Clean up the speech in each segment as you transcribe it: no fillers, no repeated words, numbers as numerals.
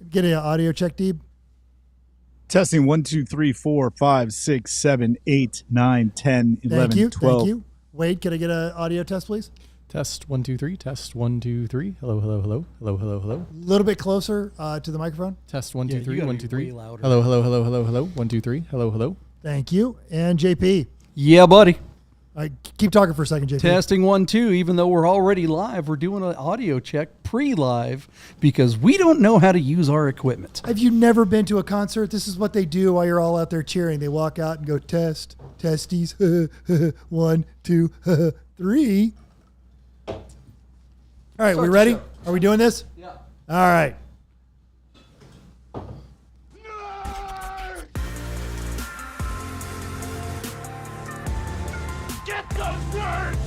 Get an audio check, Deeb. Testing 1, 2, 3, 4, 5, 6, 7, 8, 9, 10, 11, 12. Thank you. Wade, can I get an audio test, please? Test 1, 2, 3. Test 1, 2, 3. Hello, hello, hello, hello, hello, hello. A little bit closer to the microphone. Test 1, 2, 3. 1, 2, 3. Hello, Hello, hello, hello, hello. 1, 2, 3. Hello, hello. Thank you. And JP. Yeah, buddy. Keep talking for a second, JP. Testing 1, 2. Even though we're already live, we're doing an audio check pre-live because we don't know how to use our equipment. Have you never been to a concert? This is what they do while you're all out there cheering. They walk out and go, testies, 1, 2, 3. All right, we ready? Are we doing this? Yeah. All right. Get those nerds!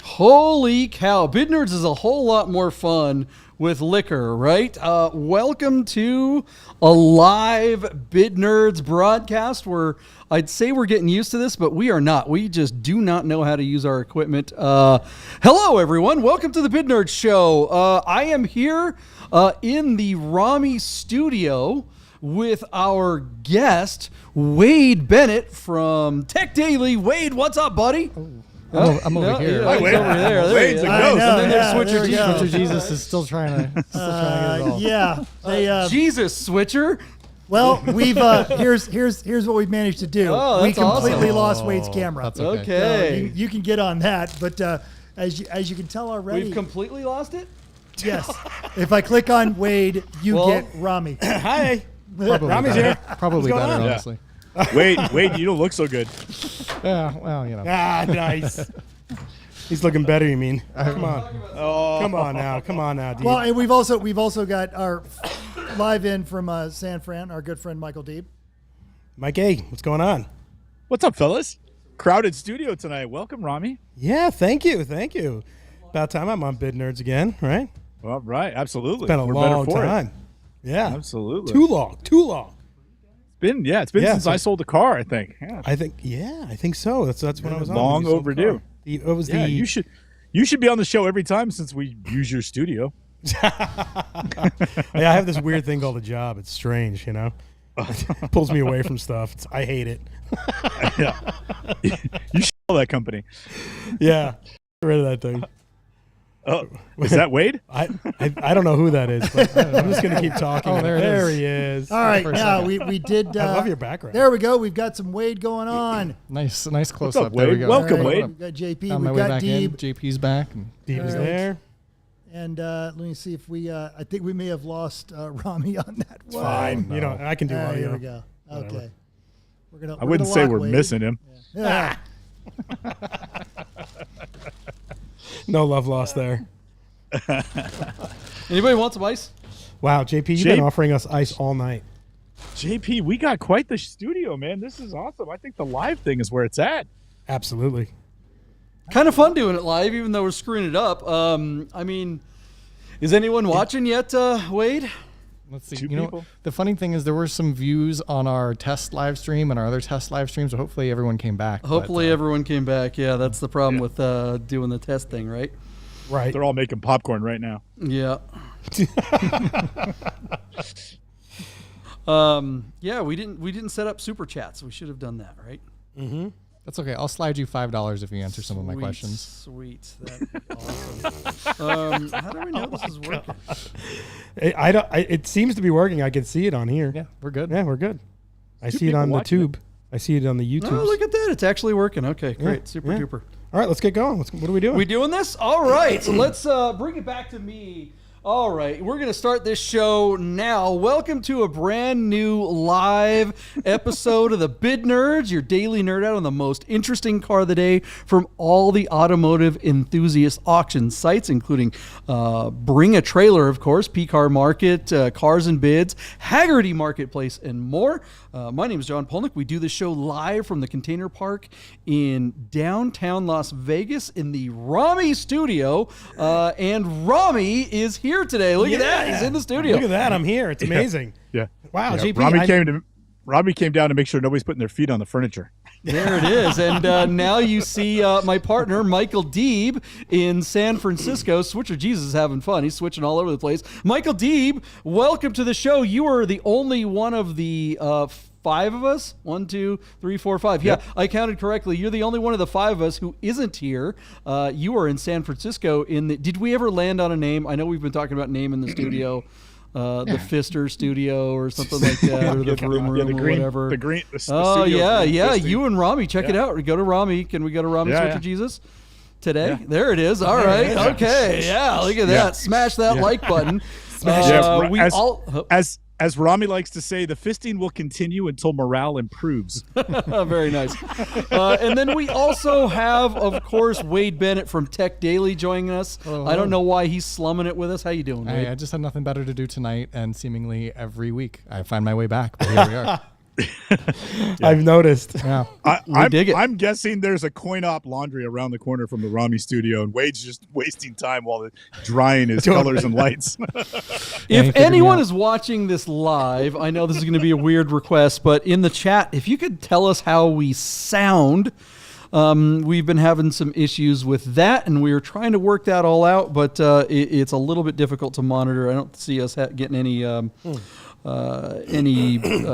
Holy cow. Bid Nerds is a whole lot more fun with liquor, right? Welcome to a live Bid Nerds broadcast where I'd say we're getting used to this, but we are not. We just do not know how to use our equipment. Hello, everyone. Welcome to the Bid Nerds show. I am here in the Romi studio with our guest, Wade Bennet from Tech Daily. Wade, what's up, buddy? I'm over here. Hi, Wade. Over there. There Wade's he a is. ghost. And then there's there Switcher we go. Jesus. Switcher Jesus is still trying to get it all. Yeah. They, Jesus, Switcher. well, we've here's what we've managed to do. Oh, We that's awesome. completely lost Wade's camera. That's Okay. okay. You can get on that, but as you can tell already, We've completely lost it? yes. If I click on Wade, you Well- get Romi. Hi. Probably Rami's better. here. Probably What's going better, on? honestly. Wade, you don't look so good. Yeah, well, you know. Ah, nice. He's looking better, you mean? Come on. Come on now. Come on now, Deeb. Well, and we've also got our live in from San Fran, our good friend Michael Deeb. Mike A., what's going on? What's up, fellas? Crowded studio tonight. Welcome, Romi. Yeah, thank you. Thank you. About time I'm on Bid Nerds again, right? All right, absolutely. It's been a We're long better for time. it. Yeah. Absolutely. Too long. It's been Yeah, since so- I sold a car, I think. Yeah. I think so. That's when I was on. Long when you sold the overdue. car. It was Yeah, the you should be on the show every time since we use your studio. Yeah, I have this weird thing called a job. It's strange, you know. It pulls me away from stuff. I hate it. Yeah. You should sell that company. Yeah. Get rid of that thing. Oh, is that Wade? I don't know who that is, but I'm just gonna keep talking. Oh, there it is. he is. All right, For a now second. we did. I love your background. There we go. We've got some Wade going on. Nice close up, up. There we Wade? go. Welcome, All Wade. We've got JP. On my We've way got back in. Deeb. JP's back. And Deeb is All right. there. And let me see if we. I think we may have lost Romi on that one. Fine. You know, I can do Here audio. we go. Okay. I wouldn't say we're missing him. Yeah. No love lost there. Anybody want some ice? Wow, JP, you've been offering us ice all night. JP, we got quite the studio, man. This is awesome. I think the live thing is where it's at. Absolutely. Kind of fun doing it live, even though we're screwing it up. I mean, is anyone watching yet, Wade? let's see. Two You know, people? the funny thing is there were some views on our test live stream and our other test live streams. So hopefully everyone came back. Hopefully but, everyone came back. Yeah, that's the problem with doing the test thing, right? Right. They're all making popcorn right now. Yeah. Yeah, we didn't set up super chats. We should have done that, right? Mm-hmm. that's okay. I'll slide you $5 if you answer some of my questions. Sweet, that'd be awesome. How do we know this is working? It seems to be working. I can see it on here. Yeah, we're good. Yeah, we're good. I Two see it people on the watching tube. I see it on the YouTube. Oh, look at that! It's actually working. Okay, great, Yeah, super yeah. duper. All right, let's get going. What are we doing? We doing this? All right. So let's bring it back to me. All right, we're going to start this show now. Welcome to a brand new live episode of the Bid Nerds, your daily nerd out on the most interesting car of the day from all the automotive enthusiast auction sites, including Bring a Trailer, of course, PCAR Market, Cars and Bids, Hagerty Marketplace, and more. My name is John Polnik. We do this show live from the Container Park in downtown Las Vegas in the Romi studio, and Romi is here today. Look at that. He's in the studio. Look at that. I'm here. It's amazing. Yeah. Wow, Yeah. JP. Robbie came down to make sure nobody's putting their feet on the furniture. There it is. And now you see my partner, Michael Deeb, in San Francisco. Switcher Jesus is having fun. He's switching all over the place. Michael Deeb, welcome to the show. You are the only one of the 5 of us. 1, 2, 3, 4, 5. Yeah, I counted correctly. You're the only one of the 5 of us who isn't here. You are in San Francisco. Did we ever land on a name? I know we've been talking about name in the studio. The Fister Studio or something like that, or the Vroom Room or whatever. Studio yeah. You and Romi, check it out. We go to Romi. Can we go to Romi Switcher Jesus today? Yeah. There it is. All right. Okay. Yeah. Look at that. Smash that like button. As Romi likes to say, the fisting will continue until morale improves. Very nice. And then we also have, of course, Wade Bennet from Tech Daily joining us. I don't know why he's slumming it with us. How you doing, Wade? I just had nothing better to do tonight, and seemingly every week I find my way back. But here we are. I've noticed. Yeah. We dig it. I'm guessing there's a coin-op laundry around the corner from the Romi studio, and Wade's just wasting time while drying his colors and lights. If anyone is watching this live, I know this is going to be a weird request, but in the chat, if you could tell us how we sound. We've been having some issues with that, and we were trying to work that all out, but it's a little bit difficult to monitor. I don't see us getting any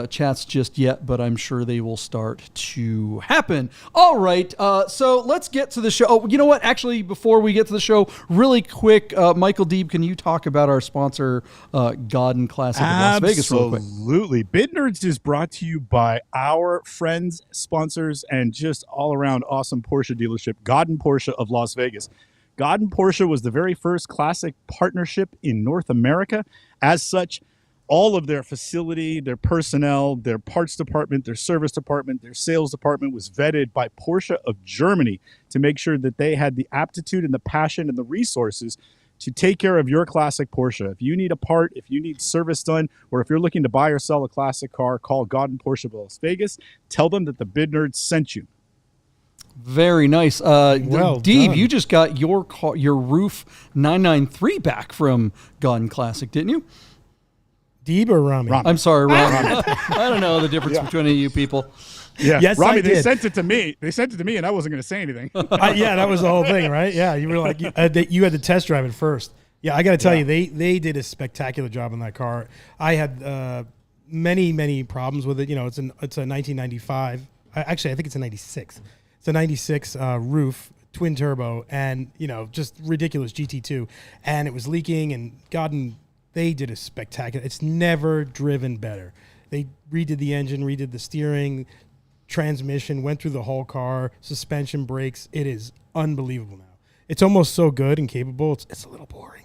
chats just yet, but I'm sure they will start to happen. All right, so let's get to the show. Oh, you know what? Actually, before we get to the show, really quick, Michael Deeb, can you talk about our sponsor, Godden Classic of Las Vegas real quick? Absolutely. Bid Nerds is brought to you by our friends, sponsors, and just all-around awesome Porsche dealership, Godden Porsche of Las Vegas. Godden Porsche was the very first classic partnership in North America. As such, all of their facility, their personnel, their parts department, their service department, their sales department was vetted by Porsche of Germany to make sure that they had the aptitude and the passion and the resources to take care of your classic Porsche. If you need a part, if you need service done, or if you're looking to buy or sell a classic car, call Godden Porsche of Las Vegas. Tell them that the Bid Nerds sent you. Very nice. Well Deeb, done. you just got your roof 993 back from Godden Classic, didn't you? Deeb or Romi? I'm sorry, Romi. I don't know the difference between any of you people. Yeah, Yes, Romi, I they did. sent it to me. And I wasn't going to say anything. Yeah, that was the whole thing, right? Yeah, you were like, you had to test drive it first. Yeah, I got to tell you, they did a spectacular job on that car. I had many problems with it. You know, it's a 1995. Actually, I think it's a 96. It's a 96 roof, twin turbo, and just ridiculous GT2, and it was leaking. And Godden, they did a spectacular. It's never driven better. They redid the engine, redid the steering, transmission, went through the whole car, suspension, brakes. It is unbelievable now. It's almost so good and capable. It's a little boring.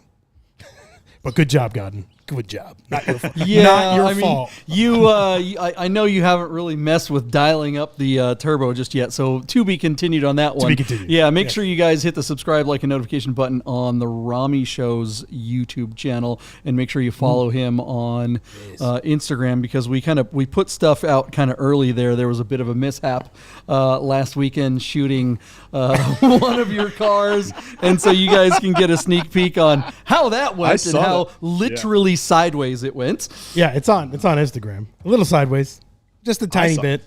But good job, Godden. Good job. Not your fault. Yeah, Not your fault. I know you haven't really messed with dialing up the turbo just yet, so to be continued on that one. To be continued. Yeah, make sure you guys hit the subscribe, like, and notification button on the Romi Show's YouTube channel, and make sure you follow him on Instagram, because we put stuff out kind of early there. There was a bit of a mishap last weekend shooting one of your cars, and so you guys can get a sneak peek on how that went and how literally sideways it went. Yeah, it's on Instagram. A little sideways. Just a tiny bit.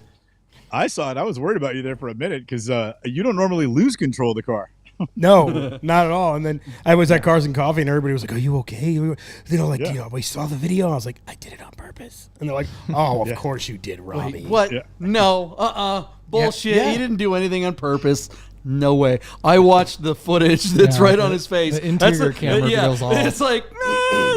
I saw it. I was worried about you there for a minute because you don't normally lose control of the car. No, not at all. And then I was at Cars and Coffee, and everybody was like, "Are you okay?" We saw the video. And I was like, "I did it on purpose." And they're like, "Oh, of course you did, Robbie." What? Yeah. No. Bullshit. Yeah. He didn't do anything on purpose. No way. I watched the footage that's right on his face. The interior camera reveals all. It's like,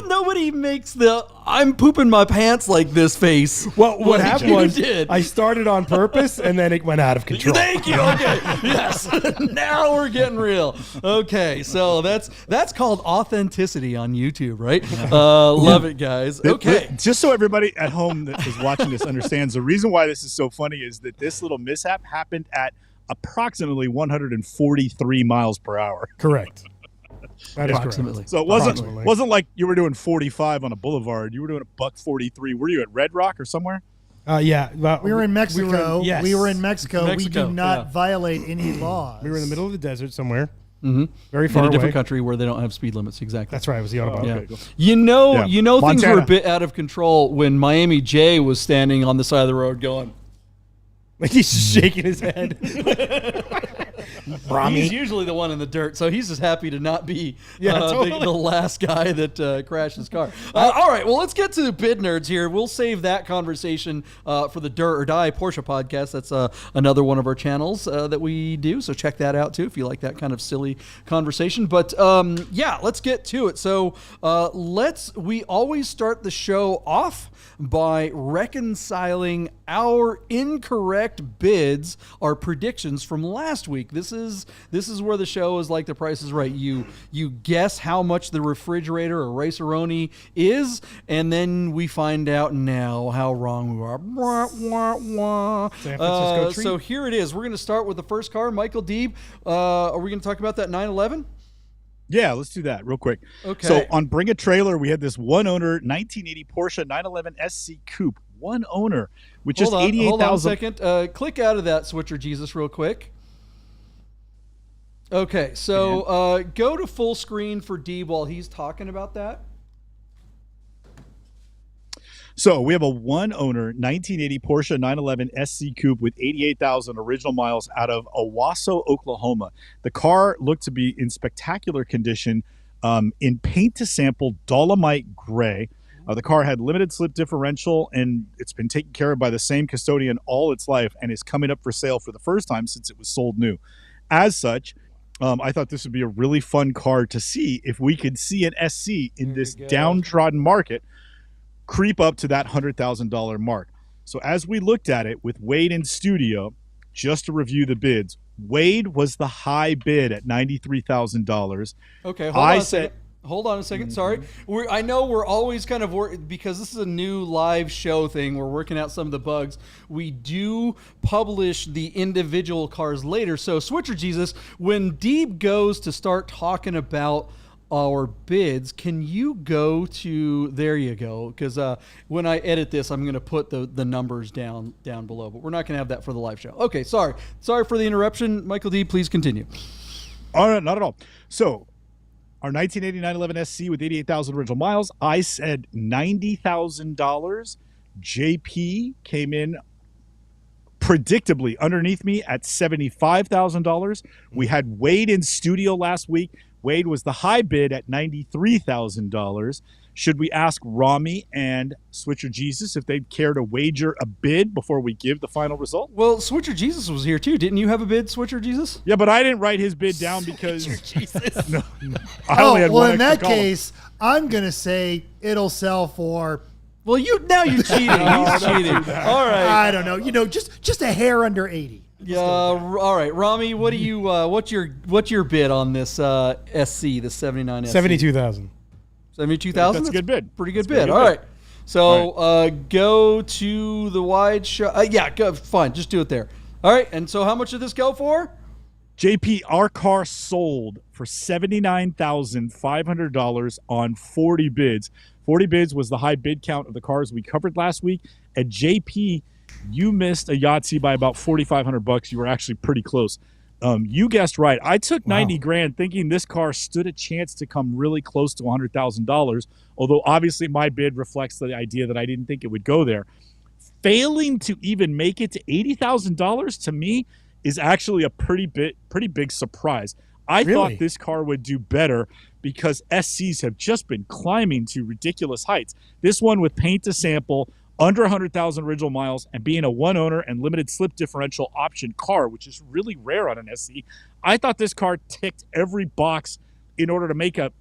nobody makes the "I'm pooping my pants" like this face. Well, what like happened you was did. I started on purpose, and then it went out of control. Thank you. Okay. Yes. Now we're getting real. Okay. So that's called authenticity on YouTube, right? Love it, guys. Okay. Just so everybody at home that is watching this understands, the reason why this is so funny is that this little mishap happened at approximately 143 miles per hour. Correct. That is Approximately. correct. So it wasn't like you were doing 45 on a boulevard. You were doing a $143. Were you at Red Rock or somewhere? Yeah. Well, We were in Mexico. yes. We were in Mexico. We do not yeah. violate any laws. We were in the middle of the desert somewhere. Mm-hmm. Very In far a away. different country where they don't have speed limits. Exactly. That's right. It was the Autobahn. Yeah. Okay, cool. You know things were Montana. a bit out of control when Miami J was standing on the side of the road going, He's just shaking his head. He's usually the one in the dirt, so he's just happy to not be totally. the last guy that crashed his car. All right, well, let's get to the bid nerds here. We'll save that conversation for the Dirt or Die Porsche podcast. That's another one of our channels that we do, so check that out too if you like that kind of silly conversation. But yeah, let's get to it. So we always start the show off by reconciling our incorrect bids, our predictions from last week. This is where the show is like The Price is Right. You guess how much the refrigerator or Rice-A-Roni is, and then we find out now how wrong we are. San Francisco treat. So here it is. We're going to start with the first car, Michael Deeb. Are we going to talk about that 911? Yeah, let's do that real quick. Okay. So on Bring a Trailer, we had this one owner 1980 Porsche 911 SC Coupe. One owner with just 88,000. Hold on a second. Click out of that, Switcher Jesus, real quick. Okay, so go to full screen for Deeb while he's talking about that. So we have a one owner 1980 Porsche 911 SC Coupe with 88,000 original miles out of Owasso, Oklahoma. The car looked to be in spectacular condition, in paint to sample Dolomite gray. The car had limited slip differential, and it's been taken care of by the same custodian all its life and is coming up for sale for the first time since it was sold new. As such, I thought this would be a really fun car to see if we could see an SC in this downtrodden market creep up to that $100,000 mark. So as we looked at it with Wade in studio, just to review the bids, Wade was the high bid at $93,000. Okay, hold on a second. Sorry. I know we're always kind of because this is a new live show thing. We're working out some of the bugs. We do publish the individual cars later. So Switcher Jesus, when Deeb goes to start talking about our bids, can you go to, there you go, because when I edit this, I'm going to put the numbers down below, but we're not going to have that for the live show. Okay, sorry for the interruption. Michael D, please continue. All right, not at all. So our 1980 911 SC with 88,000 original miles, I said $90,000. JP came in predictably underneath me at $75,000. We had Wade in studio last week. Wade was the high bid at $93,000. Should we ask Romi and Switcher Jesus if they'd care to wager a bid before we give the final result? Well, Switcher Jesus was here too. Didn't you have a bid, Switcher Jesus? Yeah, but I didn't write his bid down because Jesus. no, I only had one in that extra column. case, I'm gonna say it'll sell for. Well, you're cheating. He's cheating. All right. I don't know. Just a hair under 80. Yeah. All right, Romi. What do you? What's your bid on this SC, the 79 SC? 72,000. 72,000. That's a good bid. Pretty good bid. All right. So go to the wide shot. Yeah. Go. Fine. Just do it there. All right. And so, how much did this go for? JP, our car sold for $79,500 on 40 bids. 40 bids was the high bid count of the cars we covered last week. At JP, you missed a Yahtzee by about $4,500. You were actually pretty close. You guessed right. I took 90 grand thinking this car stood a chance to come really close to $100,000, although obviously my bid reflects the idea that I didn't think it would go there. Failing to even make it to $80,000 to me is actually a pretty big surprise. I thought this car would do better because SCs have just been climbing to ridiculous heights. This one with paint to sample, under 100,000 original miles, and being a one owner and limited slip differential option car, which is really rare on an SC. I thought this car ticked every box in order to make a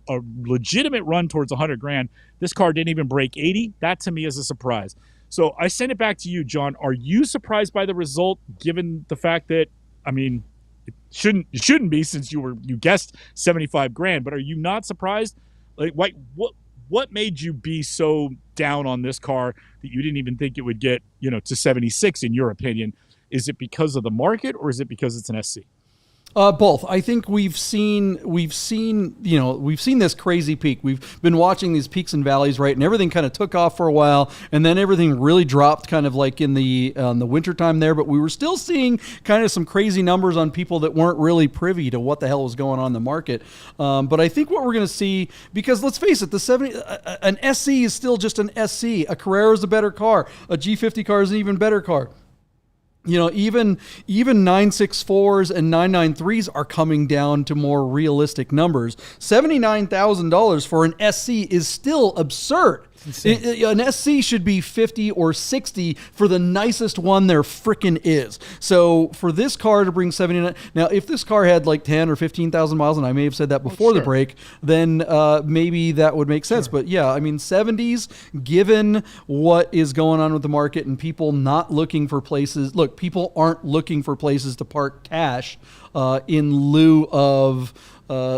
legitimate run towards 100 grand. This car didn't even break 80. That to me is a surprise. So I send it back to you, John. Are you surprised by the result, given the fact that, I mean, it shouldn't be since you guessed 75 grand, but are you not surprised? Like, what made you be so down on this car that you didn't even think it would get, to 76 in your opinion? Is it because of the market or is it because it's an SC? Both. I think we've seen this crazy peak. We've been watching these peaks and valleys, right? And everything kind of took off for a while, and then everything really dropped kind of like in the wintertime there. But we were still seeing kind of some crazy numbers on people that weren't really privy to what the hell was going on in the market. But I think what we're going to see, because let's face it, an SC is still just an SC. A Carrera is a better car. A G50 car is an even better car. You know, even 964s and 993s are coming down to more realistic numbers. $79,000 for an SC is still absurd. An SC should be 50 or 60 for the nicest one there frickin' is. So for this car to bring 79, now if this car had like 10 or 15,000 miles, and I may have said that before the break, then maybe that would make sense. But yeah, I mean 70s, given what is going on with the market and people not looking for places. Look, people aren't looking for places to park cash in lieu of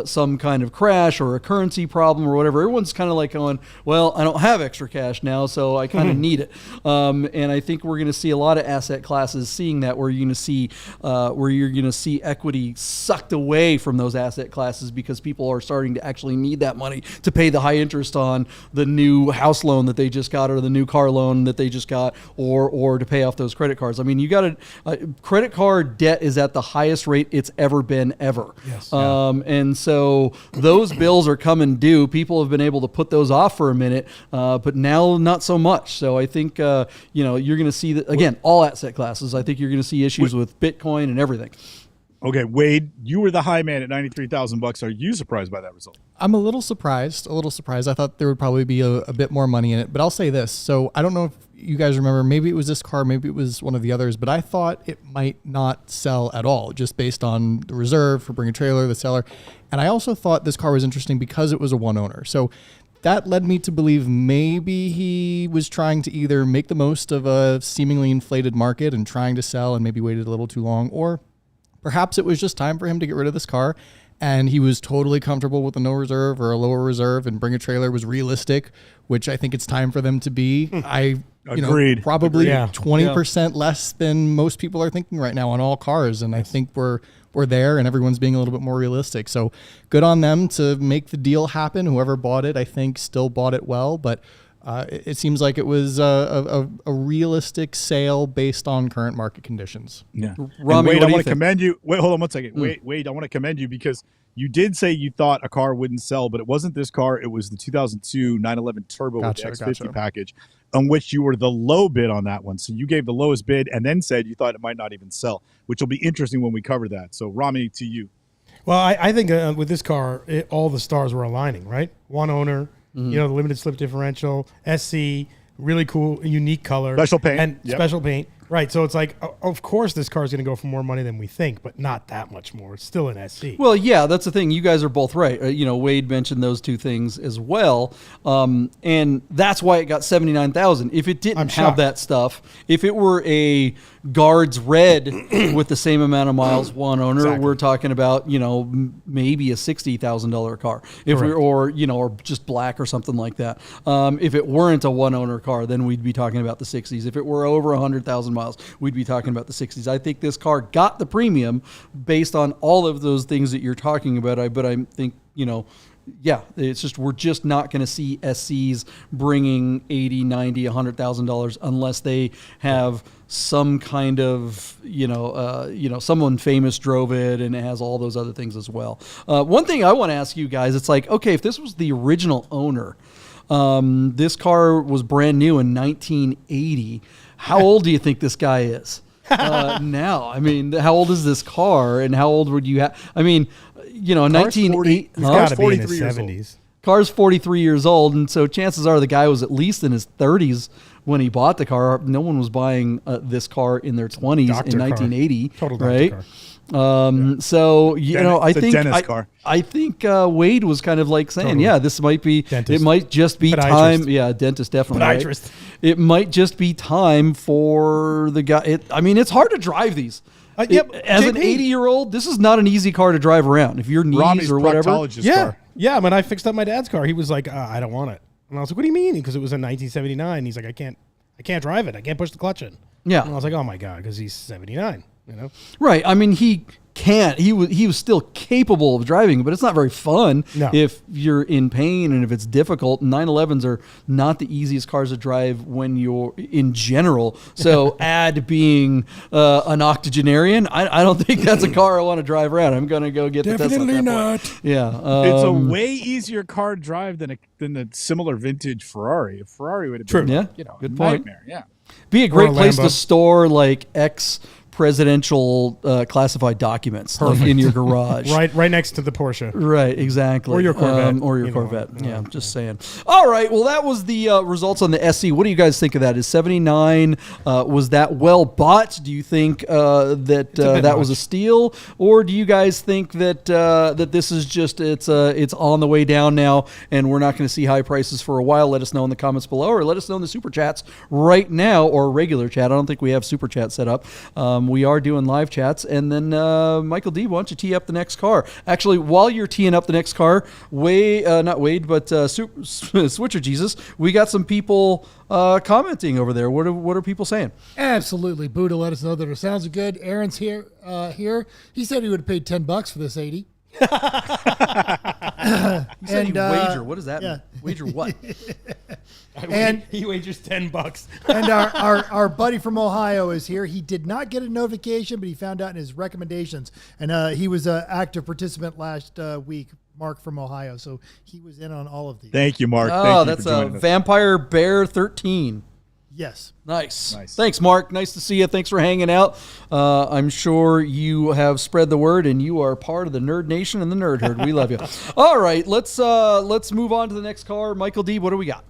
some kind of crash or a currency problem or whatever. Everyone's kind of like going, well, I don't have extra cash now, so I kind of need it. And I think we're going to see a lot of asset classes seeing that, where you're going to see equity sucked away from those asset classes because people are starting to actually need that money to pay the high interest on the new house loan that they just got, or the new car loan that they just got, or to pay off those credit cards. I mean, you got credit card debt is at the highest rate it's ever been ever. Yes. And so those bills are coming due. People have been able to put those off for a minute, but now not so much. So I think you're going to see that again, all asset classes. I think you're going to see issues with Bitcoin and everything. Okay, Wade, you were the high man at $93,000. Are you surprised by that result? I'm a little surprised. I thought there would probably be a bit more money in it, but I'll say this. So I don't know if you guys remember, maybe it was this car, maybe it was one of the others, but I thought it might not sell at all, just based on the reserve for bring a trailer, the seller. And I also thought this car was interesting because it was a one owner. So that led me to believe maybe he was trying to either make the most of a seemingly inflated market and trying to sell and maybe waited a little too long, or perhaps it was just time for him to get rid of this car and he was totally comfortable with a no reserve or a lower reserve, and bring a trailer was realistic, which I think it's time for them to be. Agreed. Probably 20% less than most people are thinking right now on all cars. And I think we're there, and everyone's being a little bit more realistic. So good on them to make the deal happen. Whoever bought it, I think, still bought it well, but it seems like it was a realistic sale based on current market conditions. Yeah. Romi, Wade, I want to think? commend you. Wait, hold on one second. Wade, I want to commend you because you did say you thought a car wouldn't sell, but it wasn't this car. It was the 2002 911 Turbo with the X50 package, on which you were the low bid on that one. So you gave the lowest bid and then said you thought it might not even sell, which will be interesting when we cover that. So, Romi, to you. Well, I think with this car, all the stars were aligning, right? One owner, the limited slip differential, SC, really cool, unique color. Special paint. And special paint. Right, so it's like, of course this car is going to go for more money than we think, but not that much more. It's still an SC. Well, yeah, that's the thing. You guys are both right. Wade mentioned those two things as well, and that's why it got $79,000. If it didn't have that stuff, if it were a Guards Red with the same amount of miles, one owner, we're talking about maybe a $60,000 car. If we or just black or something like that. If it weren't a one owner car, then we'd be talking about the 60s. If it were over 100,000 miles, we'd be talking about the 60s. I think this car got the premium based on all of those things that you're talking about. But I think, it's just, we're just not going to see SCs bringing $80, $90, $100,000 unless they have some kind of, someone famous drove it and it has all those other things as well. One thing I want to ask you guys, it's like, okay, if this was the original owner, this car was brand new in 1980. How old do you think this guy is now? I mean, how old is this car, and how old would you have? I mean, 1980. He's got to be in his 70s. Car's 43 years old, and so chances are the guy was at least in his 30s when he bought the car. No one was buying this car in their 20s in 1980, total right? car. So I think car. I think Wade was kind of like saying, this might be. Dentist. It might just be Podiatrist. time. Yeah, dentist definitely. Podiatrist. Right? It might just be time for the guy. It's hard to drive these. As an 80-year-old, this is not an easy car to drive around. If your knees Romi's or whatever. car. Yeah. When I fixed up my dad's car, he was like, I don't want it, and I was like, what do you mean? Because it was in 1979. He's like, I can't drive it. I can't push the clutch in. Yeah. And I was like, oh my god, because he's 79. Right. I mean, he can't. He was still capable of driving, but it's not very fun if you're in pain and if it's difficult. 911s are not the easiest cars to drive when you're in general. So add being an octogenarian, I don't think that's a car I want to drive around. I'm going to go get the Tesla. Definitely not. Yeah. It's a way easier car to drive than a similar vintage Ferrari. A Ferrari would have been good point. nightmare. Yeah. Be a great place to store like X presidential classified documents like in your garage. Right next to the Porsche. Right, exactly. Or your Corvette. Or your You know, Corvette. Yeah, just saying. All right, well, that was the results on the SC. What do you guys think of that? Is 79, was that well bought? Do you think that was a steal? Or do you guys think that that this is just, it's on the way down now and we're not going to see high prices for a while? Let us know in the comments below, or let us know in the super chats right now, or regular chat. I don't think we have super chat set up. We are doing live chats. And then Michael D, why don't you tee up the next car? Actually, while you're teeing up the next car, not Wade, but Switcher Jesus, we got some people commenting over there. What are people saying? Absolutely. Buddha let us know that it sounds good. Aaron's here. He said he would have paid $10 for this 80. You said he wager. What does that mean? Wager what? And he wagers $10. And our buddy from Ohio is here. He did not get a notification, but he found out in his recommendations. And he was an active participant last week, Mark from Ohio. So he was in on all of these. Thank you, Mark. Oh, Thank you that's for joining us. Vampire Bear 13. Yes. Nice. Thanks, Mark. Nice to see you. Thanks for hanging out. I'm sure you have spread the word, and you are part of the Nerd Nation and the Nerd Herd. We love you. All right, let's move on to the next car. Michael D, what do we got?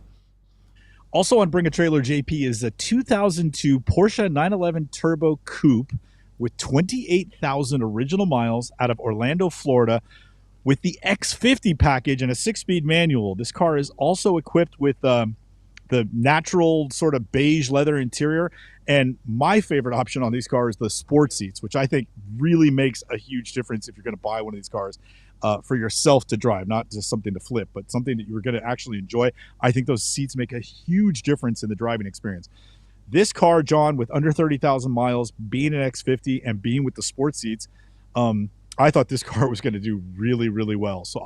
Also on Bring a Trailer JP is a 2002 Porsche 911 Turbo Coupe with 28,000 original miles out of Orlando, Florida, with the X50 package and a 6-speed manual. This car is also equipped with the natural sort of beige leather interior. And my favorite option on these cars, the sport seats, which I think really makes a huge difference if you're going to buy one of these cars for yourself to drive, not just something to flip, but something that you're going to actually enjoy. I think those seats make a huge difference in the driving experience. This car, John, with under 30,000 miles, being an X50 and being with the sport seats, I thought this car was going to do really, really well. So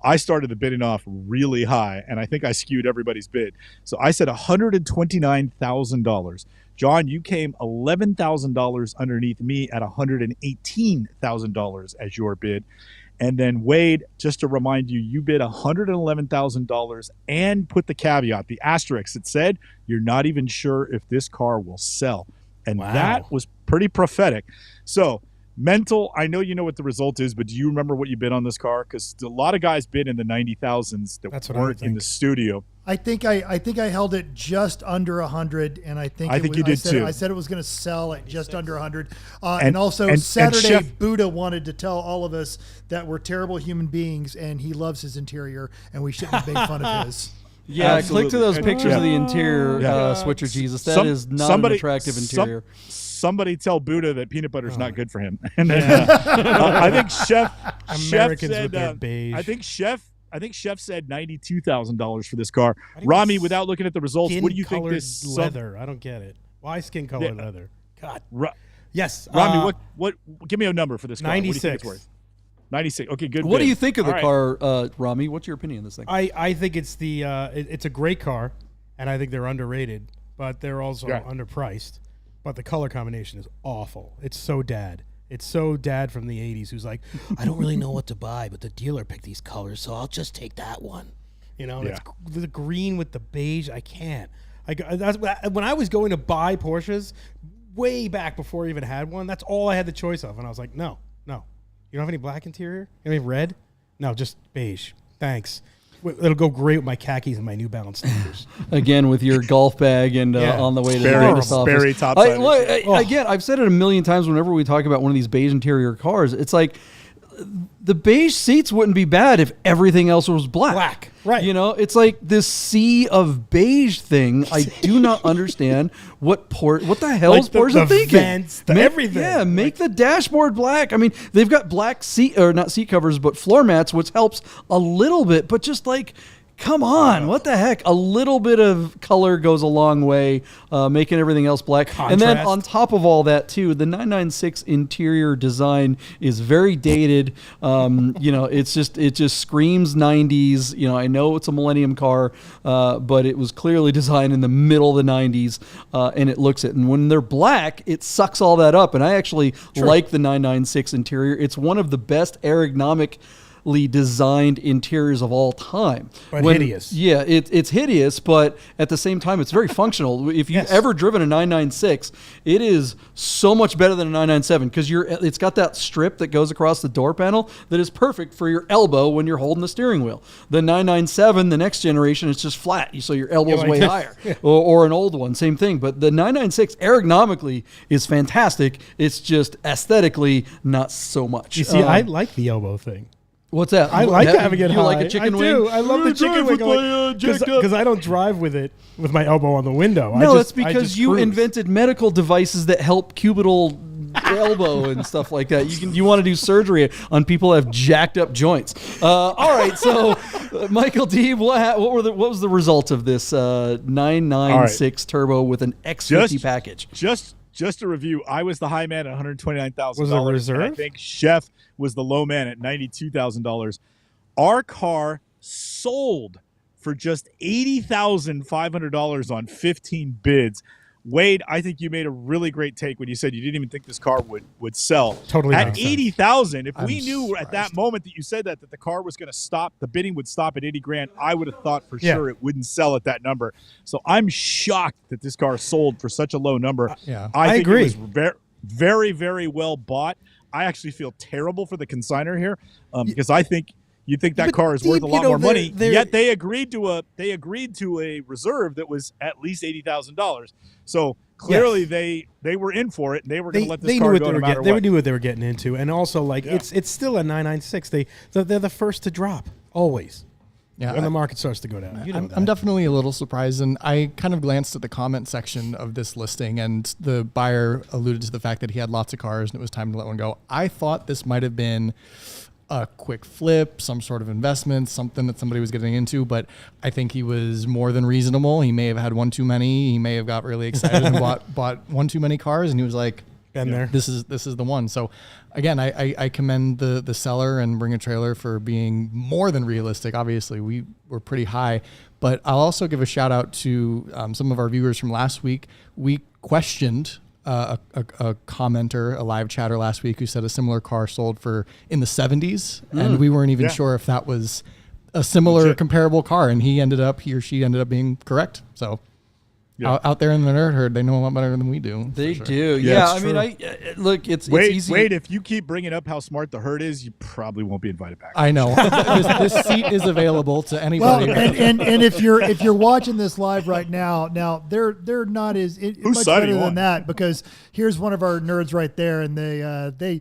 I started the bidding off really high, and I think I skewed everybody's bid. So I said $129,000. John, you came $11,000 underneath me at $118,000 as your bid. And then Wade, just to remind you, you bid $111,000 and put the caveat, the asterisk, that said you're not even sure if this car will sell. And that was pretty prophetic. So mental, I know you know what the result is, but do you remember what you bid on this car? Because a lot of guys bid in the 90,000s that weren't in the studio. I think I held it just under 100, and I think you did too. I said it was going to sell at just under 100. And also Saturday, Buddha wanted to tell all of us that we're terrible human beings, and he loves his interior, and we shouldn't make fun of his. Yeah, click to those pictures of the interior, Switcher Jesus. That is not an attractive interior. Somebody tell Buddha that peanut butter is not good for him. And then, I think Chef said, with their beige. I think Chef said $92,000 for this car. Romi, without looking at the results, what do you think this leather? I don't get it. Why skin colored leather? God. Yes, Romi. What? Give me a number for this car. 96. What do you think it's worth? 96. Okay, good. What do you think of the car, Romi? What's your opinion on this thing? I think it's it's a great car, and I think they're underrated, but they're also underpriced. But the color combination is awful. It's so dad. It's so dad from the 80s who's like, I don't really know what to buy, but the dealer picked these colors, so I'll just take that one. You know, it's the green with the beige. I can't. That's when I was going to buy Porsches way back before I even had one. That's all I had the choice of, and I was like, no. You don't have any black interior? You have any red? No, just beige. Thanks. It'll go great with my khakis and my New Balance sneakers. Again, with your golf bag and on the way to the dentist office. Sperry top again, I've said it a million times whenever we talk about one of these beige interior cars. It's like the beige seats wouldn't be bad if everything else was black. Right. You know, it's like this sea of beige thing. I do not understand what the hell is Porsche thinking? Vents, everything. Yeah, make the dashboard black. I mean, they've got black not seat covers, but floor mats, which helps a little bit, but just like, come on, what the heck? A little bit of color goes a long way, making everything else black. Contrast. And then on top of all that, too, the 996 interior design is very dated. It just screams 90s. You know, I know it's a Millennium car, but it was clearly designed in the middle of the 90s, and it looks it. And when they're black, it sucks all that up. And I actually like the 996 interior. It's one of the best ergonomic perfectly designed interiors of all time. But hideous. Yeah, it's hideous, but at the same time, it's very functional. If you've ever driven a 996, it is so much better than a 997 because it's got that strip that goes across the door panel that is perfect for your elbow when you're holding the steering wheel. The 997, the next generation, it's just flat, so your elbow's way higher. Or an old one, same thing. But the 996 ergonomically is fantastic. It's just aesthetically not so much. You see, I like the elbow thing. What's that? I like having it you high. like a chicken I wing? do. I love the chicken wing because I don't drive with it with my elbow on the window. No, it's because you invented medical devices that help cubital elbow and stuff like that. You want to do surgery on people that have jacked up joints. All right, so Michael Deeb, what was the result of this 996 turbo with an X50 package? Just to review, I was the high man at $129,000. Was it a reserve? I think Chef was the low man at $92,000. Our car sold for just $80,500 on 15 bids. Wade, I think you made a really great take when you said you didn't even think this car would sell. Totally at makes sense. 80,000. If we knew surprised. at that moment that you said that the car was going to stop, the bidding would stop at 80 grand, I would have thought for sure it wouldn't sell at that number. So I'm shocked that this car sold for such a low number. I think agree. It was very, very well bought. I actually feel terrible for the consignor here because I think you think that car is worth a lot more money. Yet they agreed to a reserve that was at least $80,000. So clearly they were in for it and they were going to let this car go no matter what. They knew what they were getting into, and also it's still a 996. They're the first to drop always. Yeah, when the market starts to go down. I'm definitely a little surprised, and I kind of glanced at the comment section of this listing, and the buyer alluded to the fact that he had lots of cars and it was time to let one go. I thought this might have been a quick flip, some sort of investment, something that somebody was getting into, but I think he was more than reasonable. He may have had one too many. He may have got really excited and bought one too many cars, and he was like, this is the one. So again, I commend the seller and Bring a Trailer for being more than realistic. Obviously, we were pretty high, but I'll also give a shout out to some of our viewers from last week. We questioned a commenter, a live chatter last week who said a similar car sold for in the 70s, and we weren't even sure if that was a similar comparable car, and he or she ended up being correct. So out there in the nerd herd, they know a lot better than we do. They sure. do. Yeah, I mean, look, it's easy. Wade, if you keep bringing up how smart the herd is, you probably won't be invited back. I know. this seat is available to anybody. Well, and if you're watching this live right now, they're not as much better than that, because here's one of our nerds right there, and they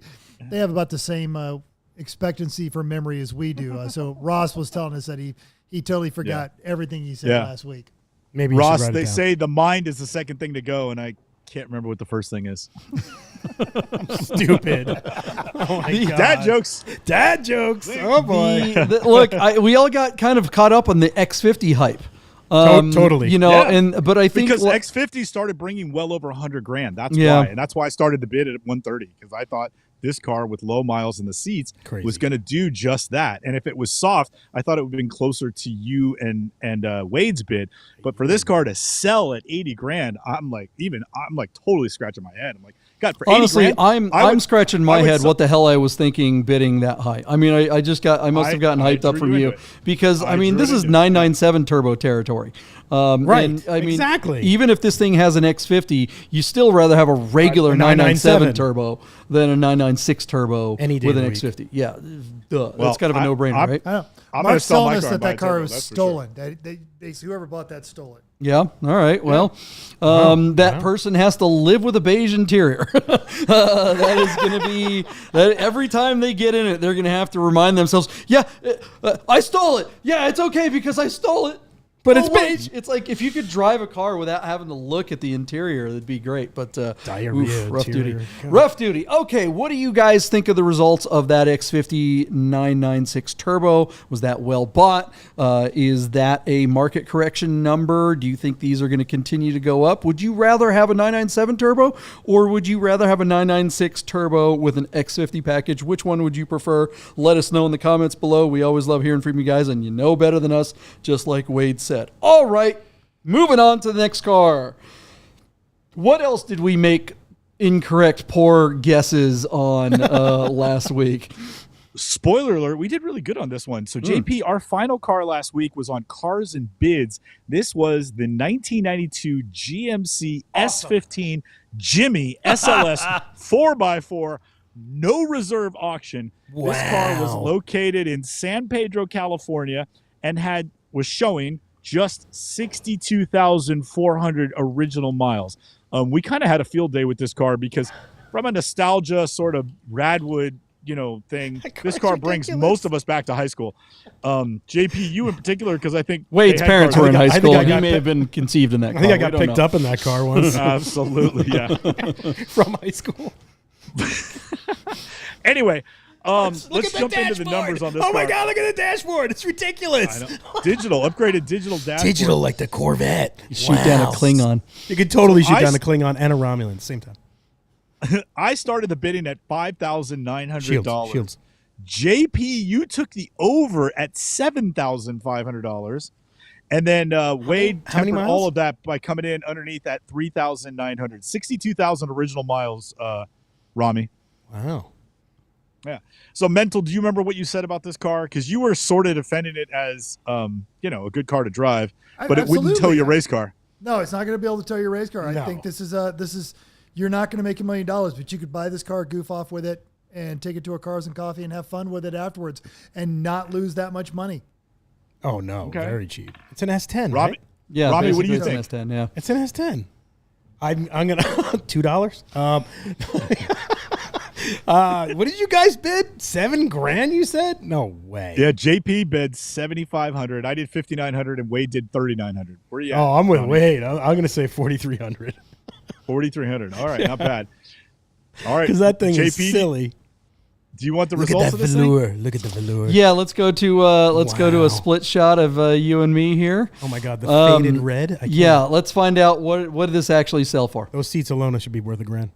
have about the same expectancy for memory as we do. So Ross was telling us that he totally forgot everything he said last week. Maybe Ross, they say the mind is the second thing to go, and I can't remember what the first thing is. Stupid. Oh my God. Dad jokes. Oh boy. Look, we all got kind of caught up on the X50 hype. Totally. But I think because X50 started bringing well over 100 grand. That's why, and that's why I started the bid at 130, because I thought this car with low miles in the seats was going to do just that. And if it was soft, I thought it would have been closer to you and Wade's bid. But for this car to sell at 80 grand, I'm like totally scratching my head. I'm like, God, for honestly, 80 grand, I'm scratching my head what the hell I was thinking bidding that high. I mean, I must have gotten hyped up from you, because I mean, this is 997 turbo territory. Right. And, I mean, exactly. Even if this thing has an X50, you still rather have a regular 997 turbo than a 996 turbo with an X50. Yeah. Duh. That's kind of a no-brainer, right? I know. Mark's telling us that car was stolen. They whoever bought that stole it. Yeah. All right. Well, that person has to live with a beige interior. That is going to be that every time they get in it, they're going to have to remind themselves, I stole it. Yeah, it's okay because I stole it. But it's beige. It's like if you could drive a car without having to look at the interior, that'd be great. But rough duty. Rough duty. Okay, what do you guys think of the results of that X50 996 Turbo? Was that well bought? Is that a market correction number? Do you think these are going to continue to go up? Would you rather have a 997 Turbo, or would you rather have a 996 Turbo with an X50 package? Which one would you prefer? Let us know in the comments below. We always love hearing from you guys, and you know better than us, just like Wade said. All right, moving on to the next car. What else did we make incorrect, poor guesses on last week? spoiler alert, we did really good on this one. So, JP, our final car last week was on Cars and Bids. This was the 1992 GMC S15 Jimmy SLS 4x4, no reserve auction. Wow. This car was located in San Pedro, California, and was showing just 62,400 original miles. We kind of had a field day with this car because from a nostalgia sort of Radwood, thing, this car brings most of us back to high school. JP, you in particular, because I think Wade's parents were in high school. I He may have been conceived in that car. I think I got picked up in that car once. Absolutely, yeah. From high school. Anyway, Look let's at jump the into the dashboard. numbers on this Oh my car. God, look at the dashboard. It's ridiculous. I know. Upgraded digital dashboard. like the Corvette. Shoot down a Klingon. You could totally shoot I down a s- Klingon and a Romulan at the same time. I started the bidding at $5,900. Shields. JP, you took the over at $7,500. And then Wade how many tempered miles? all of that by coming in underneath at 3,900. 62,000 original miles, Romi. Wow. Yeah. So, Mental, do you remember what you said about this car? Because you were sort of defending it as, a good car to drive, but it wouldn't tow Absolutely. your race car. No, it's not going to be able to tow your race car. No. I think this is you're not going to make $1 million, but you could buy this car, goof off with it, and take it to a Cars and Coffee and have fun with it afterwards, and not lose that much money. Oh, no. Okay. Very cheap. It's an S10, Robbie, right? Yeah, Robbie, what do you basically it's think? an S10, yeah. It's an S10. I'm going to... $2? What did you guys bid? $7,000, you said? No way. Yeah, JP bid 7,500. I did 5,900, and Wade did 3,900. Where are you at? Oh, I'm with Robbie? Wade. I'm going to say 4,300. 4,300. All right, not bad. All right, Because that thing is JP, silly. do you want the results of this thing? Look at the velour. Yeah, let's go to Wow. a split shot of you and me here. Oh, my God. The Um, faded red. I can't- Yeah, let's find out what did this actually sell for. Those seats alone should be worth $1,000.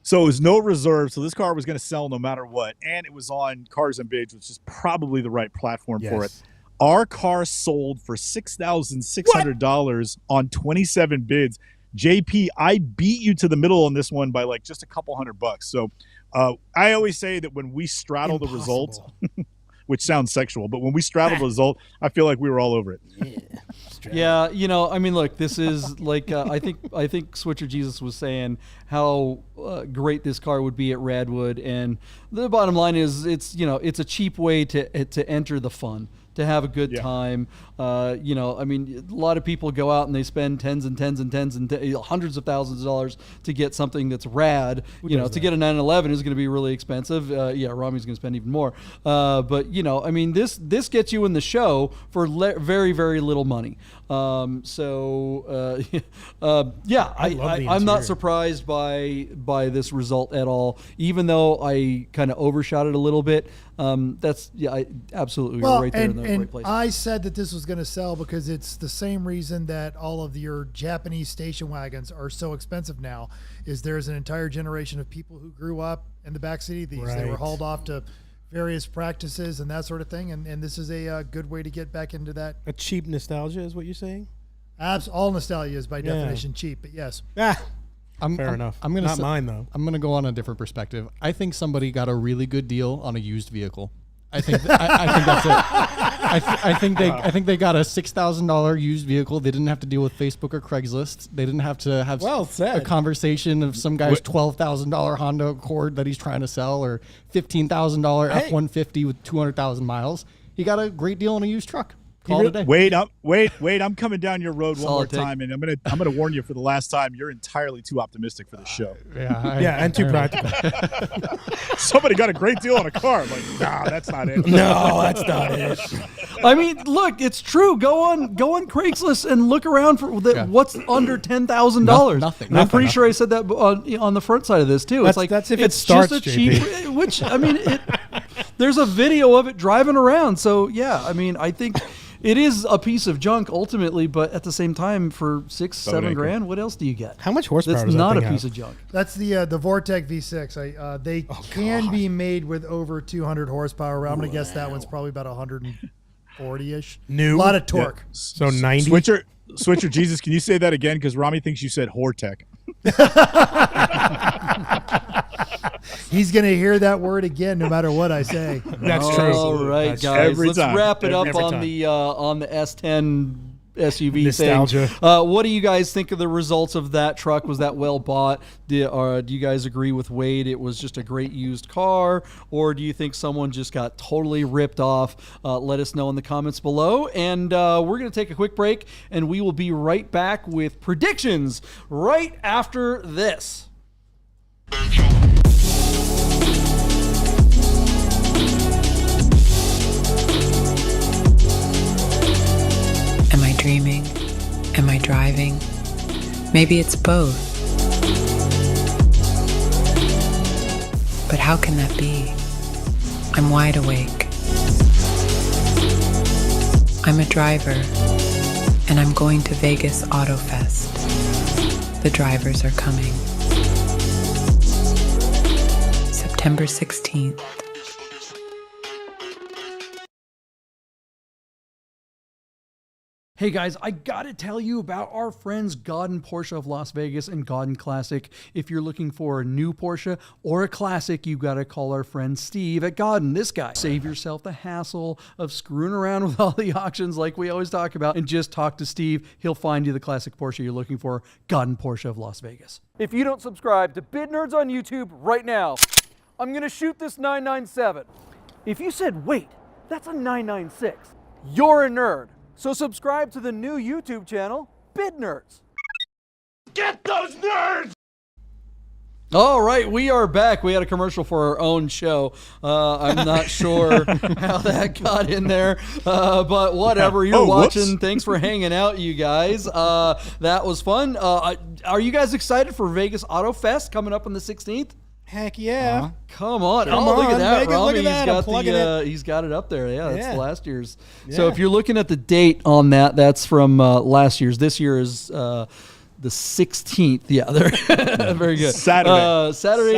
So it was no reserve. So this car was going to sell no matter what. And it was on Cars and Bids, which is probably the right platform for it. Yes. Our car sold for $6,600 on 27 bids. JP, I beat you to the middle on this one by like just a couple $100. So I always say that when we straddle the result, which sounds sexual, but when we straddle the result, I feel like we were all over it. Yeah, I mean, look, this is like I think Switcher Jesus was saying how great this car would be at Radwood, and the bottom line is it's a cheap way to enter the fun, to have a good time. I mean, a lot of people go out and they spend tens and hundreds of thousands of dollars to get something that's rad. To get a 911 is going to be really expensive. Rami's going to spend even more. But I mean, this gets you in the show for very, very little money. I'm not interior. surprised by this result at all, even though I kind of overshot it a little bit. I absolutely Well, were right there in the and right place. I said that this was going to sell because it's the same reason that all of your Japanese station wagons are so expensive now. Is there's an entire generation of people who grew up in the backseat of these. They were Right. hauled off to various practices and that sort of thing, and this is a good way to get back into that. A cheap nostalgia is what you're saying? All nostalgia is by definition cheap, but yes. Ah, fair enough. I'm gonna Not mine, though. I'm gonna go on a different perspective. I think somebody got a really good deal on a used vehicle. I think that's it. I think they got a $6,000 used vehicle. They didn't have to deal with Facebook or Craigslist. They didn't have to have Well said. a conversation of some guy's $12,000 Honda Accord that he's trying to sell or $15,000 Hey. F-150 with 200,000 miles. He got a great deal on a used truck. Call it a day. Wade, I'm coming down your road one more Solid take. time, and I'm gonna warn you for the last time. You're entirely too optimistic for this show. And too practical. Somebody got a great deal on a car. I'm like, nah, that's not it. No, that's not it. I mean, look, it's true. Go on Craigslist and look around for what's under $10,000. Nothing. I'm pretty sure I said that on the front side of this too. That's if it it's starts, just a JP. cheap. Which I mean, there's a video of it driving around. So yeah, I mean, I think it is a piece of junk ultimately, but at the same time, for $6-7 grand, what else do you get? How much horsepower That's does that not a thing piece have? of junk. That's the Vortec V6. They can be made with over 200 horsepower. I'm going to guess that one's probably about 140-ish. New? A lot of torque. So 90? Switcher Jesus, can you say that again? Because Rami thinks you said Hortec. He's going to hear that word again no matter what I say. That's true. All right, That's guys. every Let's time. wrap it up Every on time. the S10 SUV Nostalgia. thing. What do you guys think of the results of that truck? Was that well bought? Do you guys agree with Wade? It was just a great used car, or do you think someone just got totally ripped off? Let us know in the comments below. And we're going to take a quick break, and we will be right back with predictions right after this. Am I dreaming? Am I driving? Maybe it's both. But how can that be? I'm wide awake. I'm a driver, and I'm going to Vegas Auto Fest. The drivers are coming. September 16th. Hey guys, I gotta tell you about our friends Godden Porsche of Las Vegas and Godden Classic. If you're looking for a new Porsche or a classic, you gotta call our friend Steve at Godden. This guy. Save yourself the hassle of screwing around with all the auctions like we always talk about, and just talk to Steve. He'll find you the classic Porsche you're looking for. Godden Porsche of Las Vegas. If you don't subscribe to Bid Nerds on YouTube right now, I'm gonna shoot this 997. If you said, wait, that's a 996, you're a nerd. So subscribe to the new YouTube channel, Bid Nerds. Get those nerds! All right, we are back. We had a commercial for our own show. I'm not sure how that got in there, but whatever. You're watching. Whoops. Thanks for hanging out, you guys. That was fun. Are you guys excited for Vegas Auto Fest coming up on the 16th? Heck yeah. Come on. Come Look at on, that, Megan, Romi. look at that. I'm plugging it. He's got it up there. Yeah, that's Yeah. last year's. So Yeah. if you're looking at the date on that, that's from last year's. This year is the 16th. Yeah, there. Very good. Saturday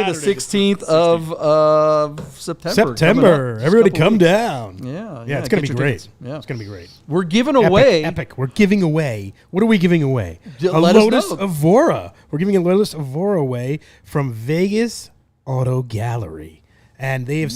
the 16th of September. September. Everybody come down. Yeah, Yeah, it's going to get be your great. tickets. Yeah. It's going to be great. We're giving away. Epic. We're giving away. What are we giving away? A Let us Lotus know. Evora. We're giving a Lotus Evora away from Vegas Auto Gallery. And they have,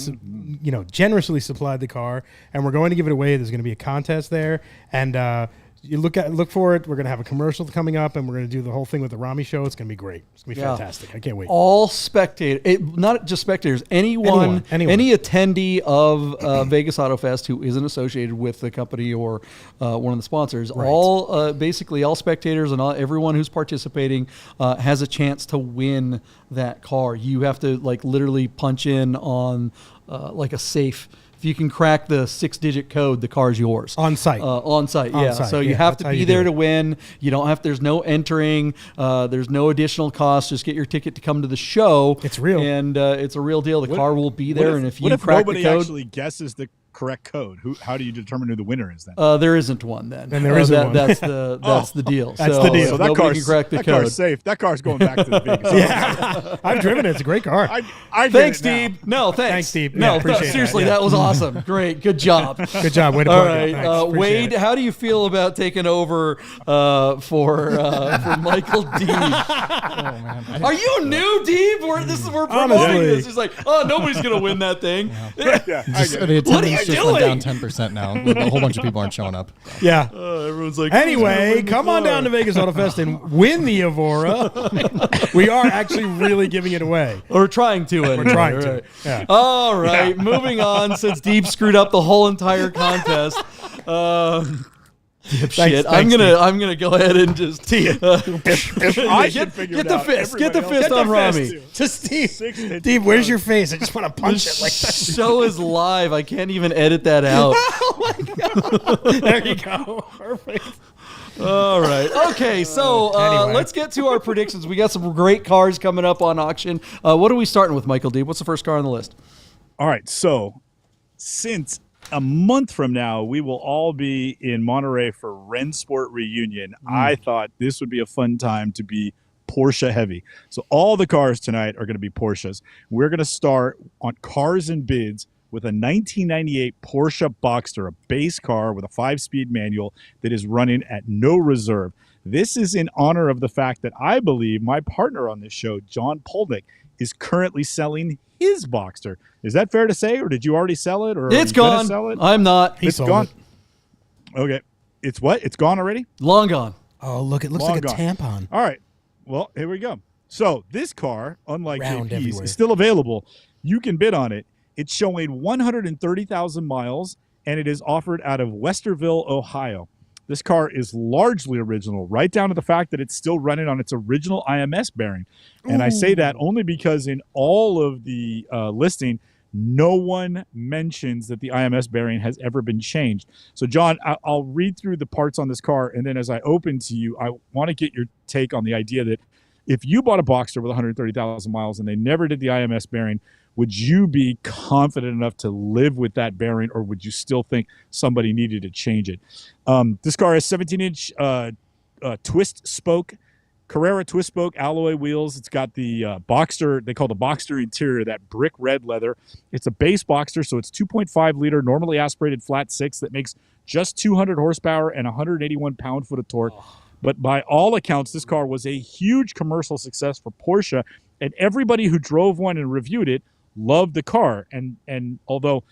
generously supplied the car, and we're going to give it away. There's going to be a contest there, and you look for it. We're going to have a commercial coming up, and we're going to do the whole thing with the Romi show. It's going to be great. It's going to be fantastic. I can't wait. All spectators, not just spectators, anyone. Any attendee of Vegas Auto Fest who isn't associated with the company or one of the sponsors, basically all spectators and everyone who's participating has a chance to win that car. You have to literally punch in on a safe. If you can crack the 6-digit code, the car's yours. On site. On site, yeah. site, So you yeah, have that's to how be you there do to it. win. You don't have. There's no entering. There's no additional cost. Just get your ticket to come to the show. It's real. and it's a real deal. The car will be there, and if you what if crack nobody the code, actually guesses the correct code? How do you determine who the winner is then? there isn't one. Then there isn't one. That's the deal. That's so the deal. if So that nobody can crack the that code. car's safe. That car's going back to the Vegas. Yeah. I've driven it. It's a great car. I get Thanks, it now. Deeb. No, thanks. Thanks, Deeb. No, Yeah, appreciate that. seriously, Yeah. that was awesome. Great, good job. Good job. Way to All plug right, it. Thanks. Appreciate Wade, it. how do you feel about taking over for Michael Deeb? Oh man. Are you new, Deeb? We're promoting Honestly. this. He's like, oh, nobody's gonna win that thing. Yeah, I Just, get the it. What are you attendance just went doing? down 10% now. A whole bunch of people aren't showing up. Yeah. Everyone's like, Anyway, come on down to Vegas Auto Fest and win the Evora. We are actually really giving it away. Or trying to. Anyway. We're trying to. Right. Yeah. All right, moving on. Since Deeb screwed up the whole entire contest. Dipshit. I'm gonna go ahead and just If I should figure get it the out, fist. Get the everybody fist else- on Rami. To Steve. 6-digit Steve, where's code. your face? I just want to punch it like The that. show is live. I can't even edit that out. There you go. Perfect. All right. Okay, so Anyway. let's get to our predictions. We got some great cars coming up on auction. What are we starting with, Michael D? What's the first car on the list? All right, so since a month from now we will all be in Monterey for Rennsport reunion, I thought this would be a fun time to be Porsche heavy. So all the cars tonight are going to be Porsches. We're going to start on cars and bids with a 1998 Porsche Boxster, a base car with a 5-speed manual that is running at no reserve. This is in honor of the fact that I believe my partner on this show, John Polnik, is currently selling his Boxster. Is that fair to say, or did you already sell it? Or It's are you gonna gone. Sell it? I'm not. He It's sold gone. it. Okay. It's what? It's gone already? Long gone. Oh, look! It looks Long like a gone. tampon. All right. Well, here we go. So this car, unlike Round JP's, everywhere. is still available. You can bid on it. It's showing 130,000 miles, and it is offered out of Westerville, Ohio. This car is largely original, right down to the fact that it's still running on its original IMS bearing. And I say that only because in all of the listing, no one mentions that the IMS bearing has ever been changed. So, John, I'll read through the parts on this car, and then as I open to you, I want to get your take on the idea that if you bought a Boxster with 130,000 miles and they never did the IMS bearing, would you be confident enough to live with that bearing, or would you still think somebody needed to change it? This car has 17-inch twist spoke, Carrera twist spoke alloy wheels. It's got the Boxster, they call the Boxster interior, that brick red leather. It's a base Boxster, so it's 2.5 liter, normally aspirated flat six that makes just 200 horsepower and 181 pound-foot of torque. But by all accounts, this car was a huge commercial success for Porsche, and everybody who drove one and reviewed it loved the car. And although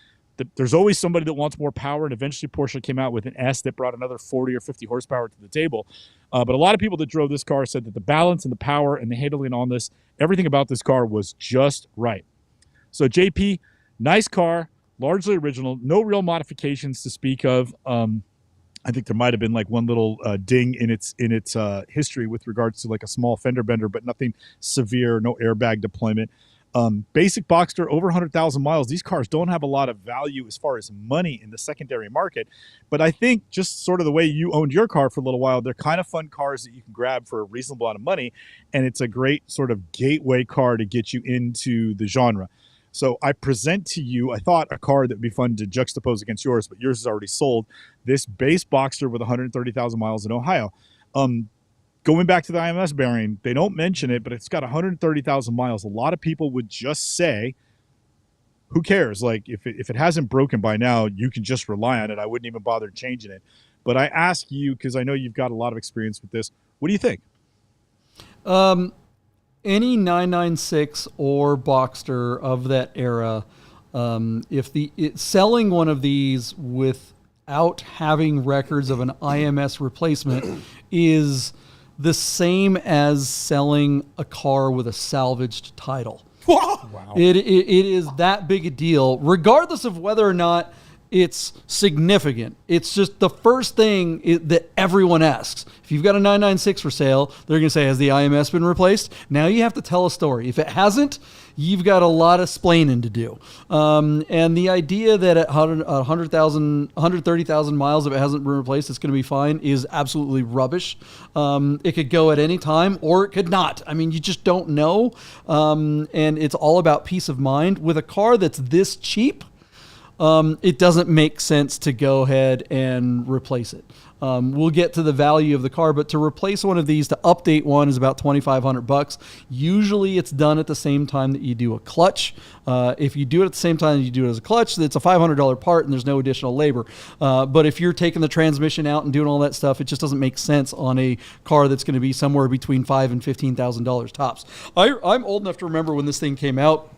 there's always somebody that wants more power, and eventually Porsche came out with an S that brought another 40 or 50 horsepower to the table. But a lot of people that drove this car said that the balance and the power and the handling on this, everything about this car was just right. So JP, nice car, largely original, no real modifications to speak of. I think there might have been like one little ding in its history with regards to like a small fender bender, but nothing severe, no airbag deployment. Basic Boxster, over 100,000 miles. These cars don't have a lot of value as far as money in the secondary market. But I think just sort of the way you owned your car for a little while, they're kind of fun cars that you can grab for a reasonable amount of money. And it's a great sort of gateway car to get you into the genre. So I present to you, I thought, a car that would be fun to juxtapose against yours, but yours is already sold. This base Boxster with 130,000 miles in Ohio. Going back to the IMS bearing, they don't mention it, but it's got 130,000 miles. A lot of people would just say, who cares? Like, if it hasn't broken by now, you can just rely on it. I wouldn't even bother changing it. But I ask you, because I know you've got a lot of experience with this, what do you think? Any 996 or Boxster of that era, selling one of these without having records of an IMS replacement is the same as selling a car with a salvaged title. Wow. It is that big a deal, regardless of whether or not it's significant. It's just the first thing that everyone asks. If you've got a 996 for sale, they're going to say, has the IMS been replaced? Now you have to tell a story. If it hasn't, you've got a lot of splaining to do. And the idea that at 130,000 miles, if it hasn't been replaced, it's going to be fine is absolutely rubbish. It could go at any time or it could not. I mean, you just don't know. And it's all about peace of mind. With a car that's this cheap, it doesn't make sense to go ahead and replace it. We'll get to the value of the car, but to replace one of these, to update one is about $2,500. Usually it's done at the same time that you do a clutch. If you do it at the same time that you do it as a clutch, it's a $500 part and there's no additional labor. But if you're taking the transmission out and doing all that stuff, it just doesn't make sense on a car that's going to be somewhere between $5,000 and $15,000 tops. I'm old enough to remember when this thing came out.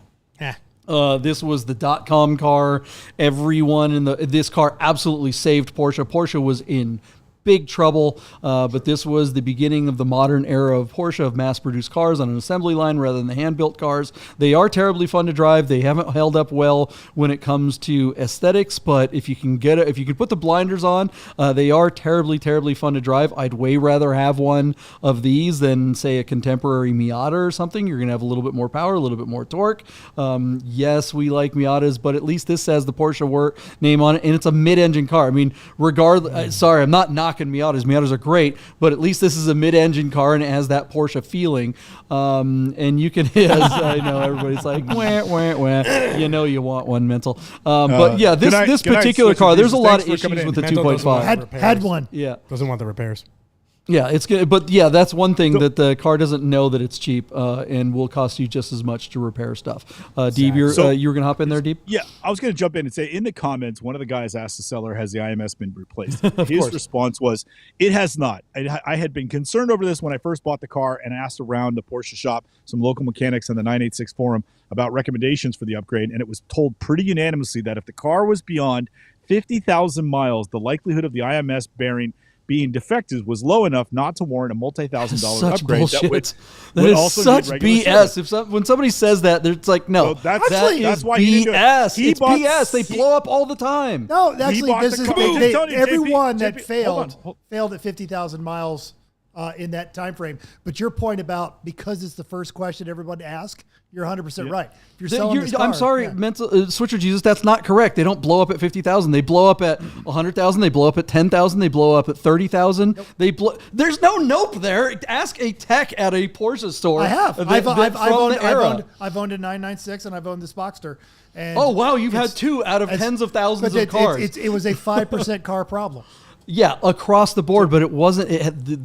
This was the .com car. Everyone in this car absolutely saved Porsche. Porsche was in big trouble, but this was the beginning of the modern era of Porsche, of mass-produced cars on an assembly line rather than the hand-built cars. They are terribly fun to drive. They haven't held up well when it comes to aesthetics, but if you can put the blinders on, they are terribly, terribly fun to drive. I'd way rather have one of these than, say, a contemporary Miata or something. You're going to have a little bit more power, a little bit more torque. Yes, we like Miatas, but at least this has the Porsche name on it, and it's a mid-engine car. I mean, sorry, I'm not knocking Miatas. Miatas are great, but at least this is a mid-engine car and it has that Porsche feeling. And you can, as I know everybody's like, wah, wah, wah. You know you want one, Mental. But yeah, this particular car, there's a lot of issues with the 2.5. Had one. Yeah. Doesn't want the repairs. Yeah, it's good, but yeah, that's one thing that the car doesn't know that it's cheap and will cost you just as much to repair stuff. Deeb, you were gonna hop in there, Deeb? Yeah, I was going to jump in and say, in the comments, one of the guys asked the seller, "Has the IMS been replaced?" His response was, "It has not." I had been concerned over this when I first bought the car and asked around the Porsche shop, some local mechanics on the 986 forum about recommendations for the upgrade, and it was told pretty unanimously that if the car was beyond 50,000 miles, the likelihood of the IMS being defective was low enough not to warrant a multi-$1,000 upgrade. Bullshit. That is also such need regular BS. service. When somebody says that, it's like, no, So that's why he didn't do it. BS. He It's bought- BS. They blow up all the time. No, actually, bought this the is car. I'm telling you, everyone JP, that hold on. failed at 50,000 miles in that time frame. But your point about because it's the first question everyone asks, you're 100% right. If you're selling this car, I'm sorry, yeah. mental switcher Jesus. That's not correct. They don't blow up at 50,000. They blow up at 100,000. They blow up at 10,000. They blow up at 30,000. Nope. They blow. There's no nope there. Ask a tech at a Porsche store. I have. I've I've owned a 996 and I've owned this Boxster. And oh wow, you've had two out of tens of thousands of cars. It was a 5% car problem. Yeah, across the board, but it wasn't.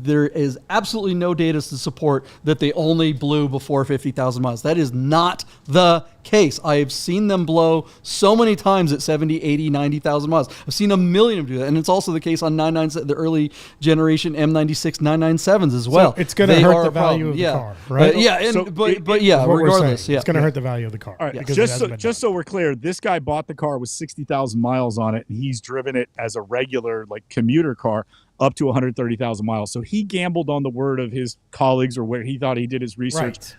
There is absolutely no data to support that they only blew before 50,000 miles. That is not the case. I have seen them blow so many times at 70, 80, 90,000 miles. I've seen a million of them do that, and it's also the case on the early generation M96 997s as well. So it's going to hurt the value of the car, right? regardless, it's going to hurt the value of the car. All right, just so we're clear, this guy bought the car with 60,000 miles on it, and he's driven it as a regular commuter car up to 130,000 miles. So he gambled on the word of his colleagues or where he thought he did his research. Right.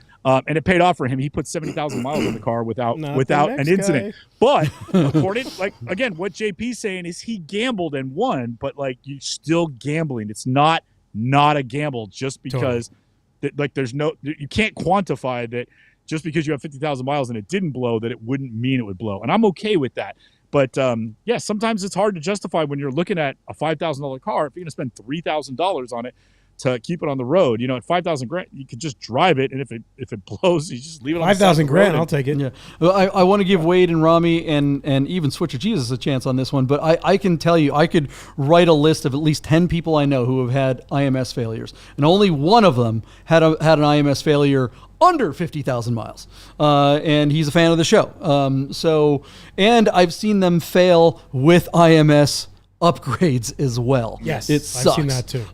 And it paid off for him. He put 70,000 miles on the car without an incident. Guy. But according, again, what JP's saying is he gambled and won, but you're still gambling. It's not a gamble just because there's no, you can't quantify that just because you have 50,000 miles and it didn't blow that it wouldn't mean it would blow. And I'm okay with that. But sometimes it's hard to justify when you're looking at a $5,000 car. If you're going to spend $3,000 on it to keep it on the road, at $5,000, you could just drive it, and if it blows, you just leave it on the side of the road. $5,000, I'll take it. Yeah, well, I want to give Wade and Romi and even Switcher Jesus a chance on this one, but I can tell you, I could write a list of at least 10 people I know who have had IMS failures, and only one of them had an IMS failure under 50,000 miles, and he's a fan of the show. And I've seen them fail with IMS upgrades as well. Yes, it sucks. I've seen that too.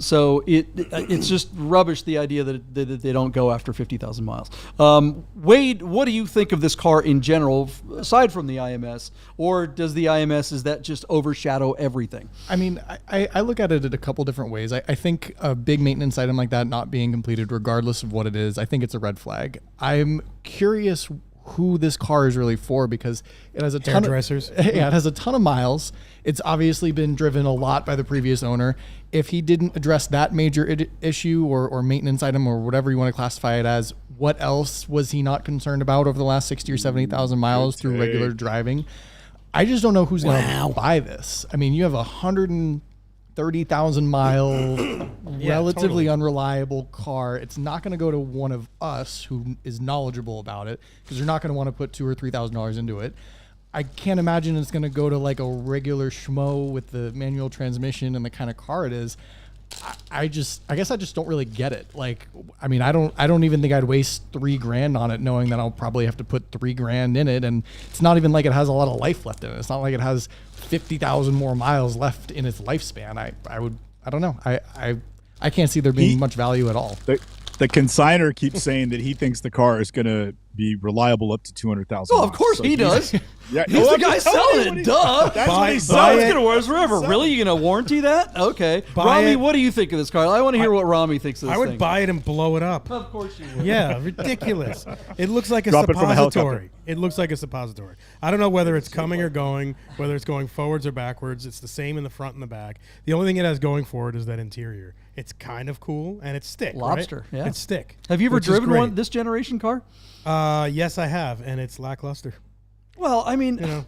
So it's just rubbish, the idea that they don't go after 50,000 miles. Wade, what do you think of this car in general, aside from the IMS, or does the IMS, is that just overshadow everything? I mean, I look at it in a couple different ways. I think a big maintenance item like that not being completed, regardless of what it is, I think it's a red flag. I'm curious who this car is really for, because it has a ton hairdressers. It has a ton of miles. It's obviously been driven a lot by the previous owner. If he didn't address that major issue or maintenance item or whatever you want to classify it as, what else was he not concerned about over the last 60 or 70,000 miles through regular driving? I just don't know who's going to buy this. I mean, you have 130,000 mile, relatively unreliable car. It's not going to go to one of us who is knowledgeable about it, because you're not going to want to put $2,000 or $3,000 into it. I can't imagine it's going to go to a regular schmo with the manual transmission and the kind of car it is. I guess I just don't really get it. I mean, I don't even think I'd waste $3,000 on it, knowing that I'll probably have to put $3,000 in it. And it's not even like it has a lot of life left in it. It's not like it has 50,000 more miles left in its lifespan. I don't know. I can't see there being much value at all. The consigner keeps saying that he thinks the car is going to be reliable up to 200,000. Oh, of course he does. Yeah, he's the guy selling it. Duh. That's what he's It's selling. going to last forever. Really? You going to warranty that? Okay. Romi, what do you think of this car? I want to hear what Romi thinks of this I would thing. buy it and blow it up. Of course you would. Yeah, ridiculous. It looks like a Drop it from a suppository. It looks like a suppository. I don't know whether it's coming or going, whether it's going forwards or backwards. It's the same in the front and the back. The only thing it has going for it is that interior. It's kind of cool, and it's stick. Lobster, right? yeah. It's stick. Have you ever which is driven great. this generation car? Yes, I have, and it's lackluster. Well, I mean,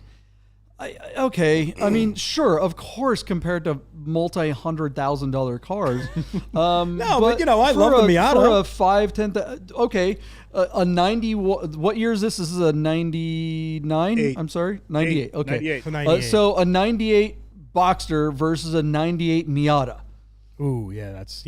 okay. I mean, sure, of course, compared to multi-$100,000 cars. But I love the Miata. For a 5, 10, okay, a 90. What year is this? This is a 99. I'm sorry, 98. Okay, 98. It's a 98. So a 98 Boxster versus a 98 Miata. Ooh, yeah, that's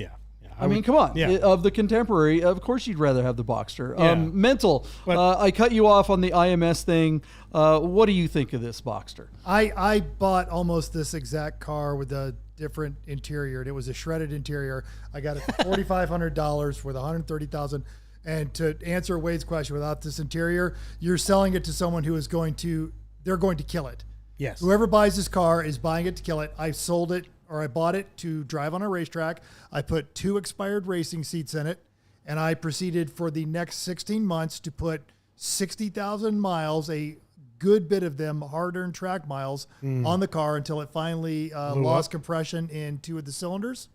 I mean, come on. Yeah. Of the contemporary, of course you'd rather have the Boxster. Yeah. Mental. But- I cut you off on the IMS thing. What do you think of this Boxster? I bought almost this exact car with a different interior, and it was a shredded interior. I got it for $4,500 with $130,000. And to answer Wade's question, without this interior, you're selling it to someone who is they're going to kill it. Yes. Whoever buys this car is buying it to kill it. I bought it to drive on a racetrack. I put 2 expired racing seats in it, and I proceeded for the next 16 months to put 60,000 miles, a good bit of them hard-earned track miles, on the car until it finally lost compression in 2 of the cylinders.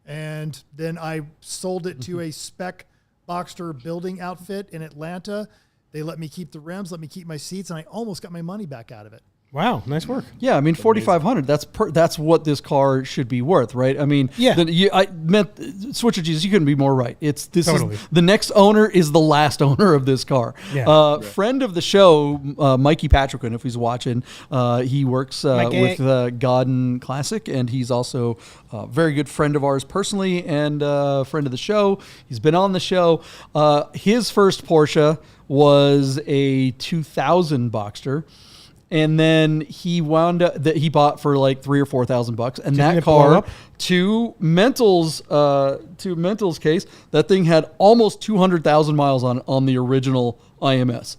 And then I sold it to a spec Boxster building outfit in Atlanta. They let me keep the rims, let me keep my seats, and I almost got my money back out of it. Wow, nice work. Yeah, I mean, $4,500. That's what this car should be worth, right? I mean, Yeah. I meant Switcher Jesus. You couldn't be more right. Totally. The next owner is the last owner of this car. Yeah. Friend of the show, Mikey Patrickman, if he's watching, he works with Godden Classic, and he's also a very good friend of ours personally and friend of the show. He's been on the show. His first Porsche was a 2000 Boxster. And then he wound up that he bought for like $3,000 or $4,000, and Didn't that it blow car, up? to Mental's case, that thing had almost 200,000 miles on the original IMS.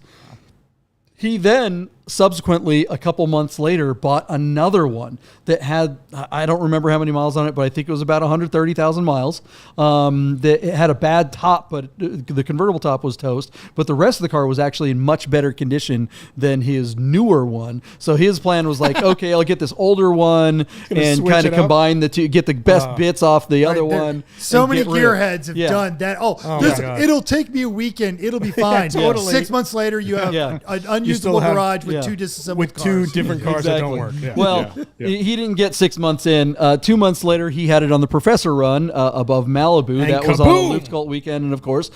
He then subsequently, a couple months later, bought another one that had, I don't remember how many miles on it, but I think it was about 130,000 miles. That it had a bad top, but the convertible top was toast. But the rest of the car was actually in much better condition than his newer one. So his plan was like, okay, I'll get this older one and switch kind it of up? combine the two, get the best bits off the other There- one. So and many get rid- gearheads have Yeah. done that. my God. It'll take me a weekend. It'll be fine. totally. 6 months later, you have Yeah. an unusable have- garage with yeah. 2 disassembled With 2 cars. different cars that don't work. Yeah. Well, Yeah. he didn't get 6 months in. 2 months later, he had it on the Professor run above Malibu. And that was on a kaboom! Looped Cult weekend, and of course,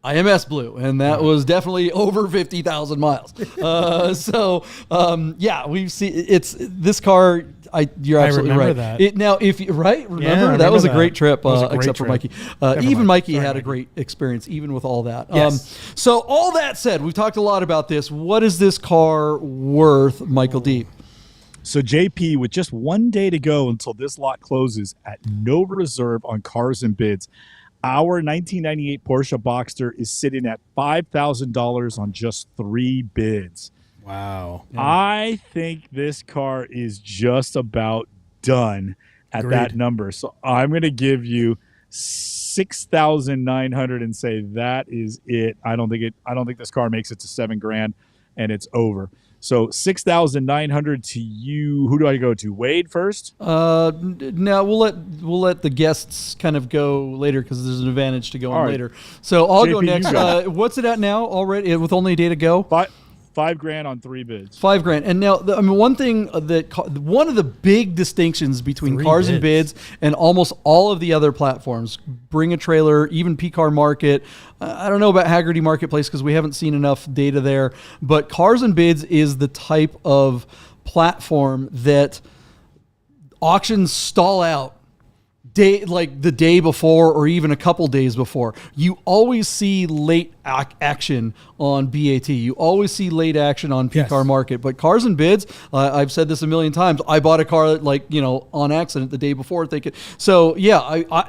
IMS Blue, and that was definitely over 50,000 miles. Yeah, we've seen it's this car. You're absolutely remember right. that. Now, if you remember I that remember was a that. great trip, That was a great except for trip. Mikey. Never Even mind. Mikey Sorry, had a Mikey. great experience, even with all that. Yes. So all that said, we've talked a lot about this. What is this car worth, Michael Deeb? So JP, with just 1 day to go until this lot closes at no reserve on cars and bids, our 1998 Porsche Boxster is sitting at $5,000 on just 3 bids. Wow. I think this car is just about done at that Agreed. number. So I'm going to give you 6,900 and say that is it. I don't think this car makes it to $7,000 and it's over. So 6,900 to you. Who do I go to? Wade first? No, we'll let the guests kind of go later because there's an advantage to going All right. later. So I'll go JP, you next. go. What's it at now already with only a day to go? $5,000 on 3 bids. $5,000. And now, one thing one of the big distinctions between 3 cars and bids and almost all of the other platforms, Bring a Trailer, even PCAR Market. I don't know about Hagerty Marketplace because we haven't seen enough data there. But cars and bids is the type of platform that auctions stall out like the day before or even a couple days before. You always see late action on BAT. You always see late action on PCAR Yes. Market. But cars and bids, I've said this a million times. I bought a car on accident the day before thinking. So yeah, I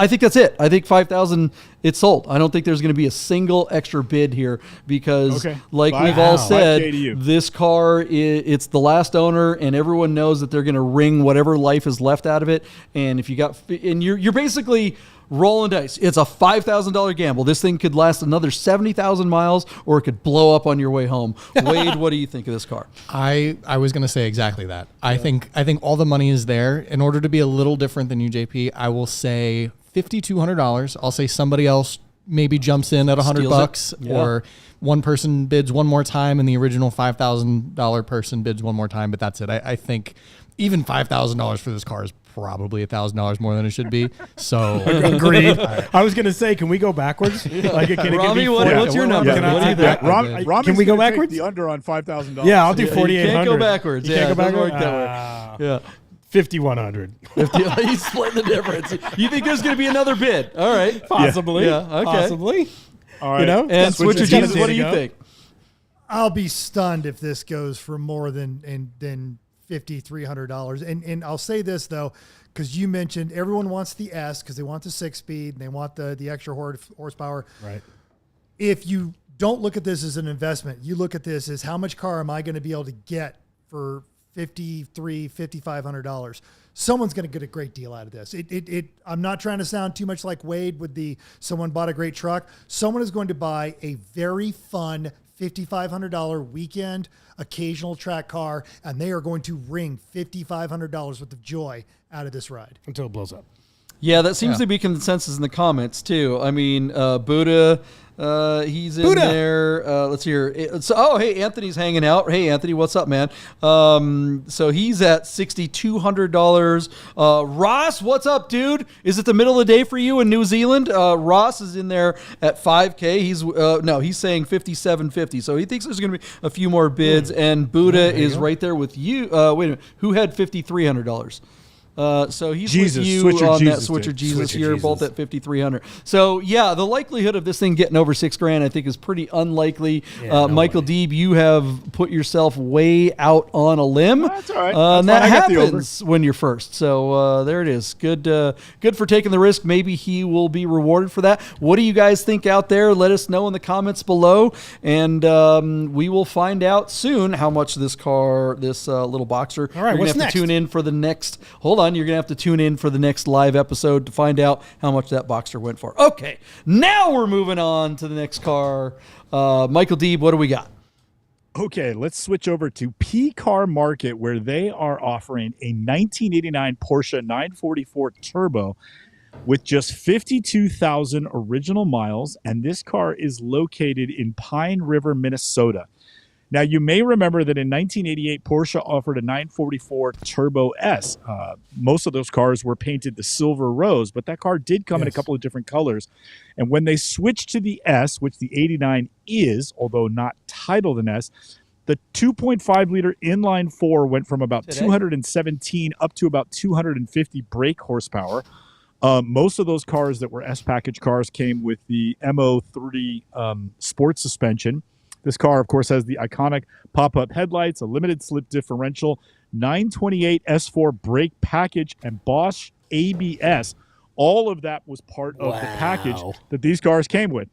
think that's it. I think 5,000. It's sold. I don't think there's going to be a single extra bid here because, Okay. like Wow. we've all 5K said, to you. this car, it's the last owner, and everyone knows that they're going to wring whatever life is left out of it. And if you got, and you're basically rolling dice. It's a $5,000 gamble. This thing could last another 70,000 miles, or it could blow up on your way home. Wade, what do you think of this car? I was going to say exactly that. I think all the money is there. In order to be a little different than you, JP, I will say $5,200. I'll say somebody else maybe jumps in at $100, Steals it. Yeah. or one person bids one more time, and the original $5,000 person bids one more time. But that's it. I think even $5,000 for this car is probably $1,000 more than it should be. So Agreed. I was gonna say, can we go backwards? Like, can it be Romy, 40? what's your number? Can I- What do you I- think? I- Can we go backwards? The under on $5,000. Yeah, I'll do You 4,800. can't go backwards. You Yeah, can't go it doesn't backwards? work that way. Yeah. 5,100. He's splitting the difference. You think there's going to be another bid? All right. Possibly. Yeah, okay. Possibly. All right. You know? And Switcher it's got a Jesus, day what to do you go. think? I'll be stunned if this goes for more than $5,300. And I'll say this though, because you mentioned everyone wants the S because they want the 6-speed and they want the extra horsepower. Right. If you don't look at this as an investment, you look at this as how much car am I going to be able to get for $5,500. Someone's going to get a great deal out of this. I'm not trying to sound too much like Wade with someone bought a great truck. Someone is going to buy a very fun $5,500 weekend occasional track car, and they are going to wring $5,500 worth of joy out of this ride. Until it blows up. Yeah, that seems to be consensus in the comments too. I mean, Buddha, he's in there. Let's hear. Hey, Anthony's hanging out. Hey, Anthony, what's up, man? So he's at $6,200. Ross, what's up, dude? Is it the middle of the day for you in New Zealand? Ross is in there at $5,000. He's saying $5,750. So he thinks there's going to be a few more bids. And Buddha is right there with you. Wait a minute, who had $5,300? So he's Jesus, with you Switcher on Jesus that Switcher did. Jesus Switcher here, Jesus. both at $5,300. So yeah, the likelihood of this thing getting over $6,000, I think, is pretty unlikely. Yeah, Michael Deeb, you have put yourself way out on a limb. That's all right. And That's that fine. I got the over. happens when you're first. So there it is. Good for taking the risk. Maybe he will be rewarded for that. What do you guys think out there? Let us know in the comments below, and we will find out soon how much this little Boxster. All right, You're what's gonna have next? to tune in for the next. Hold on, you're gonna have to tune in for the next live episode to find out how much that Boxster went for. Okay, now we're moving on to the next car. Michael Deeb, what do we got? Okay, let's switch over to PCAR Market, where they are offering a 1989 Porsche 944 Turbo with just 52,000 original miles, and this car is located in Pine River, Minnesota. Now, you may remember that in 1988, Porsche offered a 944 Turbo S. Most of those cars were painted the silver rose, but that car did come in a couple of different colors. And when they switched to the S, which the 89 is, although not titled an S, the 2.5-liter inline-4 went from about 217 up to about 250 brake horsepower. Most of those cars that were S-package cars came with the MO3 sport suspension. This car, of course, has the iconic pop-up headlights, a limited slip differential, 928 S4 brake package, and Bosch ABS. All of that was part of the package that these cars came with.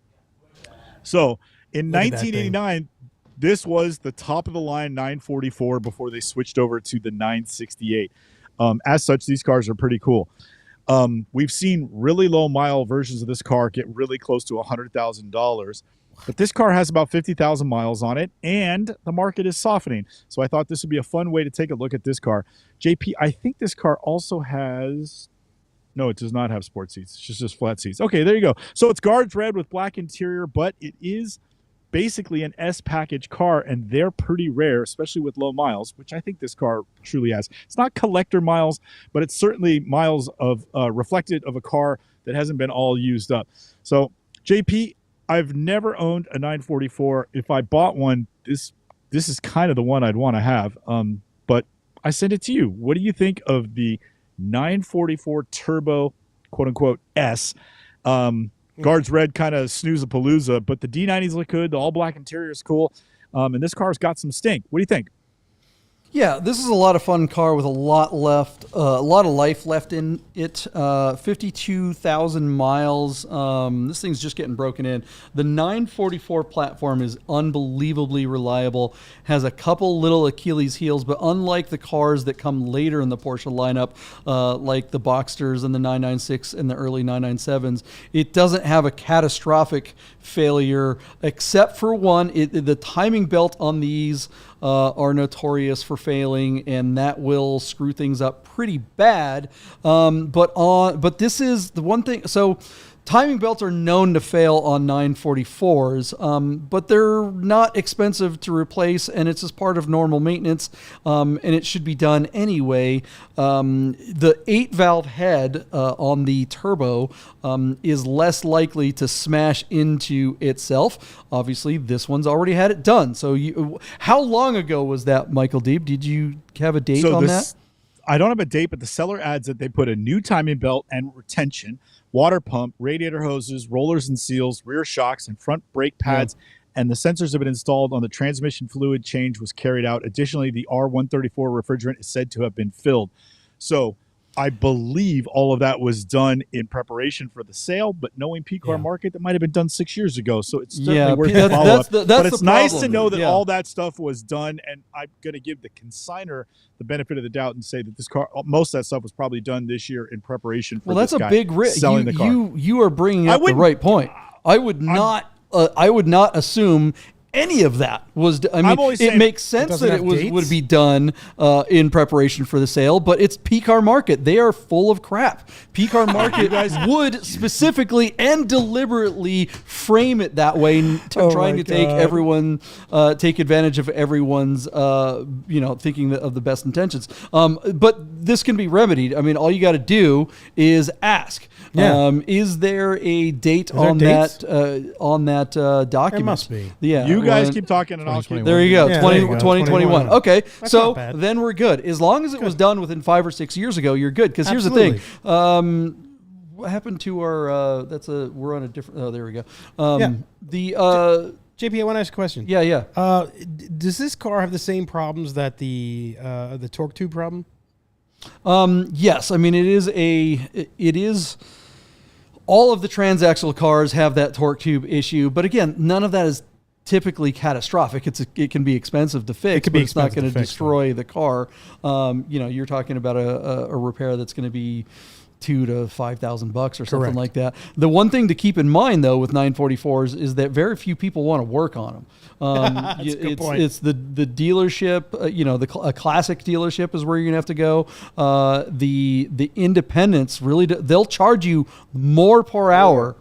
So in 1989, this was the top-of-the-line 944 before they switched over to the 968. As such, these cars are pretty cool. We've seen really low-mile versions of this car get really close to $100,000. But this car has about 50,000 miles on it, and the market is softening. So I thought this would be a fun way to take a look at this car. JP, I think this car also has... No, it does not have sport seats. It's just flat seats. Okay, there you go. So it's guards red with black interior, but it is basically an S-package car, and they're pretty rare, especially with low miles, which I think this car truly has. It's not collector miles, but it's certainly miles of reflected of a car that hasn't been all used up. So, JP, I've never owned a 944. If I bought one, this is kind of the one I'd want to have. But I send it to you. What do you think of the 944 Turbo, quote unquote, S? Guards red, kind of snooze-a-palooza, but the D90s look good. The all-black interior is cool. And this car's got some stink. What do you think? Yeah, this is a lot of fun car with a lot of life left in it. 52,000 miles. This thing's just getting broken in. The 944 platform is unbelievably reliable. Has a couple little Achilles heels, but unlike the cars that come later in the Porsche lineup, like the Boxsters and the 996 and the early 997s, it doesn't have a catastrophic failure, except for one. The timing belt on these are notorious for failing, and that will screw things up pretty bad. But this is the one thing. So timing belts are known to fail on 944s, but they're not expensive to replace, and it's just part of normal maintenance, and it should be done anyway. The 8-valve head on the turbo is less likely to smash into itself. Obviously, this one's already had it done. So how long ago was that, Michael Deeb? Did you have a date on that? I don't have a date, but the seller adds that they put a new timing belt and retention, water pump, radiator hoses, rollers and seals, rear shocks, and front brake pads. And the sensors have been installed on the transmission fluid change was carried out. Additionally, the R134 refrigerant is said to have been filled. So I believe all of that was done in preparation for the sale, but knowing PCAR market, that might have been done 6 years ago. So it's certainly worth a follow-up. But it's nice to know that all that stuff was done, and I'm going to give the consignor the benefit of the doubt and say that this car, most of that stuff was probably done this year in preparation for that's this a guy big risk. selling the car. You are bringing up the right point. I would not assume any of that was. I mean, it makes sense that it would be done in preparation for the sale, but it's PCAR market. They are full of crap. PCAR market would specifically and deliberately frame it that way, trying to take advantage of everyone's, thinking of the best intentions. But this can be remedied. I mean, all you got to do is ask. Yeah. Is there a date on that document? There must be. Yeah. You guys keep talking and I'll keep. There you go. Yeah, 2021. Okay. That's so then we're good. As long as it was done within 5 or 6 years ago, you're good. Because here's the thing. What happened to our? We're on a different. Oh, there we go. JP, I want to ask a question. Yeah. Does this car have the same problems that the torque tube problem? Yes. I mean, it is. All of the transaxle cars have that torque tube issue, but again, none of that is typically catastrophic. It can be expensive to fix, but it's not going to destroy the car. You're talking about a repair that's going to be $2,000 to $5,000 or something like that. The one thing to keep in mind, though, with 944s is that very few people want to work on them. That's a good point. It's the dealership. A classic dealership is where you're gonna have to go. The independents really they'll charge you more per hour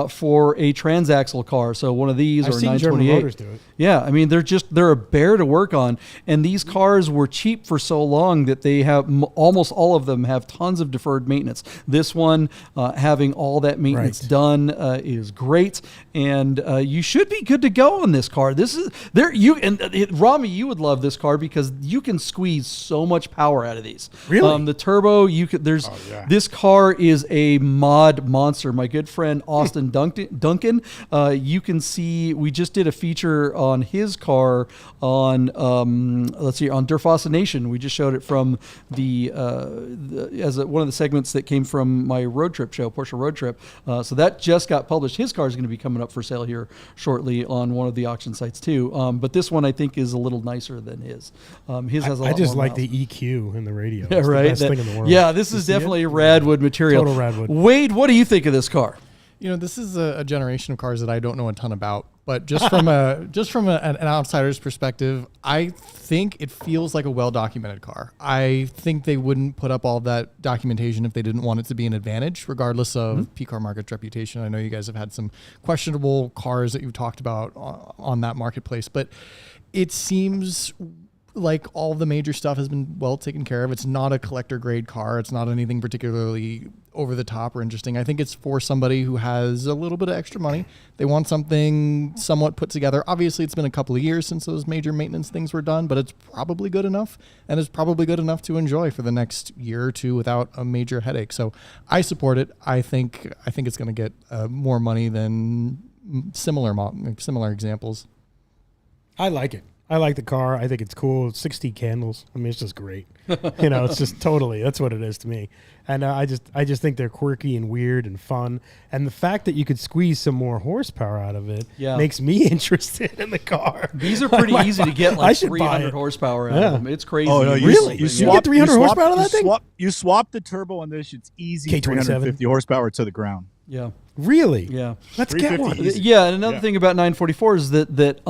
for a transaxle car. So one of these or a 928. Do it. Yeah, I mean they're a bear to work on, and these cars were cheap for so long that they have almost all of them have tons of deferred maintenance. This one having all that maintenance done is great, and you should be good to go on this car. This is Romi, you would love this car because you can squeeze so much power out of these. Really, the turbo this car is a mod monster. My good friend Austin Duncan, you can see we just did a feature on his car on on Durfossa Nation. We just showed it from as one of the segments that came from my road trip show, Porsche Road Trip. So that just got published. His car is going to be coming up for sale here shortly on one of the auction sites too. But this one I think is a little nicer than his. His has a lot I just more like miles. the EQ in the radio. Yeah, it's right. the best thing in the world. Yeah, this is definitely radwood material. Total radwood. Wade, what do you think of this car? This is a generation of cars that I don't know a ton about, but just from an outsider's perspective, I think it feels like a well-documented car. I think they wouldn't put up all that documentation if they didn't want it to be an advantage, regardless of PCAR market's reputation. I know you guys have had some questionable cars that you've talked about on that marketplace, but it seems like all the major stuff has been well taken care of. It's not a collector grade car. It's not anything particularly over the top or interesting. I think it's for somebody who has a little bit of extra money. They want something somewhat put together. Obviously, it's been a couple of years since those major maintenance things were done, but it's probably good enough, and it's probably good enough to enjoy for the next year or two without a major headache. So I support it. I think it's going to get more money than similar examples. I like it. I like the car. I think it's cool. 60 candles. I mean, it's just great. It's just totally, that's what it is to me. And I just think they're quirky and weird and fun. And the fact that you could squeeze some more horsepower out of it makes me interested in the car. These are pretty easy to get, like 300 horsepower out of them. It's crazy. Oh, no, really? You get 300 horsepower out of that thing? You swap the turbo on this, it's easy K27. 350 horsepower to the ground. Yeah. Really? Yeah. Let's get one. Yeah, and another thing about 944 is that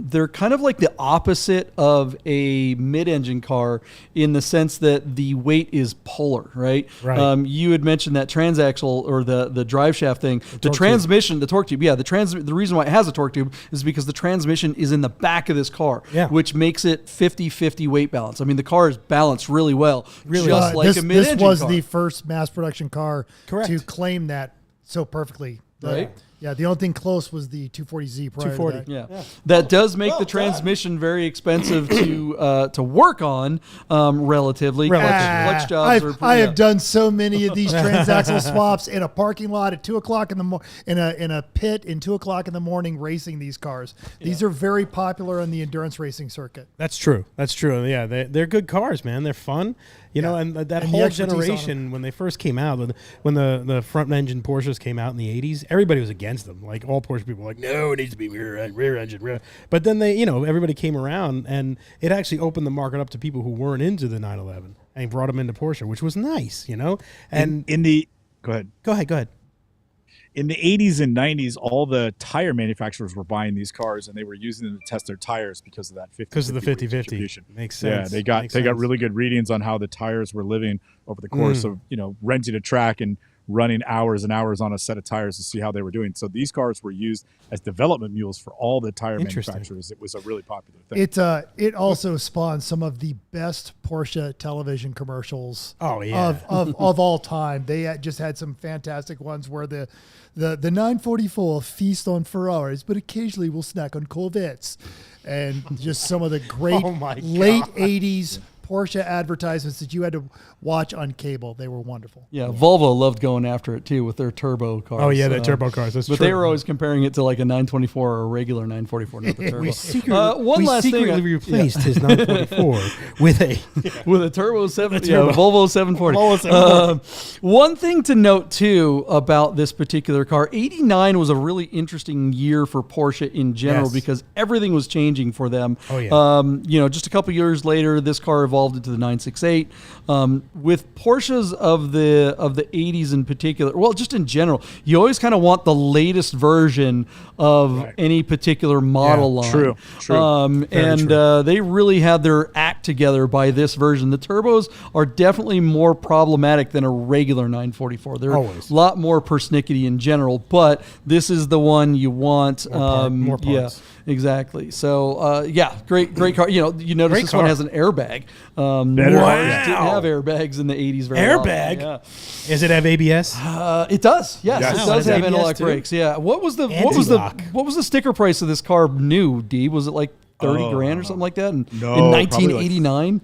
they're kind of like the opposite of a mid-engine car in the sense that the weight is polar, right? Right. You had mentioned that transaxle or the drive shaft thing. The transmission, the torque tube. Yeah, the reason why it has a torque tube is because the transmission is in the back of this car, which makes it 50-50 weight balance. I mean, the car is balanced really well, just like a mid-engine car. This was the first mass production car to claim that so perfectly. Right. Yeah, the only thing close was the 240Z prior 240. to that. Yeah. That does make the transmission very expensive to work on, relatively. Clutch jobs are I have done so many of these transaxle swaps in a parking lot at 2 o'clock in the in a pit in 2 o'clock in the morning racing these cars. These are very popular on the endurance racing circuit. That's true. That's true. Yeah, they're good cars, man. They're fun. You know, and that And the whole expertise on generation, when they first came out, when the front engine Porsches came out in the 80s, everybody was against them. Like, all Porsche people were like, no, it needs to be rear engine. But then everybody came around, and it actually opened the market up to people who weren't into the 911 and brought them into Porsche, which was nice, you know? And go Go ahead. In the 80s and 90s, all the tire manufacturers were buying these cars, and they were using them to test their tires because of that 50/50 Because of the 50/50. distribution. Makes sense. Yeah, they got really good readings on how the tires were living over the course of renting a track and running hours and hours on a set of tires to see how they were doing. So these cars were used as development mules for all the tire manufacturers. It was a really popular thing. It also spawned some of the best Porsche television commercials of all time. They just had some fantastic ones where the 944 feast on Ferraris, but occasionally will snack on Corvettes, and just some of the great late 80s Porsche advertisements that you had to watch on cable. They were wonderful. Yeah, Volvo loved going after it too with their turbo cars. Oh yeah, their turbo cars. That's but true. they were always comparing it to like a 924 or a regular 944, not the turbo. We secretly, last thing, replaced his 944 with a turbo 740. Volvo 740. One thing to note too about this particular car, 89 was a really interesting year for Porsche in general because everything was changing for them. Oh yeah. Just a couple years later, this car evolved into the 968. With Porsches of the 80s in particular, well, just in general, you always kind of want the latest version of any particular model line. True. They really had their act together by this version. The turbos are definitely more problematic than a regular 944. They're a lot more persnickety in general, but this is the one you want. More parts. Yeah. Exactly. So, great car. You notice this one has an airbag. Didn't have airbags in the 80s very often. Airbag? Yeah. Does it have ABS? It does. Yes, Yes. it does have ABS anti-lock too? brakes. Yeah. What was the sticker price of this car new, Deeb? Was it like 30 grand or something like that? In 1989?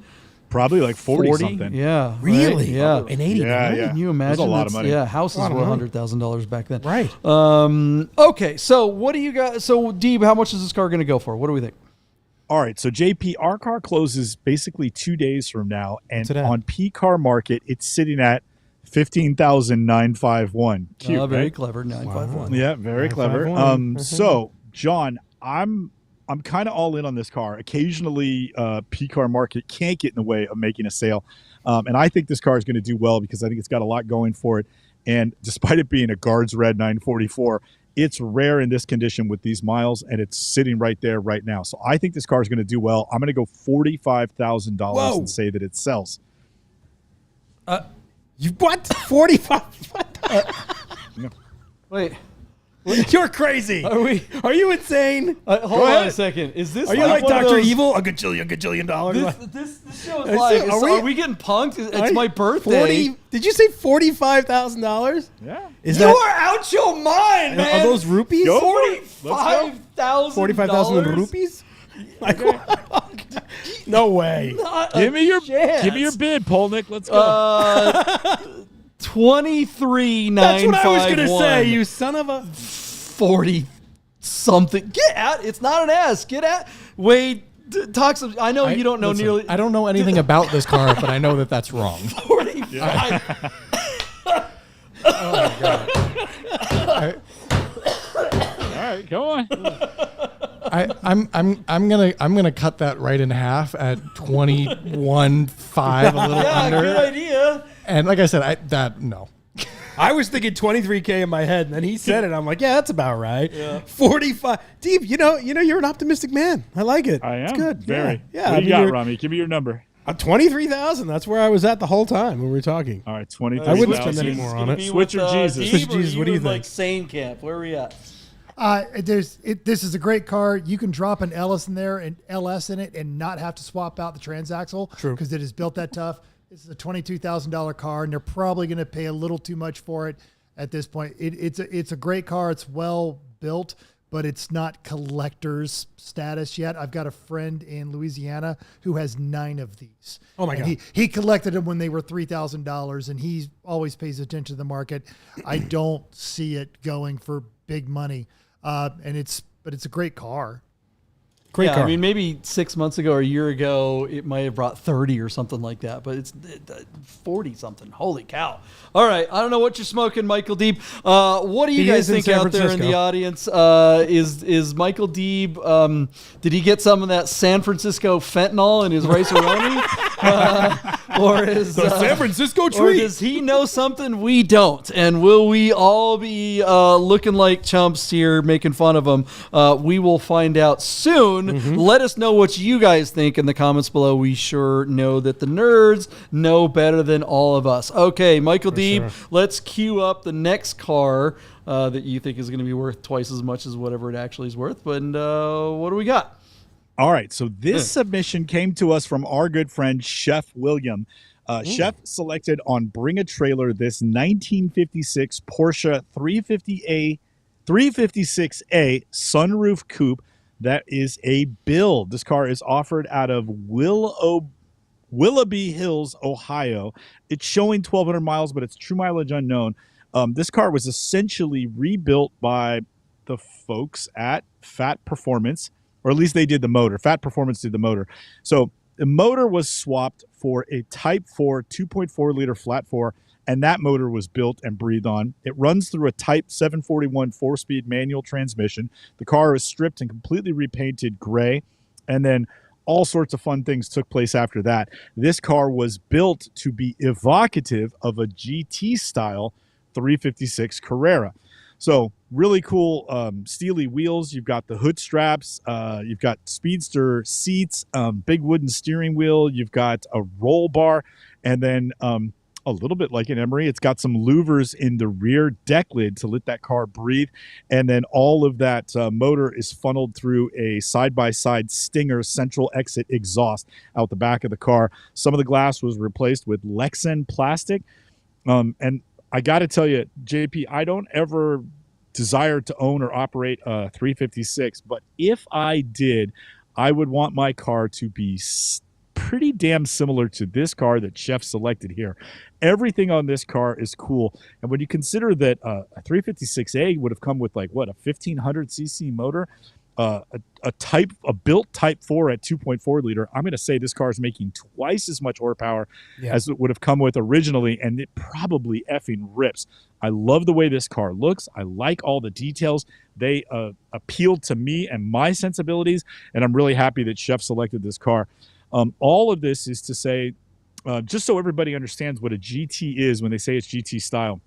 Probably like 40 something. Yeah. Really? Right, yeah. In 89? Yeah. Can you imagine? It was a lot of money. Yeah, houses were $100,000 back then. Right. Okay, so what do you guys? So Deeb, how much is this car going to go for? What do we think? All right, so JP, our car closes basically 2 days from now, and on PCAR Market, it's sitting at 15,951. Cute, Very right? clever, 951. Yeah, very clever. 951. So John, I'm kind of all in on this car. Occasionally, PCAR Market can't get in the way of making a sale, and I think this car is going to do well because I think it's got a lot going for it. And despite it being a Guards Red 944, it's rare in this condition with these miles, and it's sitting right there right now. So I think this car is going to do well. I'm going to go $45,000 and say that it sells. You what? 45? Wait. You're crazy. Are you insane? Hold on a second. Is this? Are you like one of Dr. those- Evil? A gajillion dollars? This show is live. Are we getting punked? It's my birthday. Did you say $45,000? Yeah. You are out your mind, man. Are those rupees? $45,000. 45,000 rupees? Like, no way. Give me your bid, Polnik. Let's go. 23,951. That's what I was gonna say. You son of a 40 something. Get out. It's not an S. Get out. Wade talks. I know you don't know nearly. I don't know anything about this car, but I know that that's wrong. 45. Oh my god. All right, go on. I'm gonna cut that right in half at 21.5, a little under. Good idea. And like I said, no. I was thinking 23K in my head, and then he said it. I'm like, yeah, that's about right. 45. Deep, you know, you're an optimistic man. I like it. I am. It's good. Very. Yeah. What do you got, Rami? Give me your number. 23,000. That's where I was at the whole time when we were talking. All right, 23. I wouldn't spend any more on it. Switch or Jesus? Switch Jesus. What do you think? Like Sane Camp. Where are we at? This is a great car. You can drop an LS in there and LS in it and not have to swap out the transaxle. True. Because it is built that tough. This is a $22,000 car, and they're probably going to pay a little too much for it at this point. It's a great car. It's well built, but it's not collector's status yet. I've got a friend in Louisiana who has 9 of these. Oh my God. He collected them when they were $3,000, and he always pays attention to the market. I don't see it going for big money. But it's a great car. Great car. I mean, maybe 6 months ago or a year ago, it might have brought 30 or something like that, but it's 40 something. Holy cow. All right. I don't know what you're smoking, Michael Deeb. What do you guys think out there in the audience? Is Michael Deeb, did he get some of that San Francisco fentanyl in his rice-a-roni? Or is the San Francisco or treat. does he know something we don't? And will we all be looking like chumps here, making fun of him? We will find out soon. Let us know what you guys think in the comments below. We sure know that the nerds know better than all of us. Okay, Michael Deeb, let's queue up the next car that you think is going to be worth twice as much as whatever it actually is worth. But what do we got? All right, so this submission came to us from our good friend Chef William. Chef selected on Bring a Trailer this 1956 Porsche 356A sunroof coupe. That is a build. This car is offered out of Willoughby Hills, Ohio. It's showing 1,200 miles, but it's true mileage unknown. This car was essentially rebuilt by the folks at Fat Performance, or at least they did the motor. Fat Performance did the motor. So the motor was swapped for a Type 4 2.4 liter flat 4, and that motor was built and breathed on. It runs through a Type 741 4-speed manual transmission. The car is stripped and completely repainted gray, and then all sorts of fun things took place after that. This car was built to be evocative of a GT-style 356 Carrera. So really cool steely wheels. You've got the hood straps. You've got speedster seats, big wooden steering wheel. You've got a roll bar, and then a little bit like an Emery, it's got some louvers in the rear deck lid to let that car breathe. And then all of that motor is funneled through a side-by-side Stinger central exit exhaust out the back of the car. Some of the glass was replaced with Lexan plastic. And I got to tell you, JP, I don't ever desire to own or operate a 356, but if I did, I would want my car to be pretty damn similar to this car that Chef selected here. Everything on this car is cool. And when you consider that a 356A would have come with like, what, a 1500 cc motor, a built Type 4 at 2.4 liter, I'm going to say this car is making twice as much horsepower as it would have come with originally, and it probably effing rips. I love the way this car looks. I like all the details. They appealed to me and my sensibilities, and I'm really happy that Chef selected this car. All of this is to say, just so everybody understands what a GT is when they say it's GT style.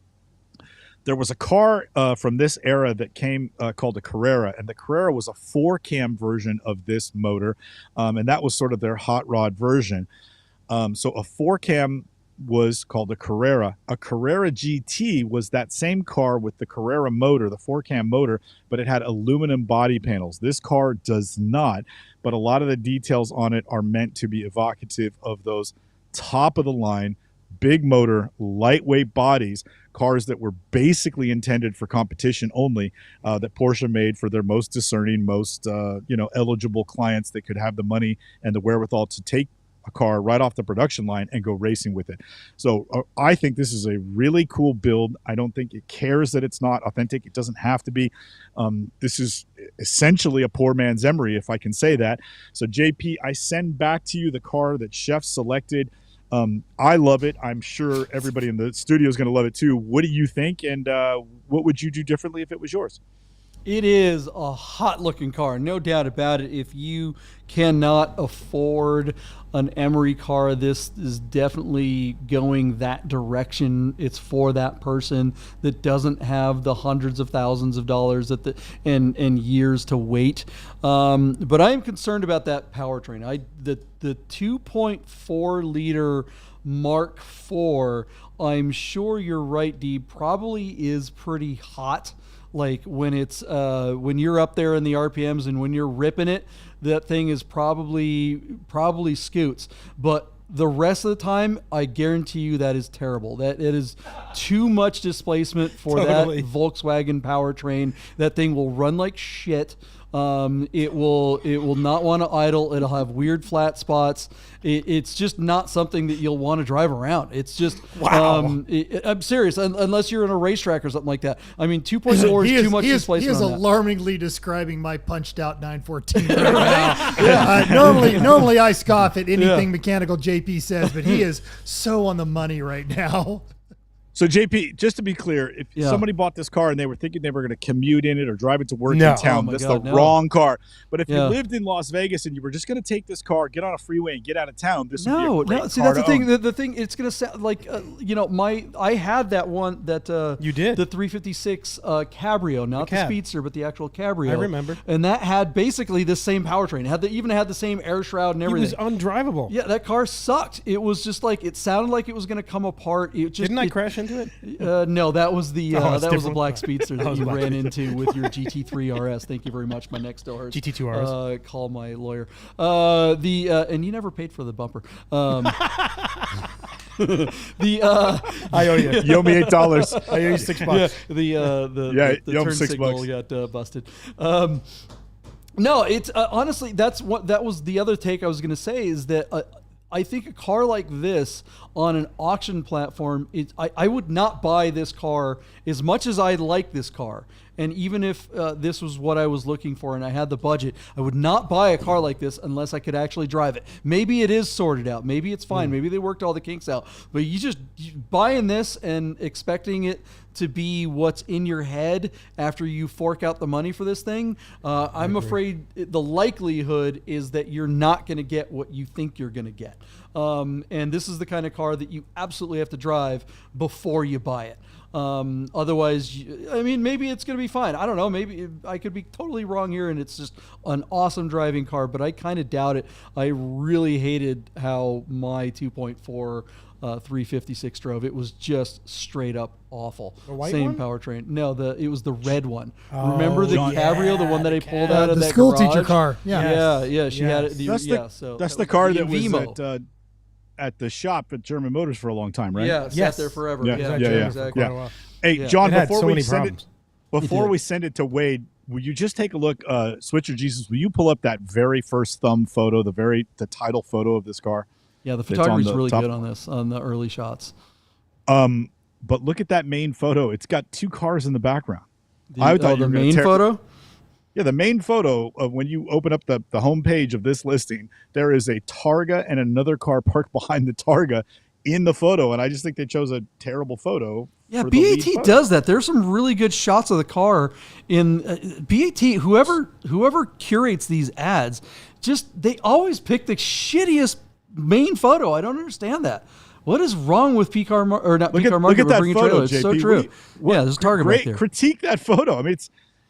There was a car from this era that came called a Carrera, and the Carrera was a 4-cam version of this motor, and that was sort of their hot rod version. So a 4-cam was called a Carrera. A Carrera GT was that same car with the Carrera motor, the 4-cam motor, but it had aluminum body panels. This car does not, but a lot of the details on it are meant to be evocative of those top-of-the-line, big motor, lightweight bodies, cars that were basically intended for competition only, that Porsche made for their most discerning, most eligible clients that could have the money and the wherewithal to take a car right off the production line and go racing with it. So I think this is a really cool build. I don't think it cares that it's not authentic. It doesn't have to be. This is essentially a poor man's Emery, if I can say that. So JP, I send back to you the car that Chef selected. I love it. I'm sure everybody in the studio is going to love it too. What do you think? And what would you do differently if it was yours? It is a hot-looking car, no doubt about it. If you cannot afford an Emery car, this is definitely going that direction. It's for that person that doesn't have the hundreds of thousands of dollars and years to wait. But I am concerned about that powertrain. The 2.4 liter Mark IV, I'm sure you're right, Deeb, probably is pretty hot. Like when it's when you're up there in the RPMs and when you're ripping it, that thing is probably scoots. But The rest of the time, I guarantee you that is terrible. That it is too much displacement for Totally. that Volkswagen powertrain. That thing will run like shit. It will not want to idle. It'll have weird flat spots. It's just not something that you'll want to drive around. It's just Wow. I'm serious. Unless you're in a racetrack or something like that. I mean, 2.4 is too much displacement. He is on that. alarmingly describing my punched out 914 right now. Normally I scoff at anything mechanical JP says, but he is so on the money right now. So JP, just to be clear, if Yeah. somebody bought this car and they were thinking they were going to commute in it or drive it to work No. in town, Oh my that's God, the no. wrong car. But if you Yeah. lived in Las Vegas and you were just going to take this car, get on a freeway and get out of town, this would be a No. great See, car that's the to thing. own. The thing. It's gonna sound like I had that one that You did? the 356 Cabrio, not the cab. Speedster, but the actual Cabrio. I remember. And that had basically the same powertrain. Even had the same air shroud and It everything. was undrivable. Yeah, that car sucked. It was just like it sounded like it was going to come apart. It just Didn't I crash into it? No, that was the Oh, it's that was the different. black Speedster that was you black ran into with your GT3 RS. Thank you very much. My next door GT2 RS. Call my lawyer. And you never paid for the bumper. I owe you. You owe me $8. I owe you $6. Yeah, the you owe him turn $6. signal got busted. No, it's honestly that was the other take I was going to say is that I think a car like this on an auction platform, I would not buy this car as much as I like this car. And even if this was what I was looking for and I had the budget, I would not buy a car like this unless I could actually drive it. Maybe it is sorted out. Maybe it's fine. Maybe they worked all the kinks out. But you buying this and expecting it to be what's in your head after you fork out the money for this thing, I'm afraid the likelihood is that you're not going to get what you think you're going to get. And this is the kind of car that you absolutely have to drive before you buy it. Otherwise, maybe it's going to be fine. I don't know. Maybe I could be totally wrong here and it's just an awesome driving car, but I kind of doubt it. I really hated how my 2.4 356 drove. It was just straight up awful. The white Same one? powertrain. No, it was the red one. Remember the yeah, Cabrio, the one that I pulled out of the that school garage? teacher car. Yeah. Yeah, she had it. That's the, So that's that the car that Vimo. was at the shop at German Motors for a long time, right? Yeah, Yes. sat there forever. Yeah, Yeah, yeah, yeah. exactly. Yeah. Quite a while. Hey, Yeah. John, It had before so we many send problems. before did. we send it to Wade, will you just take a look, Switcher Jesus? Will you pull up that very first thumb photo, the title photo of this car? Yeah, the It's on photography's the really top. good on this, on the early shots. But look at that main photo. It's got two cars in the background. I thought you The were gonna main photo? Yeah, the main photo of when you open up the homepage of this listing, there is a Targa and another car parked behind the Targa in the photo, and I just think they chose a terrible photo. Yeah, for the lead BAT photo. does that. There's some really good shots of the car in BAT. Whoever curates these ads, they always pick the shittiest main photo. I don't understand that. What is wrong with PCAR or not PCAR Look Market? at that bringing photo, trailers? It's so JP. true. Yeah, there's a Target Great back there. critique that photo. I mean,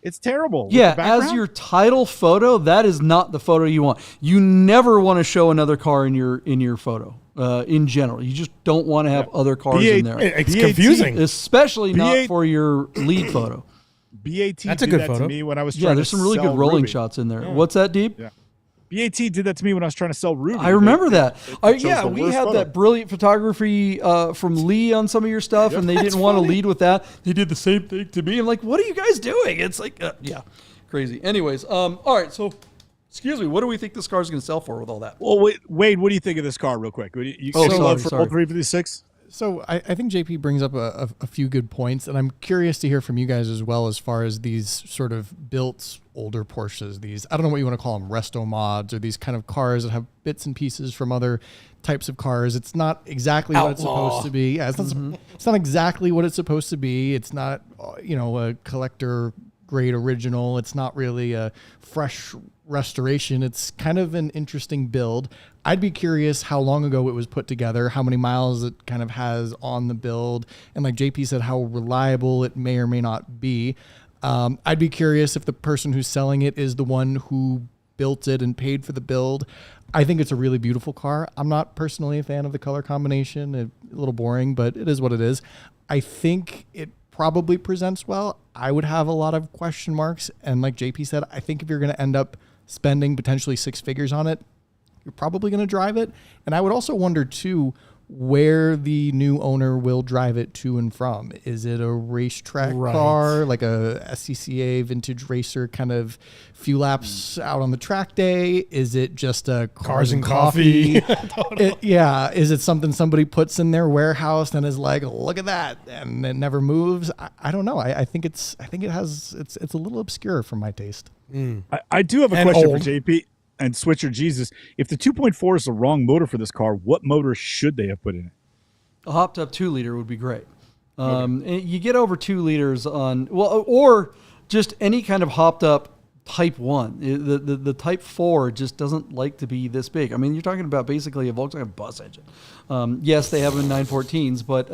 it's terrible. With Yeah, the background. as your title photo, that is not the photo you want. You never want to show another car in your photo. In general, you just don't want to have other cars in there, It's BAT confusing. especially not B8 for your lead photo. BAT That's a did good that photo. to me when I was trying Yeah, there's to some really sell good rolling Ruby. shots in there. What's that, Deep? Yeah. BAT did that to me when I was trying to sell Ruby. I remember that. chose Yeah, the we worst had photo. that brilliant photography from Lee on some of your stuff, and they didn't want to lead with that. They did the same thing to me. I'm like, what are you guys doing? It's like, yeah, crazy. Anyways, all right, so excuse me, what do we think this car is going to sell for with all that? Well, Wade, what do you think of this car, real quick? You Oh, take a look for sorry. all 356? So I think JP brings up a few good points, and I'm curious to hear from you guys as well as far as these sort of built older Porsches. These, I don't know what you want to call them, resto mods, or these kind of cars that have bits and pieces from other types of cars. It's not exactly what it's supposed to be. Yeah, it's not exactly what it's supposed to be. It's not, a collector grade original. It's not really a fresh restoration. It's kind of an interesting build. I'd be curious how long ago it was put together, how many miles it kind of has on the build, and like JP said, how reliable it may or may not be. I'd be curious if the person who's selling it is the one who built it and paid for the build. I think it's a really beautiful car. I'm not personally a fan of the color combination. A little boring, but it is what it is. I think it probably presents well. I would have a lot of question marks. And like JP said, I think if you're going to end up spending potentially six figures on it, you're probably going to drive it. And I would also wonder too, where the new owner will drive it to and from. Is it a racetrack car, like a SCCA vintage racer kind of few laps out on the track day? Is it just a cars and coffee? Is it something somebody puts in their warehouse and is like, look at that, and it never moves? I don't know. I think it's a little obscure for my taste. I do have a question for JP and Switcher Jesus. If the 2.4 is the wrong motor for this car, what motor should they have put in it? A hopped up 2 liter would be great. And you get over 2 liters on, or just any kind of hopped up Type 1. The Type 4 just doesn't like to be this big. I mean, you're talking about basically a Volkswagen bus engine. Yes, they have them in 914s, but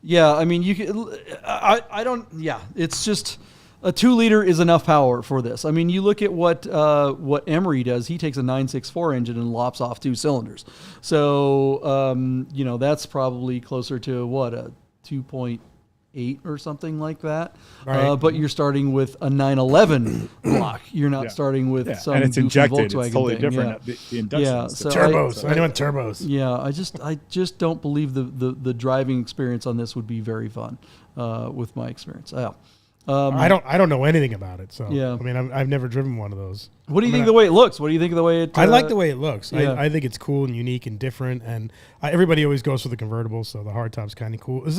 yeah, I mean, you can, I don't, yeah, it's just, a 2 liter is enough power for this. I mean, you look at what Emery does. He takes a 964 engine and lops off 2 cylinders. So, that's probably closer to a 2.8 or something like that. Right. But you're starting with a 911 block. You're not starting with some and it's goofy injected. Volkswagen It's totally thing. different. The induction so turbos. I want turbos. Yeah, I just don't believe the driving experience on this would be very fun with my experience. Yeah. I don't know anything about it, so yeah. I mean, I've never driven one of those. What do you think of the way it looks? What do you think of the way it? I like the way it looks. Yeah. I think it's cool and unique and different. And everybody always goes for the convertible, so the hardtop's kind of cool. Does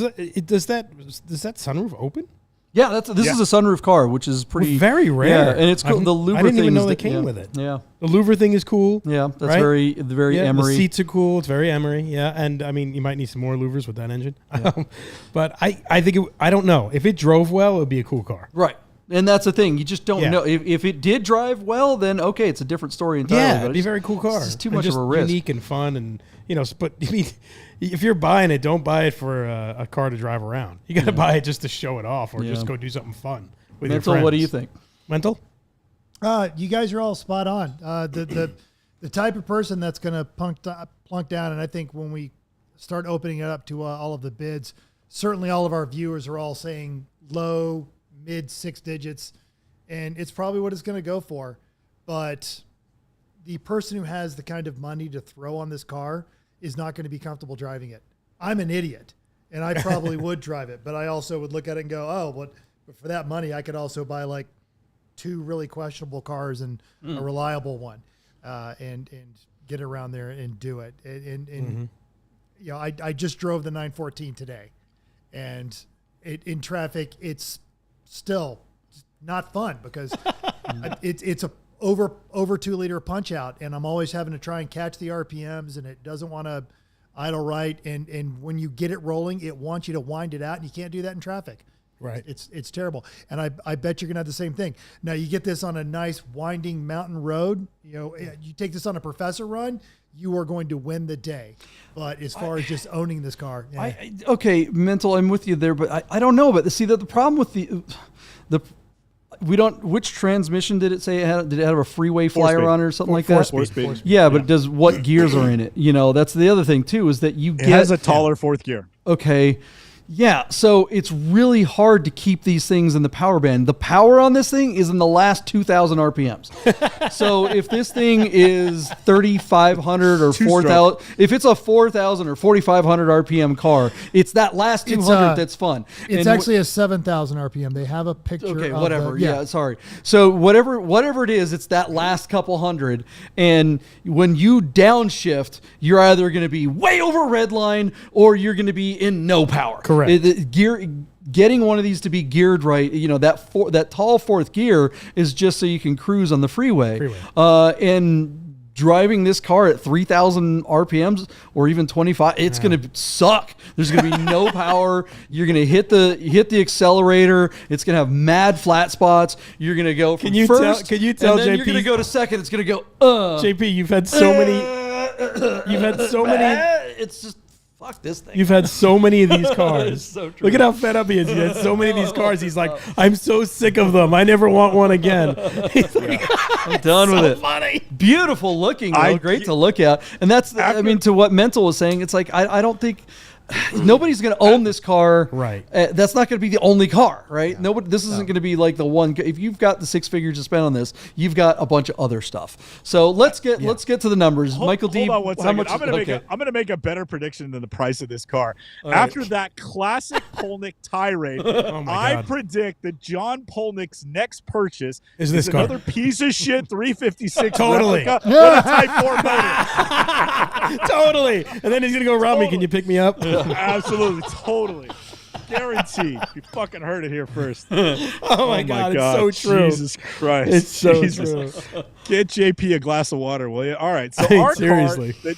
that sunroof open? Yeah, this is a sunroof car, which is pretty very rare. Yeah, and it's cool. The louver I didn't even things know they came with it. Yeah, the louver thing is cool. Yeah, that's right? very Emery. The seats are cool. It's very Emery. Yeah, and I mean, you might need some more louvers with that engine. Yeah. But I think I don't know if it drove well, it would be a cool car. Right. And that's the thing. You just don't know. If it did drive well, then okay, it's a different story entirely. Yeah, it'd be a very cool car. It's just too much of a risk. Unique and fun, and but I mean, if you're buying it, don't buy it for a car to drive around. You got to buy it just to show it off, or just go do something fun with your friends. What do you think? Mental? You guys are all spot on. The type of person that's going to plunk down, and I think when we start opening it up to all of the bids, certainly all of our viewers are all saying low, mid 6 digits, and it's probably what it's going to go for. But the person who has the kind of money to throw on this car is not going to be comfortable driving it. I'm an idiot, and I probably would drive it, but I also would look at it and go, oh, but for that money, I could also buy like 2 really questionable cars and a reliable one, and get around there and do it. And I just drove the 914 today, and in traffic, it's still not fun because it's a over 2 liter punch out, and I'm always having to try and catch the RPMs, and it doesn't want to idle right. And when you get it rolling, it wants you to wind it out, and you can't do that in traffic. Right. It's terrible. And I bet you're going to have the same thing. Now you get this on a nice winding mountain road, you take this on a professor run, you are going to win the day. But as far as just owning this car. Okay, Mental, I'm with you there, but I don't know. But the problem with which transmission did it say it had? Did it have a freeway flyer on it or something like that? Four speed. Yeah, but what gears are in it? That's the other thing too, is that it has a taller 4th gear. Okay. Yeah, so it's really hard to keep these things in the power band. The power on this thing is in the last 2,000 RPMs. So if this thing is 3,500 or 4,000, if it's a 4,000 or 4,500 RPM car, it's that last 200 that's fun. It's actually a 7,000 RPM. They have a picture. Okay, of whatever. Sorry. So whatever it is, it's that last couple hundred. And when you downshift, you're either going to be way over red line or you're going to be in no power. Correct. Getting one of these to be geared right, that tall 4th gear is just so you can cruise on the freeway. And driving this car at 3,000 RPMs or even 25, it's going to suck. There's going to be no power. You're going to hit the accelerator. It's going to have mad flat spots. You're going to go from first. Can you tell and then JP? You're going to go to second. It's going to go. JP, you've had so many. It's just. Fuck this thing. You've had so many of these cars. So true. Look at how fed up he is. He had so many of these cars. He's like, I'm so sick of them. I never want one again. I'm done with it. Funny. Beautiful looking, though. Great to look at. And that's, to what Mental was saying, it's like, I don't think, nobody's going to own this car. Right. That's not going to be the only car, right? Nobody. This isn't going to be like the one. If you've got the 6 figures to spend on this, you've got a bunch of other stuff. So let's get to the numbers. Michael Deeb, hold on one how second. much? I'm gonna make a better prediction than the price of this car. After that classic Polnik tirade, I God. predict that John Polnik's next purchase Is this car. another piece of shit 356 Totally. replica with a Type 4 motor. Totally. And then he's gonna go, Robbie, can you pick me up? Absolutely, totally. Guaranteed. You fucking heard it here first. Oh my God, it's so true. Jesus Christ. It's so Jesus. true. Get JP a glass of water, will you? All right. So our Seriously. car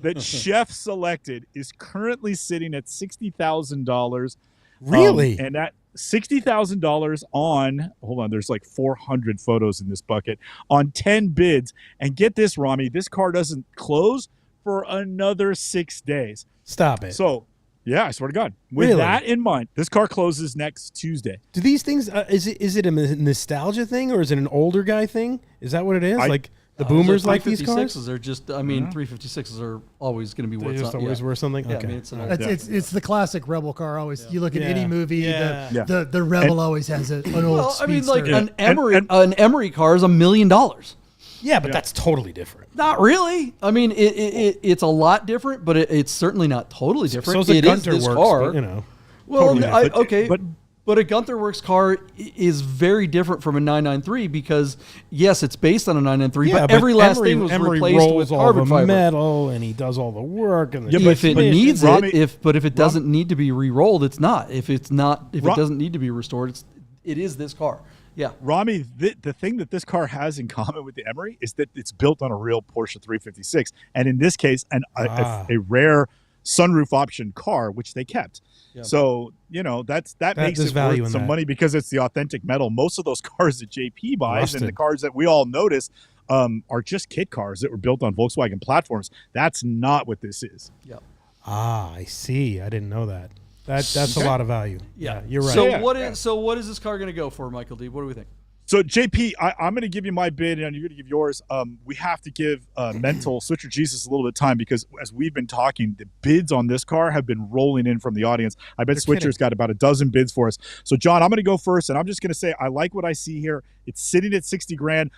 that Chef selected is currently sitting at $60,000. Really? And that $60,000 on, hold on, there's like 400 photos in this bucket, on 10 bids. And get this, Romy, this car doesn't close for another 6 days. Stop it. So, yeah, I swear to God. With Really? that in mind, this car closes next Tuesday. Do these things? Is it a nostalgia thing or is it an older guy thing? Is that what it is? Like the boomers like these cars? 356s are just. I mean, 356s are always going to be They what's just up. always worth something. Yeah, Okay. I mean, it's an It's the classic Rebel car. Always, you look at any Yeah. movie, Yeah. the Rebel always has an old. well, I mean, like speedster. an Emery car is $1 million. Yeah, but that's totally different. Not really. I mean, it's a lot different, but it's certainly not totally different. So is a It is Gunter this Works, car. but, you know. Well, totally different. but a Gunther Works car is very different from a 993 because yes, it's based on a 993, but every last thing was replaced rolls with all carbon the fiber. metal, and he does all the work. And the Yeah, If it but needs Romy- it, but if it doesn't need to be re-rolled, it's not. If it Ro- doesn't need to be restored, it is this car. Yeah. Rami, the thing that this car has in common with the Emery is that it's built on a real Porsche 356, and in this case, a rare sunroof option car, which they kept. Yeah. So that makes there's it value worth in some that. money because it's the authentic metal. Most of those cars that JP buys Rusted. and the cars that we all notice are just kit cars that were built on Volkswagen platforms. That's not what this is. Yeah. I see. I didn't know that. That's a lot of value. Yeah. You're right. So Yeah. what is this car going to go for, Michael D? What do we think? So JP, I'm going to give you my bid, and you're going to give yours. We have to give mental Switcher Jesus a little bit of time because as we've been talking, the bids on this car have been rolling in from the audience. I bet Switcher's got about a dozen bids for us. So John, I'm going to go first, and I'm just going to say I like what I see here. It's sitting at 60 grand.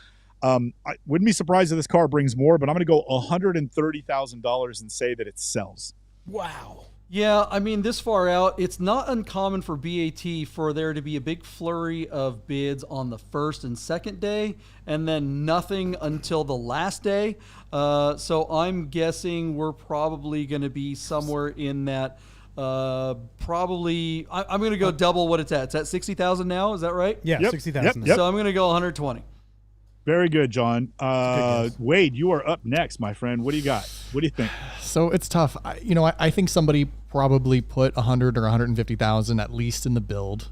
I wouldn't be surprised if this car brings more, but I'm going to go $130,000 and say that it sells. Wow. Yeah, I mean, this far out, it's not uncommon for BAT for there to be a big flurry of bids on the first and second day, and then nothing until the last day. So I'm guessing we're probably going to be somewhere in that. Probably, I'm going to go double what it's at. It's at 60,000 now. Is that right? Yeah, Yep. 60,000. Yep. So I'm going to go 120. Very good, John. Wade, you are up next, my friend. What do you got? What do you think? So it's tough. I think somebody probably put 100 or 150,000 at least in the build.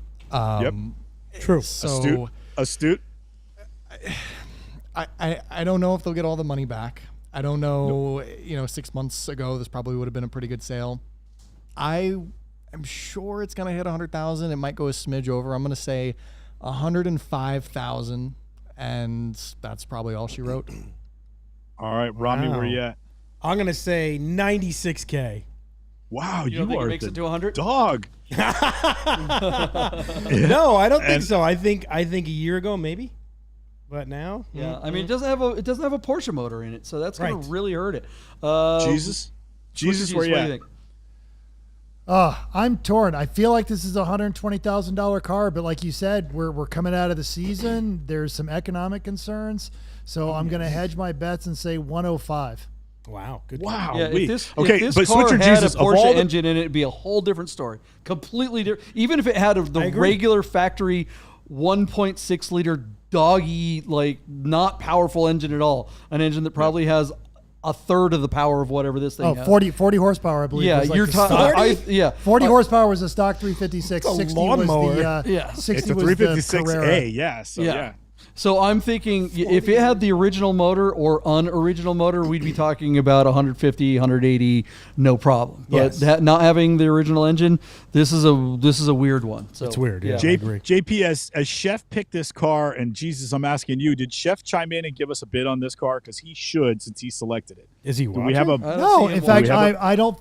True. So Astute. I don't know if they'll get all the money back. I don't know. 6 months ago, this probably would have been a pretty good sale. I am sure it's going to hit 100,000. It might go a smidge over. I'm going to say 105,000. And that's probably all she wrote. All right, Rami, Wow. where you at? I'm going to say 96K. Wow, You don't think are it makes the it to 100? dog. No, I don't think so. I think a year ago maybe, but now, Yeah, I mean, it doesn't have a Porsche motor in it, so that's going Right. to really hurt it. Jesus, Switcher, where you what do at? you think? I'm torn. I feel like this is a $120,000 car, but like you said, we're coming out of the season. There's some economic concerns, so I'm going to hedge my bets and say 105. wow, good. Wow. Yeah, if this but car Switcher had Jesus, a of Porsche all the, engine in it, it'd be a whole different story. Completely different. Even if it had the agree. regular factory 1.6 liter doggy, like not powerful engine at all, an engine that probably has a third of the power of whatever this thing has. 40 horsepower, I believe. Yeah, was like you're the talking. stock. Yeah, 40 horsepower was a stock 356. It's a 60 was lawnmower. the Yeah. 60 it's a was the 356A. Carrera. Yeah. So Yeah. yeah. So I'm thinking if it had the original motor or unoriginal motor, we'd be talking about 150, 180, no problem. But Yes. not having the original engine, this is a weird one. So It's weird. Yeah, I agree. JP, as Chef picked this car, and Jesus, I'm asking you, did Chef chime in and give us a bid on this car? Because he should, since he selected it. Is he Do watching? we have a? I don't No, see in him fact, watching.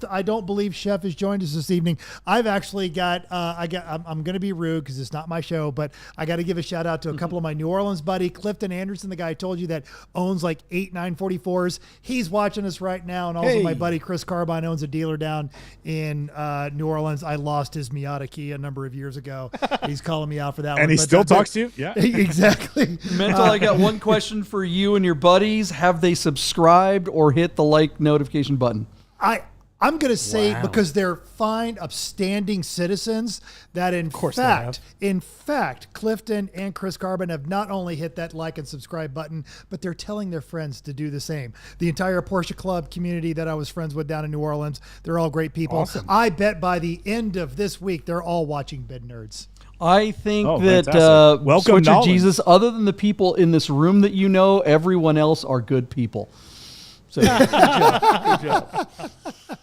I don't believe Chef has joined us this evening. I've actually got I'm going to be rude because it's not my show, but I got to give a shout out to a couple of my New Orleans buddy, Clifton Anderson, the guy I told you that owns like 8 944s. He's watching us right now, and also my buddy Chris Carbine owns a dealer down in New Orleans. I lost his Miata key a number of years ago. He's calling me out for that one. And he But still talks to you? Yeah. Exactly. Mental, I got one question for you and your buddies. Have they subscribed or hit the like notification button? I'm going to say because they're fine, upstanding citizens that in fact, Clifton and Chris Carbon have not only hit that like and subscribe button, but they're telling their friends to do the same. The entire Porsche Club community that I was friends with down in New Orleans, they're all great people. Awesome. I bet by the end of this week, they're all watching Bid Nerds. I think that fantastic. Welcome, Switcher Nolan. Jesus, other than the people in this room that you know, everyone else are good people. So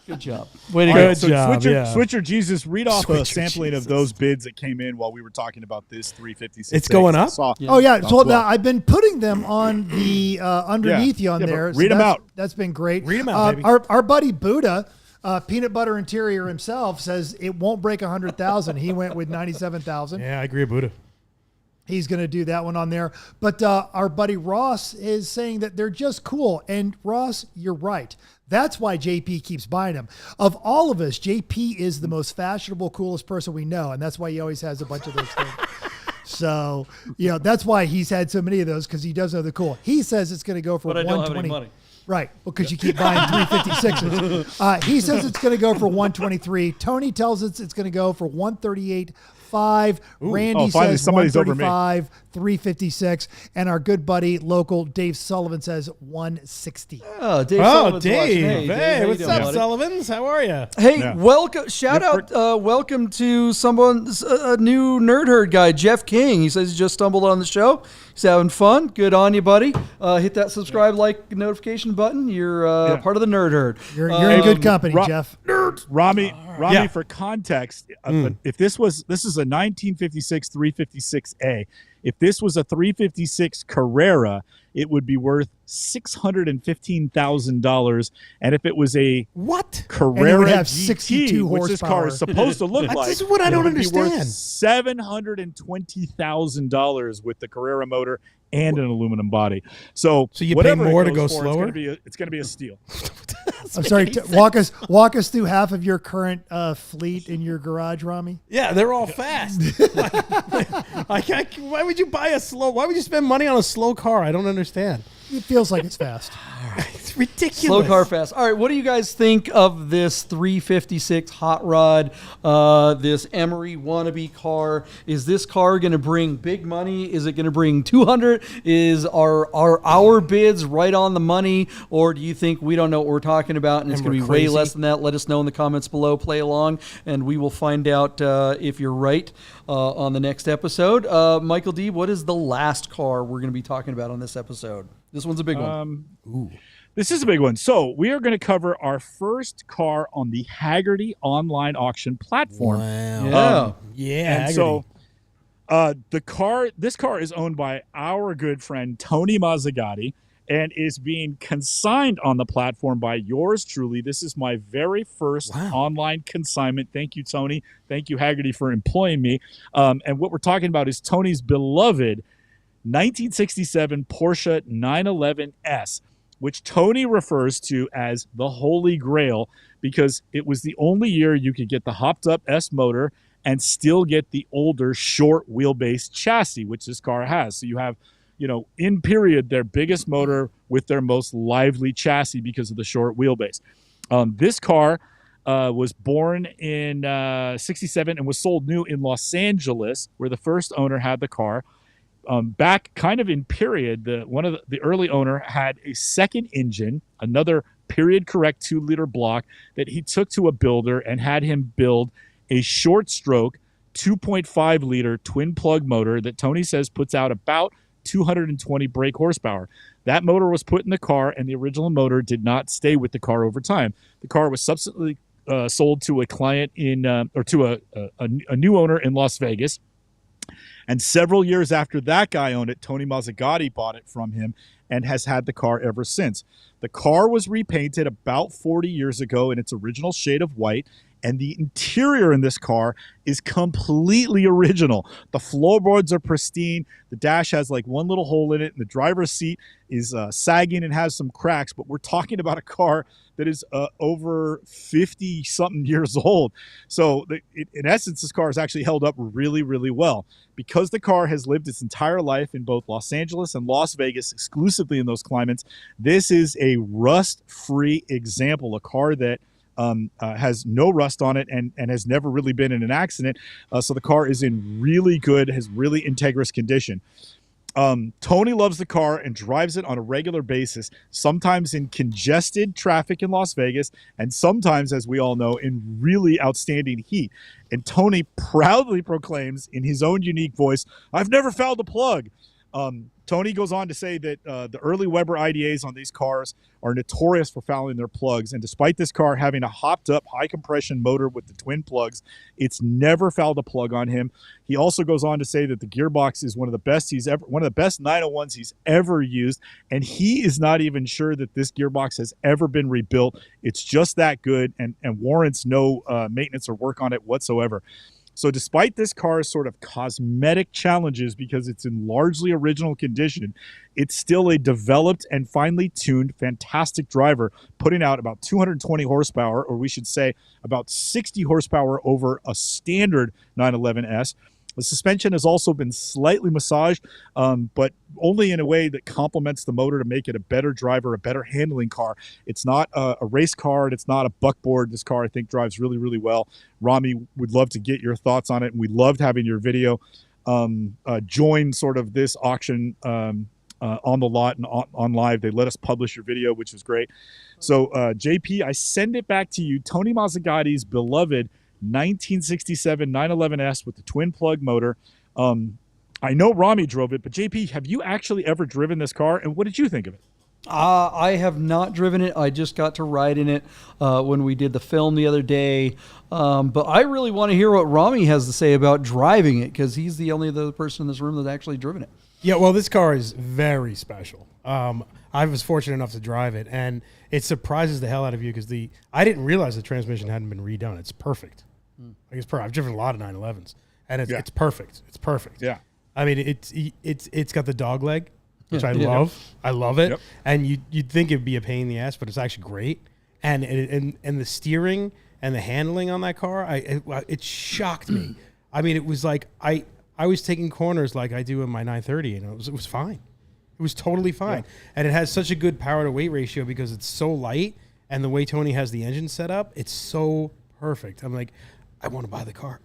good job. Way to All go. right, so job, Switcher Jesus, read off a Switcher sampling Jesus. of those bids that came in while we were talking about this 356. It's going up? Oh yeah, so now I've been putting them on the underneath you on Yeah, but there. read 'em out. That's been great. Read 'em out, baby. Our buddy Buddha, Peanut Butter Interior himself, says it won't break 100,000. He went with 97,000. Yeah, I agree, Buddha. He's going to do that one on there. But our buddy Ross is saying that they're just cool. And Ross, you're right. That's why JP keeps buying them. Of all of us, JP is the most fashionable, coolest person we know. And that's why he always has a bunch of those things. So, that's why he's had so many of those, because he does know they're cool. He says it's going to go for But I 120. don't have any money. Right, because you keep buying 356s. He says it's going to go for 123. Tony tells us it's going to go for 138.5. Randy finally says somebody's over me. 135, 356, and our good buddy local Dave Sullivan says 160. Oh, Dave. Oh, Sullivan's Dave. watching. Hey, Dave, how what's you doing, up, buddy? Sullivans? How are you? Hey, Yeah. welcome! Shout out, welcome to someone's a new Nerd Herd guy, Jeff King. He says he just stumbled on the show. He's having fun. Good on you, buddy. Hit that subscribe, like, notification button. You're part of the Nerd Herd. You're in good company, Ro- Jeff. Romi, Yeah. for context, if this is a 1956 356A. If this was a 356 Carrera, it would be worth $615,000. And if it was a What? Carrera would have GT, 62 which this car is horsepower. supposed to look like, This is what I it don't would be worth understand. $720,000 with the Carrera motor and an aluminum body. So you pay whatever it more to goes go for, slower? It's going to be a steal. I'm sorry. Walk us through half of your current fleet in your garage, Rami. Yeah, they're all fast. I can't. Why would you buy a slow? Why would you spend money on a slow car? I don't understand. It feels like it's fast. It's ridiculous. Slow car fast. All right, what do you guys think of this 356 hot rod, this Emery wannabe car? Is this car going to bring big money? Is it going to bring 200? Are our bids right on the money? Or do you think we don't know what we're talking about and it's going to be way crazy? less than that? Let us know in the comments below. Play along, and we will find out if you're right on the next episode. Michael Deeb, what is the last car we're going to be talking about on this episode? This one's a big one. This is a big one. So we are going to cover our first car on the Hagerty online auction platform. Wow. Yeah. And so this car is owned by our good friend Tony Mazzagatti and is being consigned on the platform by yours truly. This is my very first online consignment. Thank you, Tony. Thank you, Hagerty, for employing me. And what we're talking about is Tony's beloved 1967 Porsche 911S, which Tony refers to as the Holy Grail because it was the only year you could get the hopped up S motor and still get the older short wheelbase chassis, which this car has. So you have, in period, their biggest motor with their most lively chassis because of the short wheelbase. This car was born in 67 and was sold new in Los Angeles, where the first owner had the car. Back kind of in period, the early owner had a second engine, another period correct 2-liter block that he took to a builder and had him build a short stroke 2.5 liter twin plug motor that Tony says puts out about 220 brake horsepower. That motor was put in the car, and the original motor did not stay with the car over time. The car was subsequently sold to a client to a new owner in Las Vegas. And several years after that guy owned it, Tony Mazzagatti bought it from him and has had the car ever since. The car was repainted about 40 years ago in its original shade of white, and the interior in this car is completely original. The floorboards are pristine. The dash has like one little hole in it, and the driver's seat is sagging and has some cracks, but we're talking about a car that is over 50-something years old. So in essence, this car has actually held up really, really well. Because the car has lived its entire life in both Los Angeles and Las Vegas, exclusively in those climates, this is a rust-free example, a car that has no rust on it and has never really been in an accident. So the car is in really good, has really integrous condition. Tony loves the car and drives it on a regular basis, sometimes in congested traffic in Las Vegas, and sometimes, as we all know, in really outstanding heat. And Tony proudly proclaims in his own unique voice, "I've never fouled a plug." Tony goes on to say that the early Weber IDAs on these cars are notorious for fouling their plugs, and despite this car having a hopped-up high-compression motor with the twin plugs, it's never fouled a plug on him. He also goes on to say that the gearbox is one of the best 901s he's ever used, and he is not even sure that this gearbox has ever been rebuilt. It's just that good and warrants no maintenance or work on it whatsoever. So despite this car's sort of cosmetic challenges, because it's in largely original condition, it's still a developed and finely tuned, fantastic driver, putting out about 220 horsepower, or we should say about 60 horsepower over a standard 911S. The suspension has also been slightly massaged, but only in a way that complements the motor to make it a better driver, a better handling car. It's not a race car, and it's not a buckboard. This car, I think, drives really, really well. Rami, would love to get your thoughts on it, and we loved having your video join sort of this auction on the lot and on live. They let us publish your video, which was great. So, JP, I send it back to you. Tony Mazzagatti's beloved 1967 911S with the twin plug motor. I know Rami drove it, but JP, have you actually ever driven this car, and what did you think of it? I have not driven it. I just got to ride in it when we did the film the other day. But I really want to hear what Rami has to say about driving it, because he's the only other person in this room that's actually driven it. Yeah, well, this car is very special. I was fortunate enough to drive it, and it surprises the hell out of you because I didn't realize the transmission hadn't been redone. It's perfect. Like it's perfect. I've driven a lot of 911s, and it's perfect. It's perfect. Yeah. I mean, it's got the dog leg, which I love. I love it. Yep. And you'd think it'd be a pain in the ass, but it's actually great. And the steering and the handling on that car, it shocked me. I mean, it was like I was taking corners like I do in my 930, and it was fine. It was totally fine. Yeah. And it has such a good power to weight ratio because it's so light, and the way Tony has the engine set up, it's so perfect. I'm like, I want to buy the car.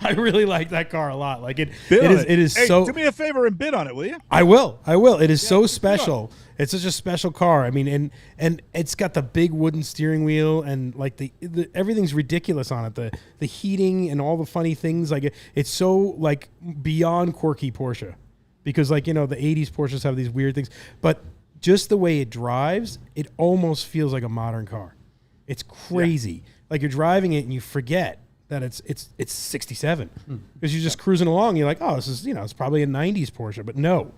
I really like that car a lot. Like it is hey, so. Do me a favor and bid on it, will you? I will. It is so special. It's such a special car. I mean, and it's got the big wooden steering wheel, and like the everything's ridiculous on it. The heating and all the funny things. Like it's so like beyond quirky Porsche, because like the 80s Porsches have these weird things, but just the way it drives, it almost feels like a modern car. It's crazy. Yeah. Like you're driving it and you forget that it's 67 because you're just cruising along. You're like, oh, this is it's probably a 90s Porsche, but no.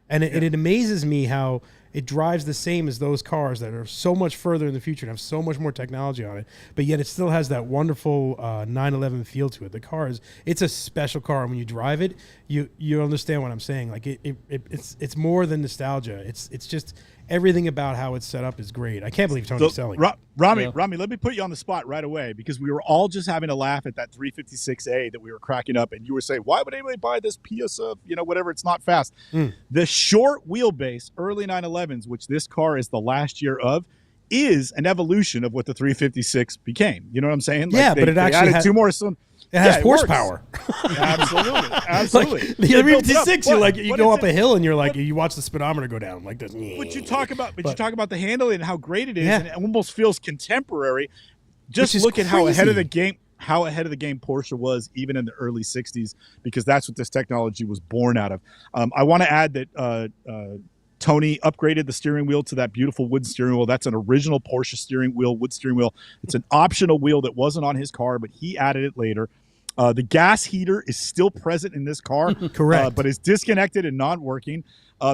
And it amazes me how it drives the same as those cars that are so much further in the future and have so much more technology on it, but yet it still has that wonderful 911 feel to it. The car it's a special car, and when you drive it, you understand what I'm saying. Like it's more than nostalgia. It's just everything about how it's set up is great. I can't believe Tony's selling it. Rami, let me put you on the spot right away, because we were all just having a laugh at that 356A that we were cracking up, and you were saying, why would anybody buy this PS of, whatever, it's not fast. The short wheelbase early 911s, which this car is the last year of, is an evolution of what the 356 became. You know what I'm saying? Yeah, but it actually added two more. It has horsepower. Absolutely. Like, the 356, you go up a hill and you're like, you watch the speedometer go down like this. But you talk about the handling and how great it is, and it almost feels contemporary. Just look at how ahead of the game. how ahead of the game Porsche was even in the early 60s, because that's what this technology was born out of. I want to add that Tony upgraded the steering wheel to that beautiful wood steering wheel. That's an original Porsche steering wheel, wood steering wheel. It's an optional wheel that wasn't on his car, but he added it later. The gas heater is still present in this car, Correct. But is disconnected and not working.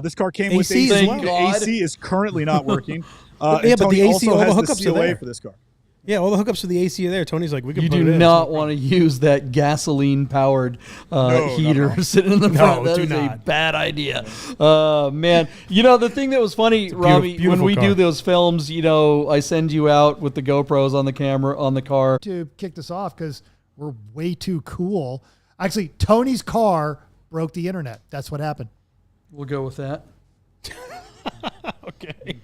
This car came with AC AC. as well. God. AC is currently not working. Yeah, and but Tony the AC, also all the has hookups are COA there. for this car. Yeah, all the hookups for the AC are there. Tony's like, we can You put do it in. not want to use that gasoline-powered heater sitting in the front. That do is a not. bad idea. Man, the thing that was funny, Romi, when beautiful we car. do those films, I send you out with the GoPros on the camera on the car. To kick this off, because we're way too cool. Actually, Tony's car broke the internet. That's what happened. We'll go with that. Okay.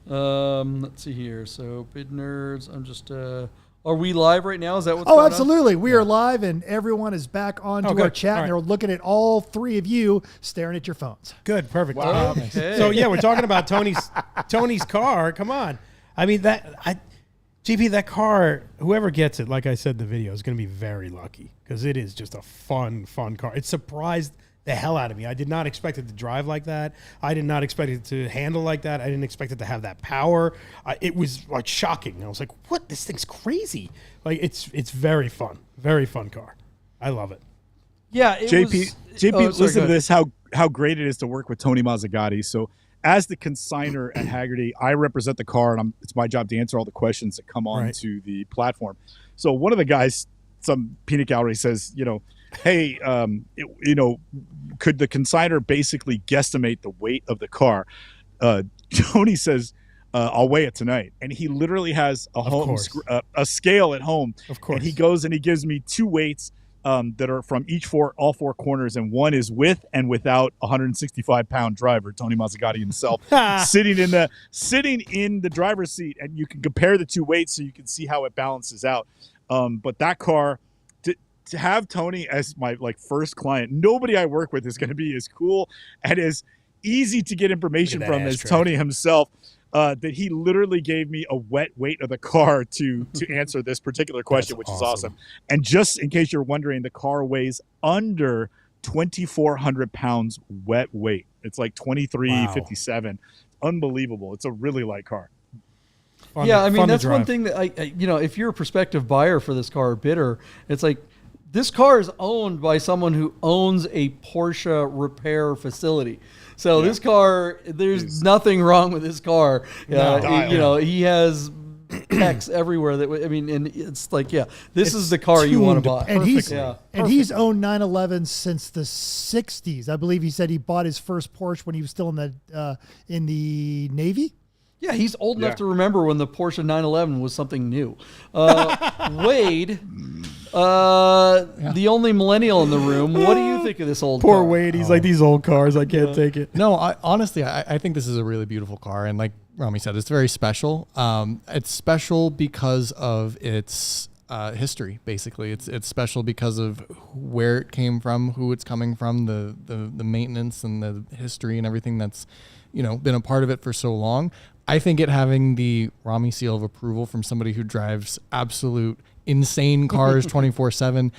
Let's see here. So, Bid Nerds, I'm just... are we live right now? Is that what's Oh, going on? absolutely. We are live, and everyone is back onto good. our chat, All and they're looking at all three of you staring at your phones. Good. Perfect. Wow. Okay. So yeah, we're talking about Tony's car. Come on. I mean GP, that car, whoever gets it, like I said in the video, is going to be very lucky, because it is just a fun car. It surprised the hell out of me. I did not expect it to drive like that. I did not expect it to handle like that. I didn't expect it to have that power. It was like shocking. I was like, what? This thing's crazy. Like it's very fun. Very fun car. I love it. Yeah, it JP, was... JP, Oh, sorry, go listen to ahead. this, how great it is to work with Tony Mazzagatti. So as the consignor at Hagerty, I represent the car, and it's my job to answer all the questions that come on Right. to the platform. So one of the guys, some peanut gallery, says, hey, could the consignor basically guesstimate the weight of the car? Tony says, I'll weigh it tonight. And he literally has a scale at home. Of course. And he goes and he gives me two weights that are from all four corners, and one is with and without a 165-pound driver, Tony Mazzagatti himself, sitting in the driver's seat, and you can compare the two weights so you can see how it balances out. But that car, to have Tony as my first client, nobody I work with is going to be as cool and as easy to get information Look at that from as ashtray. Tony himself. That he literally gave me a wet weight of the car to answer this particular question, which is awesome. And just in case you're wondering, the car weighs under 2,400 pounds wet weight. It's like 2357. Unbelievable. It's a really light car. Yeah, I mean, fun to that's one drive. thing that if you're a prospective buyer for this car or bidder, it's like this car is owned by someone who owns a Porsche repair facility. So this car, there's nothing wrong with this car. He has techs everywhere. And it's like, this is the car you want to buy. And he's Perfectly. he's owned 911 since the 60s. I believe he said he bought his first Porsche when he was still in the Navy. Yeah, he's old enough to remember when the Porsche 911 was something new. Wade, the only millennial in the room, what do you think of this old Poor car? Wade. He's like, these old cars, I can't take it. No, honestly, I think this is a really beautiful car. And like Romi said, it's very special. It's special because of its history, basically. It's special because of where it came from, who it's coming from, the maintenance and the history and everything that's, been a part of it for so long. I think it having the Romi seal of approval from somebody who drives absolute insane cars 24/7.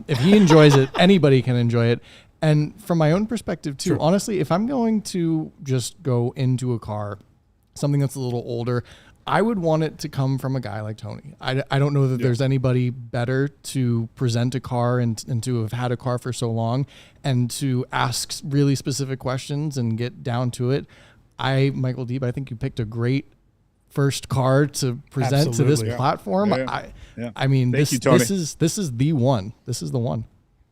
If he enjoys it, anybody can enjoy it. And from my own perspective too, honestly, if I'm going to just go into a car, something that's a little older, I would want it to come from a guy like Tony. I don't know that there's anybody better to present a car and to have had a car for so long and to ask really specific questions and get down to it. Michael Deeb, I think you picked a great first car to present to this Absolutely. platform. Yeah. I mean, Thank you, Tony. this is the one. This is the one.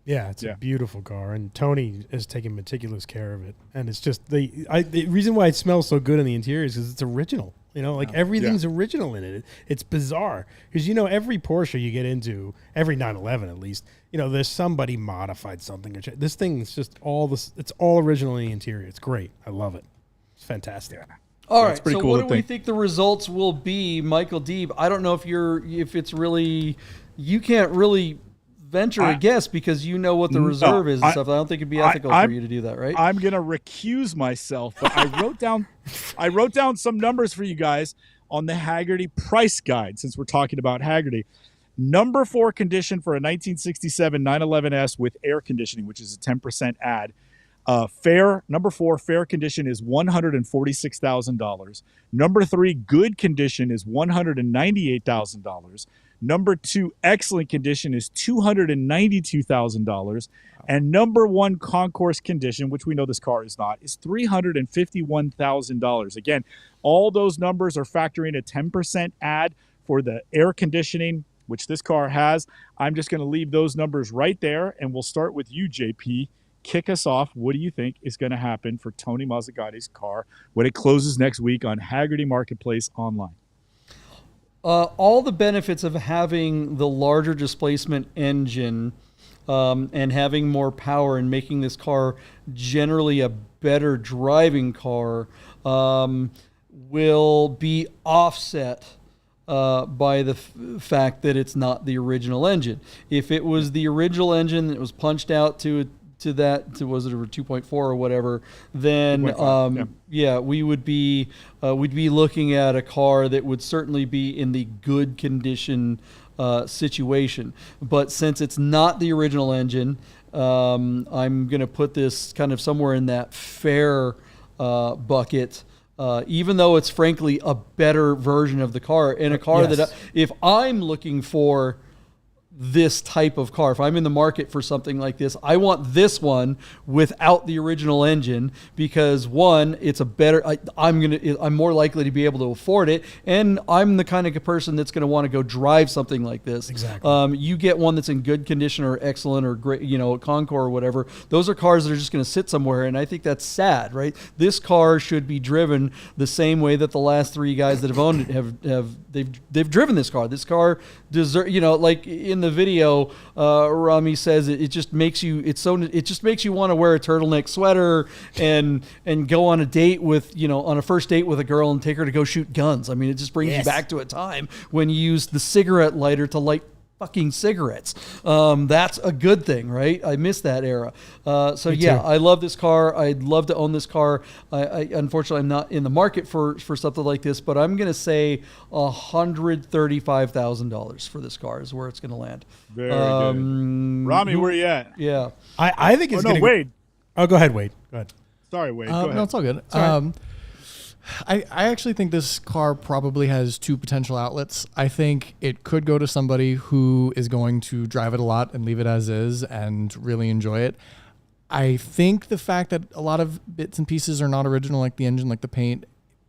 Yeah, it's a beautiful car, and Tony is taking meticulous care of it. And it's just the reason why it smells so good in the interior is because it's original. Everything's original in it. It's bizarre because every Porsche you get into, every 911 at least, there's somebody modified something. This thing is just it's all original in the interior. It's great. I love it. It's fantastic. All Yeah, right, it's pretty so cool what to do we think. think the results will be, Michael Deeb? I don't know if it's really, you can't really venture a guess because you know what the reserve is and stuff. I don't think it'd be ethical for you to do that, right? I'm gonna recuse myself, but I wrote down some numbers for you guys on the Hagerty price guide since we're talking about Hagerty. Number 4 condition for a 1967 911S with air conditioning, which is a 10% add. Number 4, fair condition is $146,000. Number 3, good condition is $198,000. Number 2, excellent condition is $292,000. And number 1, concourse condition, which we know this car is not, is $351,000. Again, all those numbers are factoring a 10% add for the air conditioning, which this car has. I'm just going to leave those numbers right there, and we'll start with you, JP. Kick us off. What do you think is going to happen for Tony Mazzagati's car when it closes next week on Hagerty Marketplace online? All the benefits of having the larger displacement engine and having more power and making this car generally a better driving car will be offset by the fact that it's not the original engine. If it was the original engine that was punched out to was it a 2.4 or whatever, then we would be we'd be looking at a car that would certainly be in the good condition situation. But since it's not the original engine, I'm going to put this kind of somewhere in that fair bucket. Even though it's frankly a better version of the car, and a car that if I'm looking for this type of car, if I'm in the market for something like this, I want this one without the original engine, because one, it's a better, I'm more likely to be able to afford it, and I'm the kind of person that's going to want to go drive something like this. Exactly. You get one that's in good condition or excellent or great, a Concours or whatever. Those are cars that are just going to sit somewhere, and I think that's sad, right? This car should be driven the same way that the last 3 guys that have owned it they've driven this car. This car deserves, like in the video, Romi says it just makes you want to wear a turtleneck sweater and go on a date with, on a first date with a girl and take her to go shoot guns. I mean, it just brings you back to a time when you used the cigarette lighter to light fucking cigarettes. That's a good thing, right? I miss that era. I love this car. I'd love to own this car. I unfortunately, I'm not in the market for something like this, but I'm going to say $135,000 for this car is where it's going to land. Very good. Romi, where you at? Yeah. I think it's Wade. Oh, go ahead, Wade. Go ahead. Sorry, Wade. Go ahead. No, it's all good. I actually think this car probably has 2 potential outlets. I think it could go to somebody who is going to drive it a lot and leave it as is and really enjoy it. I think the fact that a lot of bits and pieces are not original, like the engine, like the paint,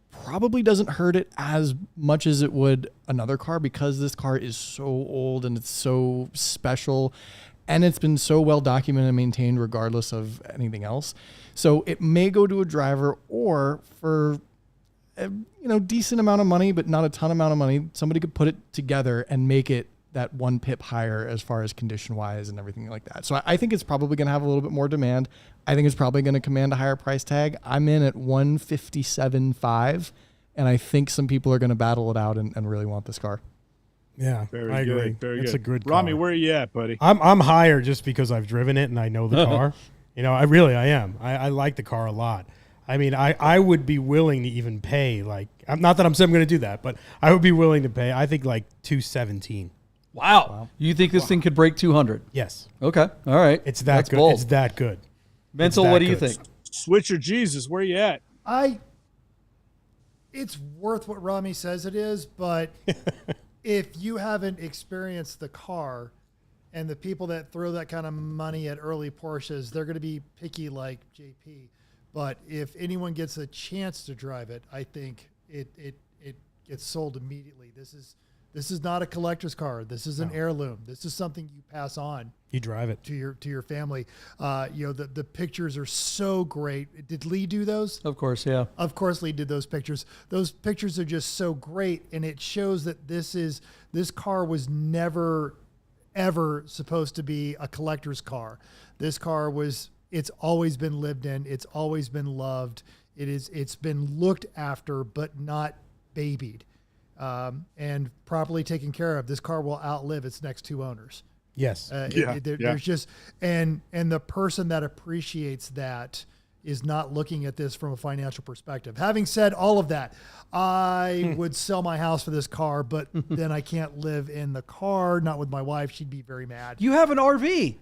probably doesn't hurt it as much as it would another car, because this car is so old and it's so special and it's been so well documented and maintained regardless of anything else. So it may go to a driver, or for decent amount of money, but not a ton amount of money, somebody could put it together and make it that 1 pip higher as far as condition wise and everything like that. So I think it's probably going to have a little bit more demand. I think it's probably going to command a higher price tag. I'm in at $157,500, and I think some people are going to battle it out and really want this car. Yeah, Very I good. agree. Very it's good. a good car. Romi, where are you at, buddy? I'm higher just because I've driven it and I know the car. I am. I like the car a lot. I mean, I would be willing to even pay, not that I'm saying I'm going to do that, but I would be willing to pay, I think, $217. Wow. You think this thing could break 200? Yes. Okay. All right. It's that That's good. bold. It's that good. Mental, what do you think? Switcher Jesus, where you at? It's worth what Romi says it is, but if you haven't experienced the car, and the people that throw that kind of money at early Porsches, they're going to be picky like JP. But if anyone gets a chance to drive it, I think it gets sold immediately. This is not a collector's car. This is an heirloom. This is something you pass on. You drive it to your family. The pictures are so great. Did Lee do those? Of course, yeah. Of course, Lee did those pictures. Those pictures are just so great, and it shows that this car was never ever supposed to be a collector's car. This car it's always been lived in. It's always been loved. It's been looked after, but not babied, and properly taken care of. This car will outlive its next 2 owners. Yes. There's just, and the person that appreciates that is not looking at this from a financial perspective. Having said all of that, I would sell my house for this car, but then I can't live in the car, not with my wife. She'd be very mad. You have an RV.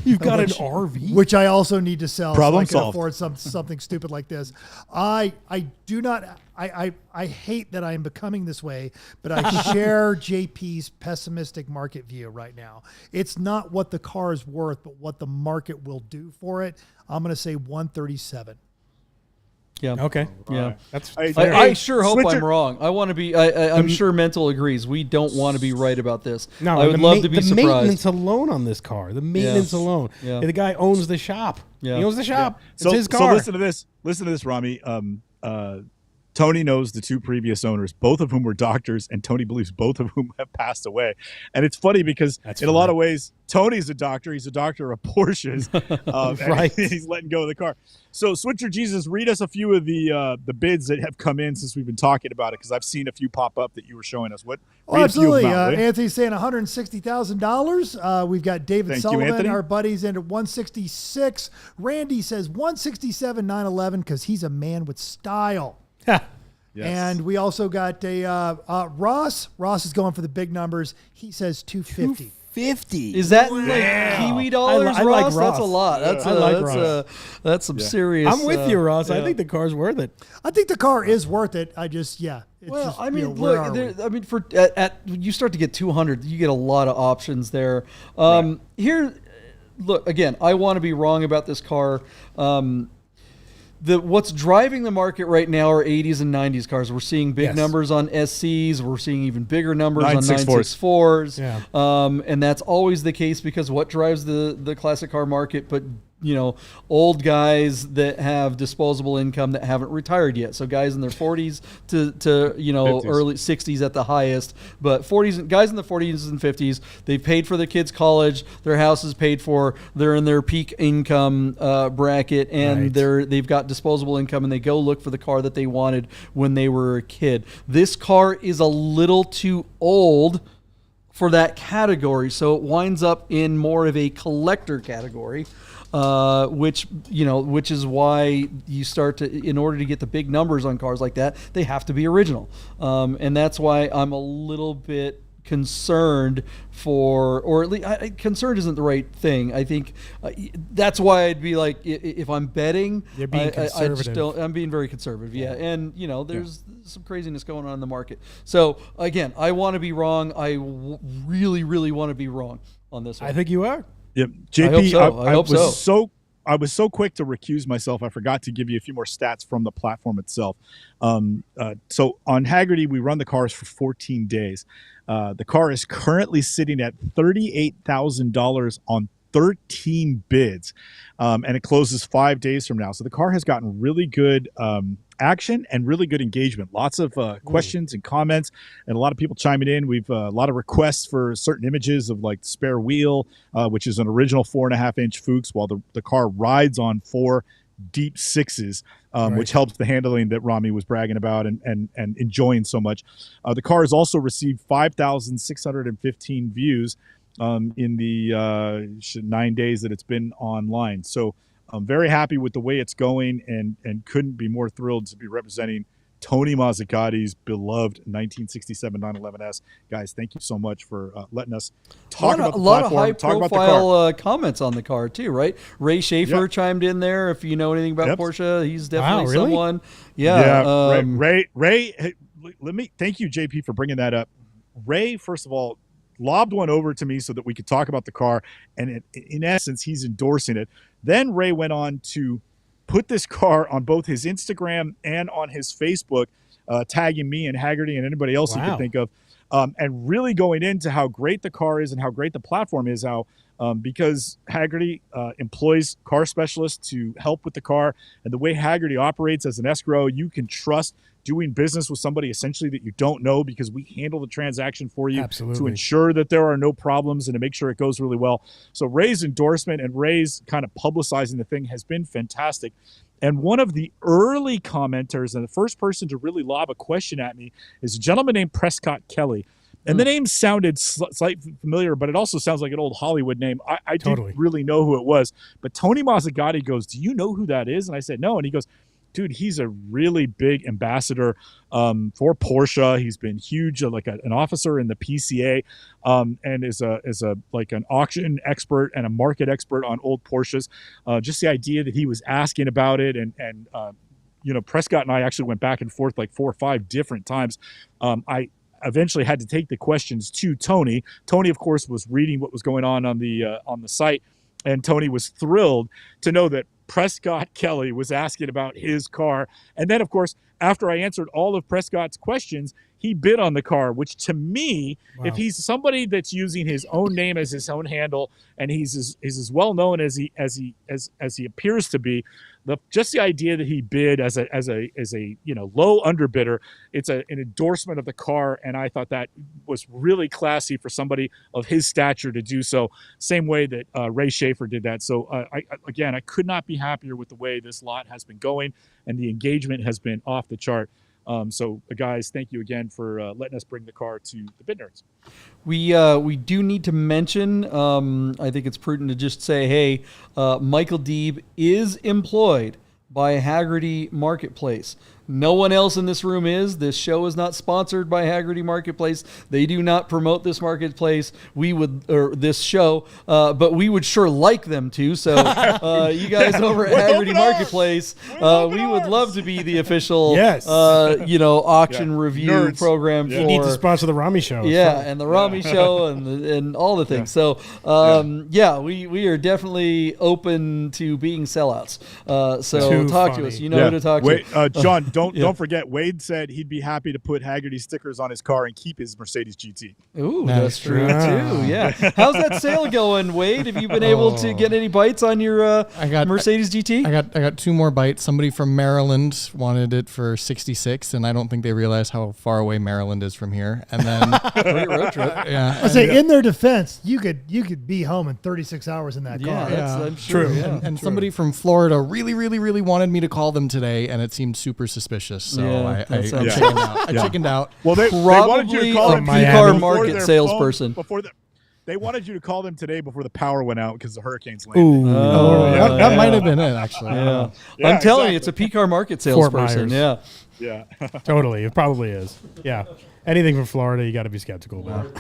You've got an RV, Which I also need to sell Problem so I can solved. afford something stupid like this. I do not, I hate that I am becoming this way, but I share JP's pessimistic market view right now. It's not what the car is worth, but what the market will do for it. I'm going to say 137. Yeah. okay. Yeah. That's I sure hope Switcher- I'm wrong. I want to be. I'm sure Mental agrees. We don't want to be right about this. no. I would love to be the surprised. maintenance alone on this car. The maintenance alone. Yeah. The guy owns the shop. Yeah. He owns the shop. So, It's his so car. listen to this. Listen to this, Romi. Tony knows the two previous owners, both of whom were doctors, and Tony believes both of whom have passed away. And it's funny because in a lot of ways, Tony's a doctor. He's a doctor of Porsches. Right. And he's letting go of the car. So, Switcher Jesus, read us a few of the bids that have come in since we've been talking about it, because I've seen a few pop up that you were showing us. What? Oh, read a few of absolutely. them out, will you? Anthony's saying $160,000. We've got David Thank you, Sullivan, Anthony. our buddies, in at 166. Randy says 167 911 because he's a man with style. Yes. And we also got a Ross. Ross is going for the big numbers. He says 250. 50. Is that like Kiwi dollars, I like Ross? That's a Ross. lot. That's I like that's Ross. that's some serious. I'm with you, Ross. I yeah. think the car's worth it. I think the car is worth it. I just, it's Well, just, I mean, where look, are we? I mean, for at you start to get 200, you get a lot of options there. Here, look again. I want to be wrong about this car. What's driving the market right now are 80s and 90s cars. We're seeing big Yes. numbers on SCs. We're seeing even bigger numbers on 964s. 964s. Yeah. And that's always the case because what drives the classic car market, but old guys that have disposable income that haven't retired yet. So guys in their 40s to 50s. early 60s at the highest, but guys in the 40s and 50s, they've paid for their kids' college, their house is paid for, they're in their peak income bracket, and Right. they've got disposable income, and they go look for the car that they wanted when they were a kid. This car is a little too old for that category, so it winds up in more of a collector category. Which is why you start to, in order to get the big numbers on cars like that, they have to be original. And that's why I'm a little bit concerned or at least concerned isn't the right thing. I think that's why I'd be like, if I'm betting, You're being conservative. I'm being very conservative. Yeah. And there's some craziness going on in the market. So again, I want to be wrong. I really, really want to be wrong on this one. I think you are. Yep. I hope JP, so. I hope I was so quick to recuse myself. I forgot to give you a few more stats from the platform itself. So on Hagerty, we run the cars for 14 days. The car is currently sitting at $38,000 on 13 bids, and it closes 5 days from now. So the car has gotten really good action and really good engagement. Lots of questions and comments, and a lot of people chiming in. We've a lot of requests for certain images of like spare wheel, which is an original 4.5-inch Fuchs, while the car rides on 4 deep 6s, which helps the handling that Romi was bragging about and enjoying so much. The car has also received 5,615 views in the 9 days that it's been online. So I'm very happy with the way it's going, and couldn't be more thrilled to be representing Tony Mazzicotti's beloved 1967 911S. Guys, thank you so much for letting us talk about the lot of platform, talk about the car. high-profile comments on the car too, right? Ray Schaefer Yep. chimed in there. If you know anything about Yep. Porsche, he's definitely really? someone. Yeah, Ray. Hey, let me thank you, JP, for bringing that up. Ray, first of all, lobbed one over to me so that we could talk about the car, and in essence, he's endorsing it. Then Ray went on to put this car on both his Instagram and on his Facebook, tagging me and Hagerty and anybody else he could think of, and really going into how great the car is and how great the platform is, how because Hagerty employs car specialists to help with the car, and the way Hagerty operates as an escrow, you can trust doing business with somebody essentially that you don't know, because we handle the transaction for you to ensure that there are no problems and to make sure it goes really well. So Ray's endorsement and Ray's kind of publicizing the thing has been fantastic. And one of the early commenters and the first person to really lob a question at me is a gentleman named Prescott Kelly. And the name sounded slightly familiar, but it also sounds like an old Hollywood name. I Totally. didn't really know who it was. But Tony Mazzagatti goes, "Do you know who that is?" And I said, "No." And he goes, "Dude, he's a really big ambassador for Porsche. He's been huge, like an officer in the PCA, and is a like an auction expert and a market expert on old Porsches. Just the idea that he was asking about it, and Prescott and I actually went back and forth like 4 or 5 different times. I eventually had to take the questions to Tony. Tony, of course, was reading what was going on the site, and Tony was thrilled to know that Prescott Kelly was asking about his car. And then, of course, after I answered all of Prescott's questions, he bid on the car, which to me, if he's somebody that's using his own name as his own handle, and he's as well known as he appears to be, just the idea that he bid as a low underbidder, it's an endorsement of the car, and I thought that was really classy for somebody of his stature to do so. Same way that Ray Schaefer did that. So I could not be happier with the way this lot has been going, and the engagement has been off the chart. So guys, thank you again for letting us bring the car to the Bid Nerds. We do need to mention, I think it's prudent to just say, hey, Michael Deeb is employed by Hagerty Marketplace. No one else in this room is. This show is not sponsored by Hagerty Marketplace. They do not promote this marketplace. This show, but we would sure like them to. So you guys over at Hagerty Marketplace, we would love to be the official, auction review program. You need to sponsor the Romi Show. And the Romi Show and all the things. So we are definitely open to being sellouts. So talk to us. You know who to talk to. John. Don't forget, Wade said he'd be happy to put Hagerty stickers on his car and keep his Mercedes GT. Ooh, that's true too. Yeah. How's that sale going, Wade? Have you been able to get any bites on your Mercedes GT? I got 2 more bites. Somebody from Maryland wanted it for 66, and I don't think they realize how far away Maryland is from here. And then great road trip. Yeah. I say, in their defense, you could be home in 36 hours in that car. I'm sure. True. Yeah. And somebody from Florida really, really, really wanted me to call them today, and it seemed super suspicious. So I chickened out. I chickened out. Well, they wanted you to call a them PCAR market salesperson. They wanted you to call them today before the power went out because the hurricanes landed. That might have been it, actually. Yeah. I'm telling you, it's a PCAR market salesperson. Yeah. Totally. It probably is. Yeah. Anything from Florida, you got to be skeptical about.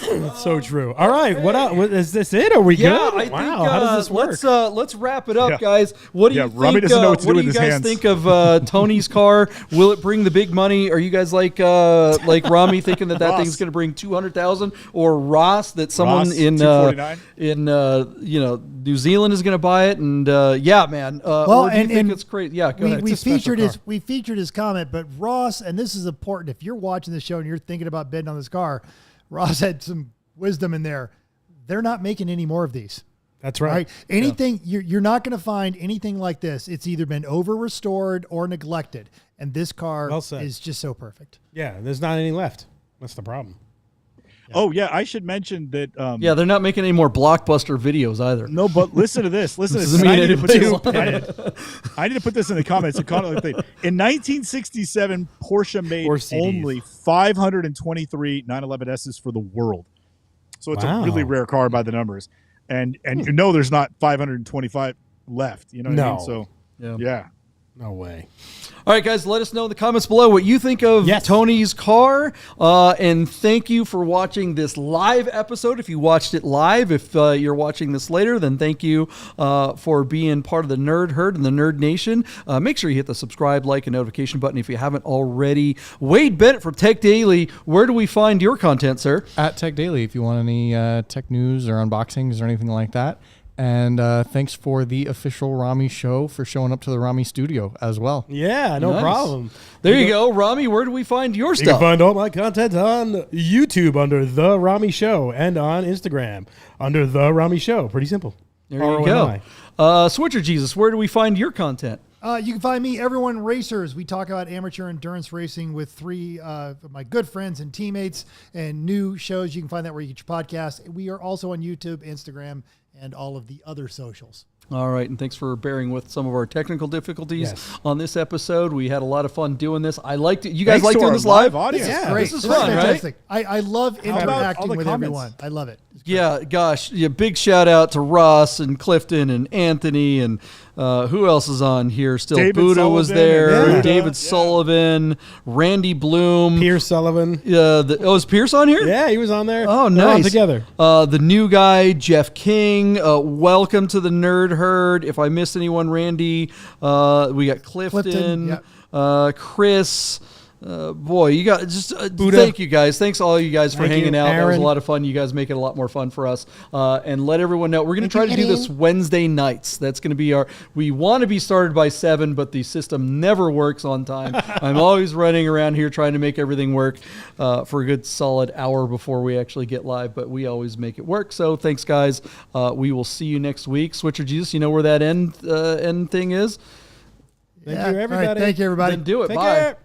It's so true. All right, what is this? It? Are we good? I think, how does this work? Let's wrap it up, guys. What do you think? Romy doesn't know what to do with you his guys hands. think of Tony's car? Will it bring the big money? Are you guys like Romy thinking that thing's going to bring 200,000, or Ross that someone in New Zealand is going to buy it? And man. Or do you think it's crazy? Yeah, go ahead. We featured his comment, but Ross, and this is important. If you're watching the show and you're thinking about bidding on this car, Ross had some wisdom in there. They're not making any more of these. That's right. Anything you're not going to find anything like this. It's either been over restored or neglected, and this car is just so perfect. Yeah, there's not any left. That's the problem. Yeah. Oh yeah, I should mention that. They're not making any more blockbuster videos either. No, but listen to this. Listen to this. I need to put this in the comments. In 1967, Porsche made only 523 911Ss for the world. So it's a really rare car by the numbers, and there's not 525 left. You know what I mean? So yeah. No way. All right, guys, let us know in the comments below what you think of Tony's car. And thank you for watching this live episode. If you watched it live, if you're watching this later, then thank you for being part of the Nerd Herd and the Nerd Nation. Make sure you hit the subscribe, like, and notification button if you haven't already. Wade Bennet from Tech Daily, where do we find your content, sir? At Tech Daily, if you want any tech news or unboxings or anything like that. And thanks for the official Romi Show for showing up to the Romi studio as well. Yeah, no problem. There you go. Romi, where do we find your stuff? You can find all my content on YouTube under The Romi Show and on Instagram under The Romi Show. Pretty simple. There you go. Switcher Jesus, where do we find your content? You can find me, Everyone Racers. We talk about amateur endurance racing with 3 of my good friends and teammates, and new shows. You can find that where you get your podcast. We are also on YouTube, Instagram, and all of the other socials. All right, and thanks for bearing with some of our technical difficulties Yes. on this episode. We had a lot of fun doing this. I liked it. You guys Thanks like to doing our this live? audience. This is Yeah, great. this is This fun, right? fantastic. I love about all interacting the with comments? everyone. I love it. It's great. Yeah, gosh, yeah, big shout out to Ross and Clifton and Anthony and who else is on here still? David Buddha was Sullivan there, and Buddha, David yeah. Sullivan, Randy Bloom. Pierce Sullivan. Is Pierce on here? Yeah, he was on there. Oh, They're all nice. together. The new guy, Jeff King. Welcome to the Nerd Herd. If I missed anyone, Randy. We got Clifton. Chris. Boy, you got just thank you guys. Thanks all you guys for Thank hanging you, out. That was a Aaron. lot of fun. You guys make it a lot more fun for us. And let everyone know we're going to try to do this Wednesday nights. That's going to be we want to be started by 7, but the system never works on time. I'm always running around here trying to make everything work for a good solid hour before we actually get live, but we always make it work. So thanks guys. We will see you next week. Switcher Jesus, you know where that end thing is? Thank Yeah. you, All right, everybody. thank you, everybody. Then do it. Take Bye. care.